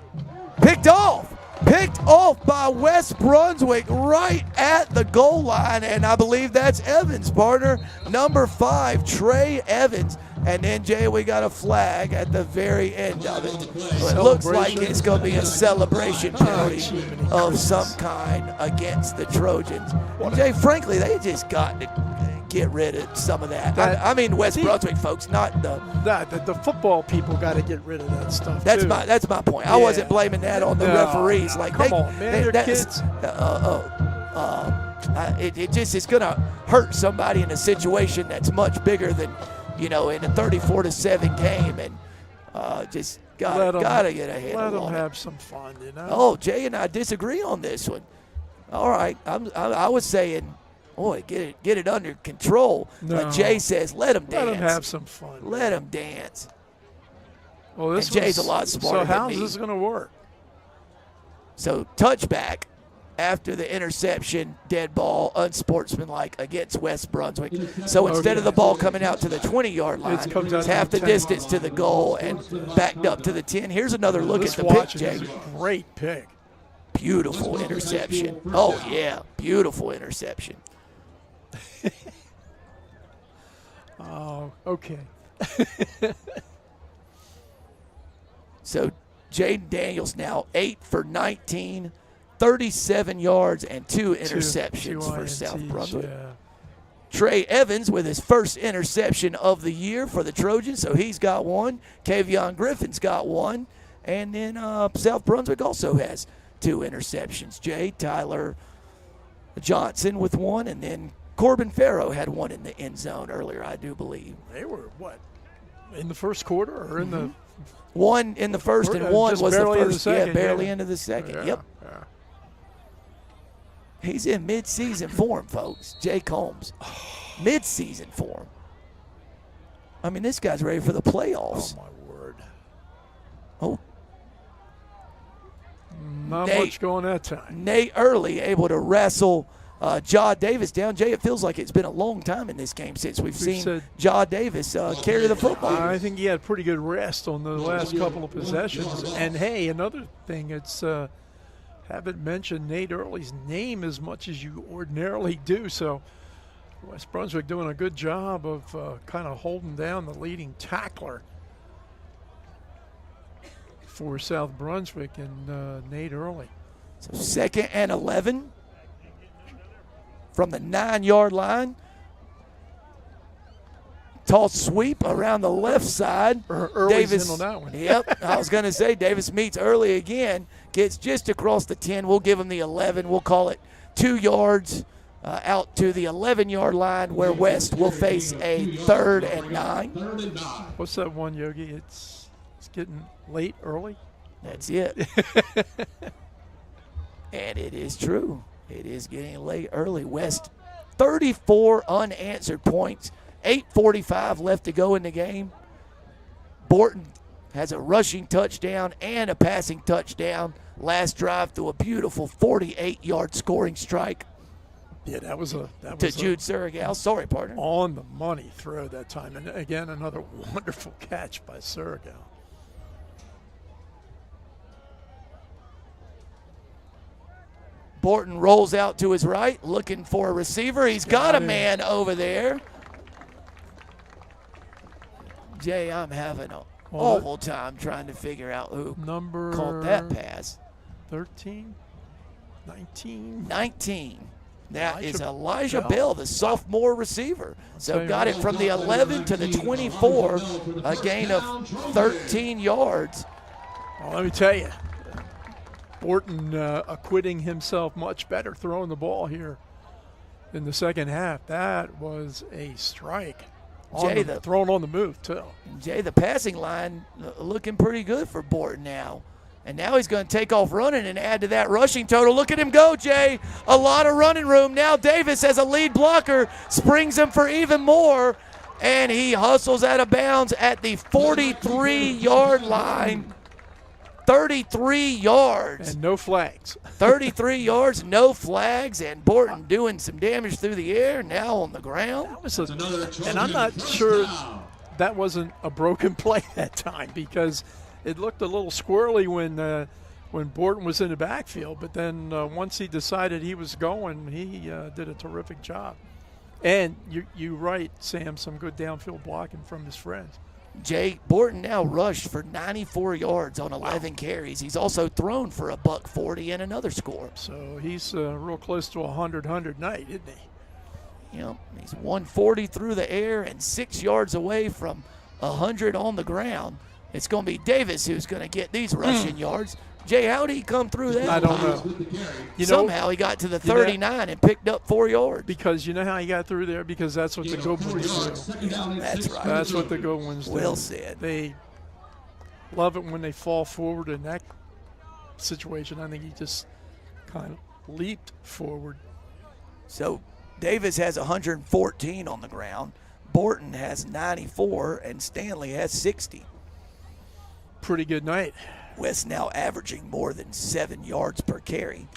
Picked off by West Brunswick right at the goal line, and I believe that's Evans, partner. Number 5, Trey Evans. And then, Jay, we got a flag at the very end of it. So it looks like it's going to be a celebration penalty of some kind against the Trojans. Jay, frankly, they just got to get rid of some of that. I mean, West Brunswick folks, not the football people got to get rid of that stuff. That's my point. I wasn't blaming that on the referees. Like, come on, man, they're kids. It's going to hurt somebody in a situation that's much bigger than, in a 34-7 game, and just gotta get a handle on it. Let them have some fun, Oh, Jay and I disagree on this one. All right, I was saying, boy, get it under control. No. But Jay says, let them dance. Let them have some fun. Let them dance. Well, Jay's a lot smarter than me. So how's this going to work? So touchback after the interception, dead ball, unsportsmanlike against West Brunswick. So instead of the ball coming out to the 20-yard line, it's half the distance to the goal and backed up to the 10. Here's another look at the pick, Jay. Great pick. Beautiful interception. Oh, yeah, beautiful interception. Oh, okay. So Jaden Daniels now 8 for 19, 37 yards and 2 interceptions for South Brunswick. Yeah. Trey Evans with his first interception of the year for the Trojans, so he's got 1. Kavion Griffin's got 1. And then South Brunswick also has 2 interceptions. Jay, Tyler Johnson with 1, and then Corbin Farrow had 1 in the end zone earlier, I do believe. They were, in the first quarter or in the... 1 in the first and 1 was the first. Barely yeah. into the second. Yeah, yep. Yeah. He's in mid-season form, folks. Jay Combs. Mid-season form. I mean, this guy's ready for the playoffs. Oh, my word. Oh. Not much going that time. Nate Early able to wrestle Jaw Davis down. Jay, it feels like it's been a long time in this game since we've seen Jaw Davis carry the football. I think he had pretty good rest on the last couple of possessions. And, hey, another thing, it's haven't mentioned Nate Early's name as much as you ordinarily do. So West Brunswick doing a good job of kind of holding down the leading tackler for South Brunswick and Nate Early. So 2nd and 11 from the 9-yard line. Toss sweep around the left side. Davis on that one. Yep, I was going to say Davis meets Early again. Gets just across the 10. We'll give him the 11. We'll call it 2 yards out to the 11-yard line where West will face a 3rd and 9. What's that one, Yogi? It's getting late early. That's it. And it is true. It is getting late early. West 34 unanswered points. 8:45 left to go in the game. Borton has a rushing touchdown and a passing touchdown. Last drive through a beautiful 48-yard scoring strike. Yeah, that was to Jude Surigao. Sorry, partner. On the money throw that time. And again, another wonderful catch by Surigao. Borton rolls out to his right, looking for a receiver. He's got a man over there. Jay, I'm having an awful time trying to figure out who caught that pass. 13, 19. 19. That is Elijah Bell, the sophomore receiver. So got it from the 11 to the 24, a gain of 13 yards. Well, let me tell you, Borton acquitting himself much better throwing the ball here in the second half. That was a strike. Jay, thrown on the move, too. Jay, the passing line looking pretty good for Borton now. And now he's going to take off running and add to that rushing total. Look at him go, Jay. A lot of running room. Now Davis as a lead blocker springs him for even more. And he hustles out of bounds at the 43-yard line. 33 yards. And no flags. 33 yards, no flags, and Borton doing some damage through the air, now on the ground. That was and I'm not sure that wasn't a broken play that time because it looked a little squirrely when Borton was in the backfield, but then once he decided he was going, he did a terrific job. And you're right, Sam, some good downfield blocking from his friends. Jay, Borton now rushed for 94 yards on 11 carries. He's also thrown for a $140 and another score. So he's real close to a 100 night, isn't he? Yep, he's 140 through the air and 6 yards away from 100 on the ground. It's going to be Davis who's going to get these rushing yards. Jay, how did he come through that? I don't know. Somehow he got to the 39 and picked up 4 yards. Because you know how he got through there? Because that's what the good ones do. That's right. That's what the good ones do. Well said. They love it when they fall forward in that situation. I think he just kind of leaped forward. So Davis has 114 on the ground. Borton has 94, and Stanley has 60. Pretty good night. West now averaging more than 7 yards per carry.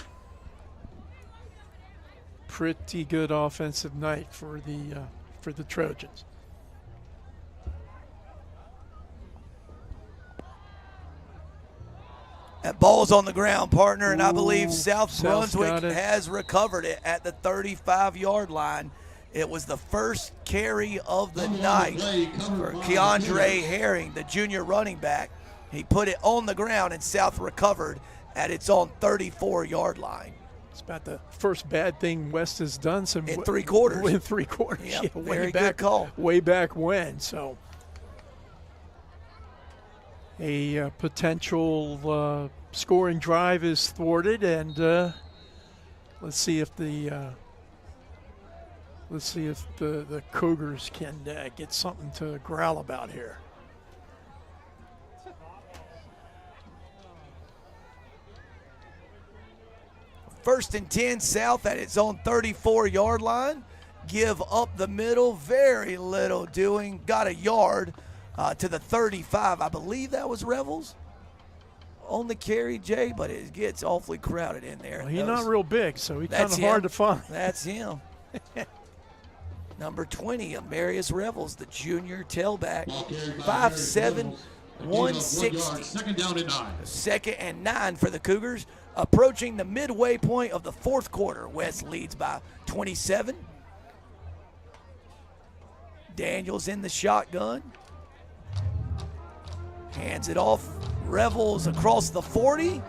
Pretty good offensive night for the Trojans. That ball's on the ground, partner, and I believe South Brunswick has recovered it at the 35-yard line. It was the first carry of the night for Keandre Herring, the junior running back. He put it on the ground, and South recovered at its own 34-yard line. It's about the first bad thing West has done in 3 quarters. In 3 quarters, yep, yeah, very good call. Way back when. So a potential scoring drive is thwarted, and let's see if the Cougars can get something to growl about here. First and 10, South at its own 34-yard line. Give up the middle, very little doing. Got a yard to the 35. I believe that was Revels on the carry, Jay, but it gets awfully crowded in there. Well, he's not real big, so he's kind of hard to find. That's him. Number 20, Amarius Revels, the junior tailback, 5'7", 160. Second down and 9. Second and 9 for the Cougars. Approaching the midway point of the fourth quarter, West leads by 27. Daniels in the shotgun. Hands it off. Revels across the 40.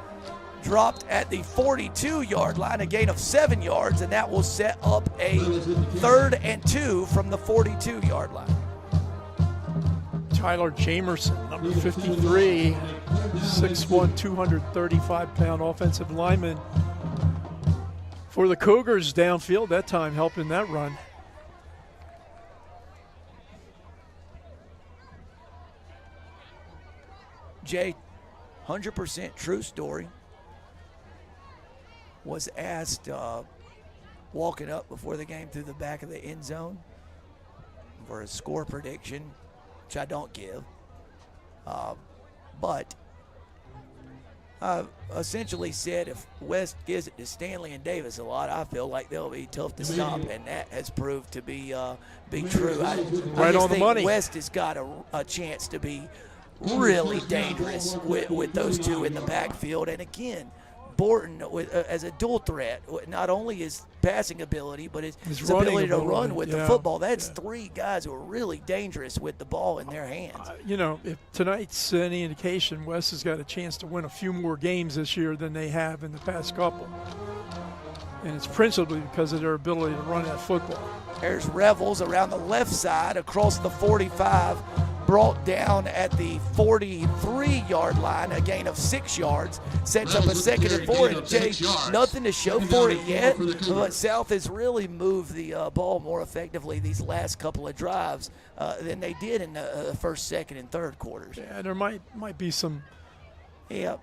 Dropped at the 42-yard line, a gain of 7 yards, and that will set up a 3rd and 2 from the 42-yard line. Tyler Jamerson, number 53, 6'1", 235-pound offensive lineman for the Cougars downfield that time, helping that run. Jay, 100% true story. Was asked walking up before the game through the back of the end zone for a score prediction, which I don't give. But I essentially said if West gives it to Stanley and Davis a lot, I feel like they'll be tough to stop, and that has proved to be true. I Right just on the think money. West has got a chance to be really dangerous with those two in the backfield. And again, Borton as a dual threat, not only his passing ability, but his ability to run with the football. That's 3 guys who are really dangerous with the ball in their hands. If tonight's any indication, West has got a chance to win a few more games this year than they have in the past couple. And it's principally because of their ability to run that football. There's Revels around the left side across the 45. Brought down at the 43-yard line, a gain of 6 yards. Sets up a 2nd and 4. And Jay, nothing to show for it yet, but South has really moved the ball more effectively these last couple of drives than they did in the first, 2nd, and 3rd quarters. Yeah, there might be some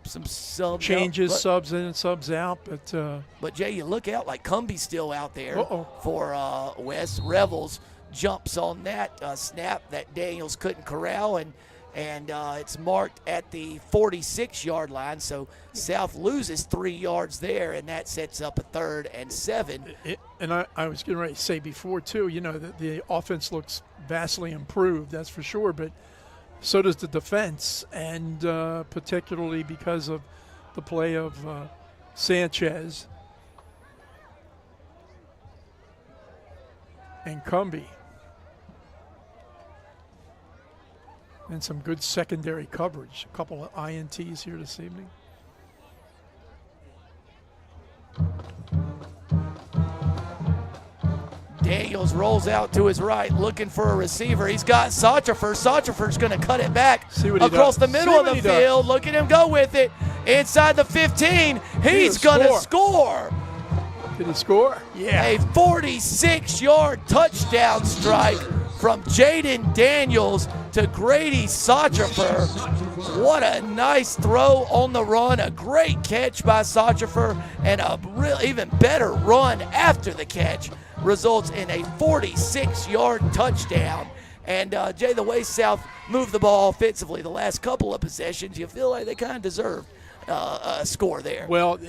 some subs changes, out, subs in and subs out. But Jay, you look out like Cumbie's still out there Uh-oh. for West. Revels jumps on that snap that Daniels couldn't corral, and it's marked at the 46-yard line. So South loses 3 yards there, and that sets up a 3rd and 7. And I was getting ready to say before, too, that the offense looks vastly improved, that's for sure, but so does the defense, and particularly because of the play of Sanchez and Cumbie. And some good secondary coverage. A couple of INTs here this evening. Daniels rolls out to his right, looking for a receiver. He's got Sauterfer. Sauterfer's going to cut it back across the middle of the field. Look at him go with it. Inside the 15. He's going to score. Did he score? Yeah. A 46-yard touchdown strike from Jaden Daniels to Grady Sauterfer. What a nice throw on the run. A great catch by Sauterfer, and a even better run after the catch results in a 46-yard touchdown. And, Jay, the way South moved the ball offensively the last couple of possessions, you feel like they kind of deserved a score there. Well,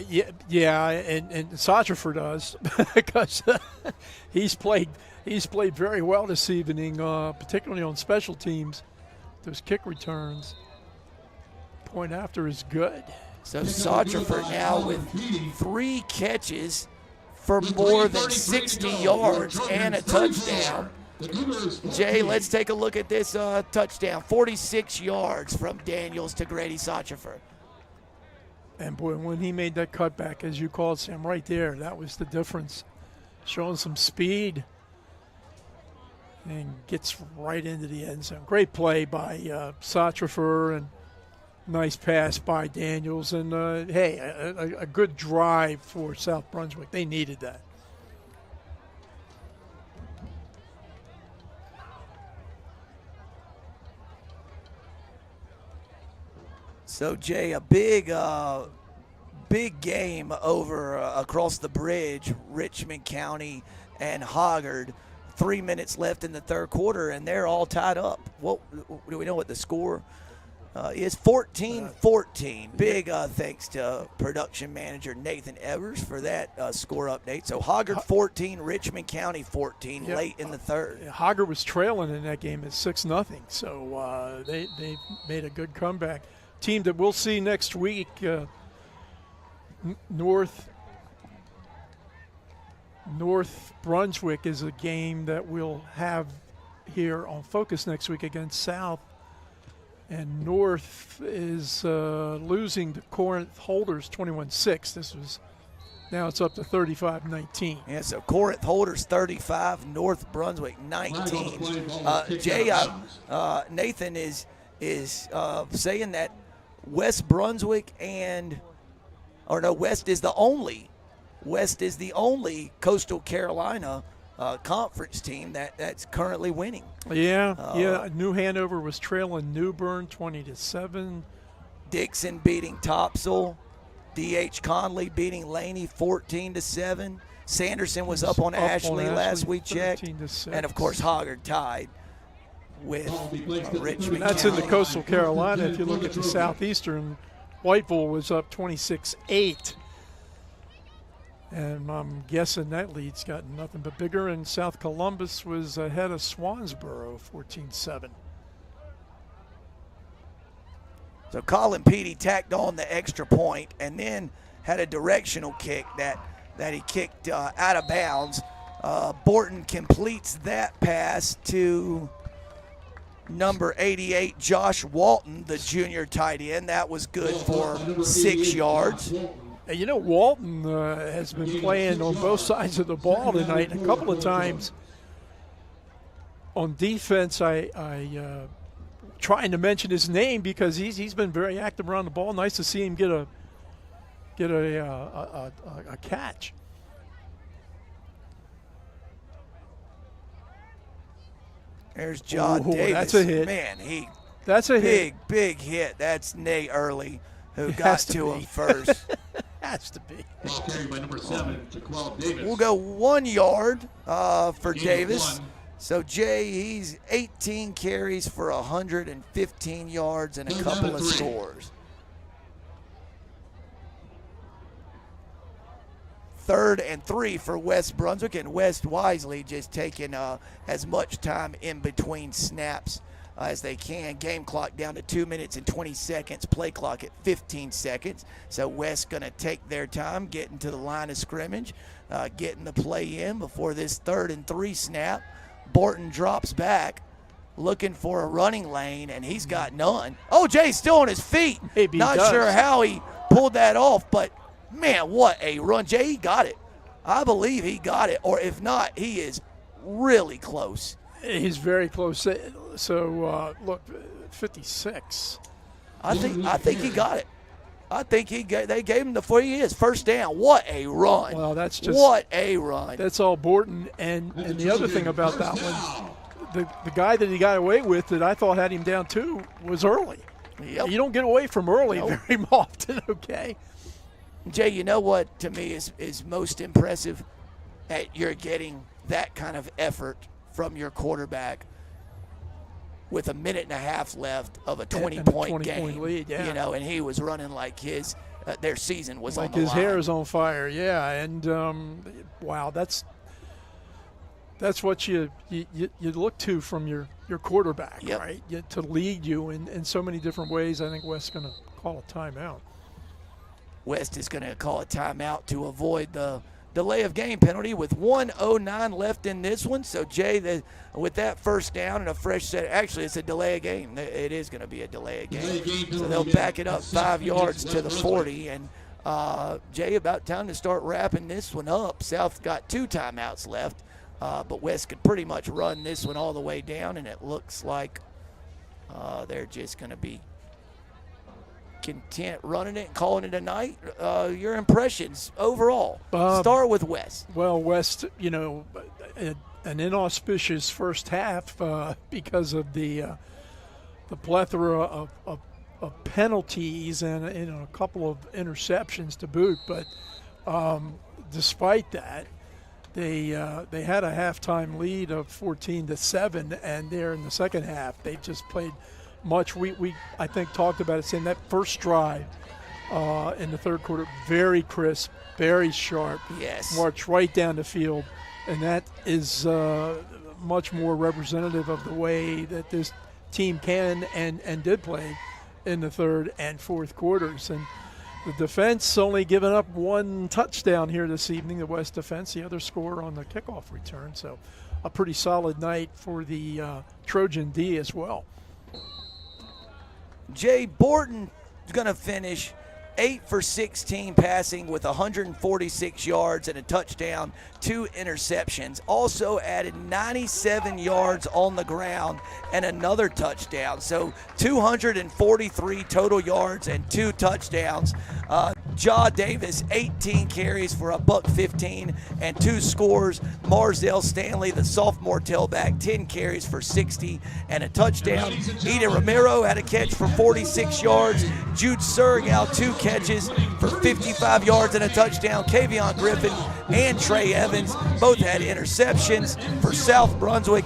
yeah, and Sauterfer does because he's played very well this evening, particularly on special teams. Those kick returns. Point after is good. So Sauterfer now with 3 catches for more than 60 yards and a touchdown. Jay, let's take a look at this touchdown. 46 yards from Daniels to Grady Sauterfer. And, boy, when he made that cutback, as you called, Sam, right there, that was the difference. Showing some speed and gets right into the end zone. Great play by Sauterfer, and nice pass by Daniels. And, hey, a good drive for South Brunswick. They needed that. So, Jay, a big game over across the bridge, Richmond County and Hoggard. 3 minutes left in the 3rd quarter, and they're all tied up. What do we know what the score is? 14-14. Big thanks to production manager Nathan Evers for that score update. So Hoggard 14, Richmond County 14, late in the 3rd. Hoggard was trailing in that game at 6-0, so they made a good comeback. Team that we'll see next week, North Brunswick, is a game that we'll have here on Focus next week against South. And North is losing to Corinth Holders 21-6. Now it's up to 35-19. Yeah, so Corinth Holders 35, North Brunswick 19. Jay, Nathan is saying that West Brunswick West is the only Coastal Carolina conference team that's currently winning. Yeah. New Hanover was trailing New Bern 20-7. Dixon beating Topsail. D.H. Conley beating Laney 14-7. Sanderson was up on Ashley last we checked. And, of course, Hoggard tied with Richmond. That's in the Coastal Carolina. If you look at the Southeastern, Whiteville was up 26-8. And I'm guessing that lead's gotten nothing but bigger. And South Columbus was ahead of Swansboro 14-7. So Colin Petey tacked on the extra point and then had a directional kick that he kicked out of bounds. Borton completes that pass to number 88, Josh Walton, the junior tight end. That was good for 6 yards. You know, Walton has been playing on both sides of the ball tonight. A couple of times on defense, I trying to mention his name because he's been very active around the ball. Nice to see him get a catch. There's John Davis. That's a hit. Man, that's a big hit. That's Nate Early who got to him first. Has to be. Ball carried by number 7, Jaquel Davis. We'll go 1 yard for Davis. So, Jay, he's 18 carries for 115 yards and a couple of scores. 3rd and 3 for West Brunswick, and West wisely just taking as much time in between snaps as they can. Game clock down to 2 minutes and 20 seconds, play clock at 15 seconds. So West going to take their time, getting to the line of scrimmage, getting the play in before this 3rd and 3 snap. Borton drops back, looking for a running lane, and he's got none. Oh, Jay's still on his feet. Maybe Not sure how he pulled that off, but, man, what a run. Jay, he got it. I believe he got it, or if not, he is really close. He's very close. So, look, 56. I think he got it. I think they gave him the 40 is first down. What a run! Well, that's just what a run. That's all Borton. And the other thing about that one, the guy that he got away with that I thought had him down too was Early. Yep. You don't get away from Early very often. Okay. Jay, you know what to me is most impressive? That you're getting that kind of effort from your quarterback with a minute and a half left of a 20-point game, lead, yeah. You know, and he was running like their season was like on the his line. hair is on fire, yeah. And wow, that's what you look to from your quarterback, yep. right? To lead you in so many different ways. I think West's going to call a timeout. West is going to call a timeout to avoid the delay of game penalty with 1:09 left in this one. So, Jay, with that first down and a fresh set, actually it's a delay of game. It is going to be a delay of game. So they'll back it up 5 yards to the 40. And, Jay, about time to start wrapping this one up. South got 2 timeouts left, but West could pretty much run this one all the way down, and it looks like they're just going to be content running it and calling it a night. Your impressions overall? Start with West. Well, West, you know, an inauspicious first half because of the plethora of penalties and a couple of interceptions to boot. But despite that, they had a halftime lead of 14-7, and there in the second half they just played much. We I think talked about it, saying that first drive in the third quarter, very crisp, very sharp. Yes. Marched right down the field, and that is much more representative of the way that this team can and did play in the third and fourth quarters. And The defense only giving up one touchdown here this evening, the West defense. The other score on the kickoff return. So a pretty solid night for the Trojan D as well. Jay Borton is going to finish 8 for 16 passing with 146 yards and a touchdown, 2 interceptions. Also added 97 yards on the ground and another touchdown. So 243 total yards and 2 touchdowns. Jaw Davis, 18 carries for $115 and 2 scores. Marzell Stanley, the sophomore tailback, 10 carries for 60 and a touchdown. Eden Romero had a catch for 46 yards. Jude Surgal, 2 catches for 55 yards and a touchdown. Kavion Griffin and Trey Evans both had interceptions for South Brunswick.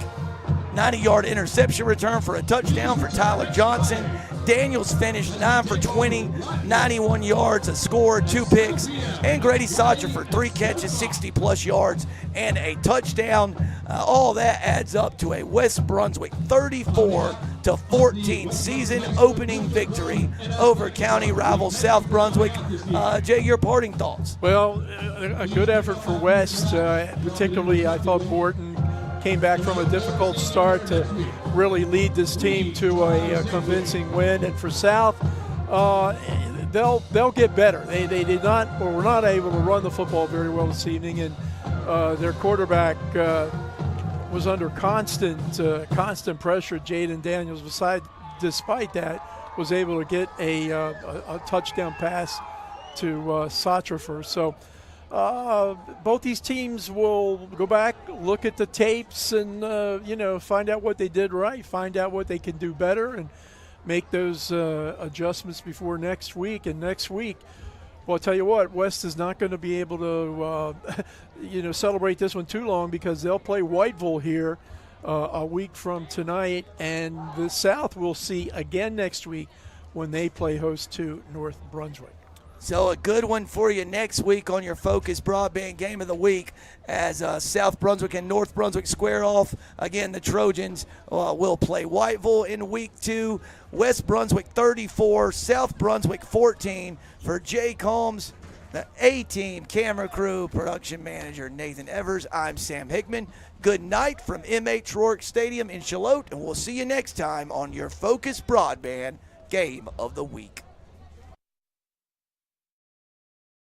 90-yard interception return for a touchdown for Tyler Johnson. Daniels finished 9 for 20, 91 yards, a score, 2 picks, and Grady Sacher for 3 catches, 60-plus yards, and a touchdown. All that adds up to a West Brunswick 34-14 season-opening victory over county rival South Brunswick. Jay, your parting thoughts? Well, a good effort for West. Particularly, I thought Borton came back from a difficult start to really lead this team to a convincing win. And for South, they'll get better. They did not, or were not able to run the football very well this evening, and their quarterback was under constant pressure. Jaden Daniels, despite that, was able to get a touchdown pass to Sacher. So both these teams will go back, look at the tapes, and find out what they did right, find out what they can do better, and make those adjustments before next week. And next week, well, I'll tell you what, West is not going to be able to celebrate this one too long, because they'll play Whiteville here a week from tonight, and the South will see again next week when they play host to North Brunswick. So a good one for you next week on your FOCUS Broadband Game of the Week, as South Brunswick and North Brunswick square off. Again, the Trojans will play Whiteville in Week 2. West Brunswick 34, South Brunswick 14. For Jay Combs, the A-Team camera crew, production manager Nathan Evers, I'm Sam Hickman. Good night from M.H. Rourke Stadium in Charlotte, and we'll see you next time on your FOCUS Broadband Game of the Week.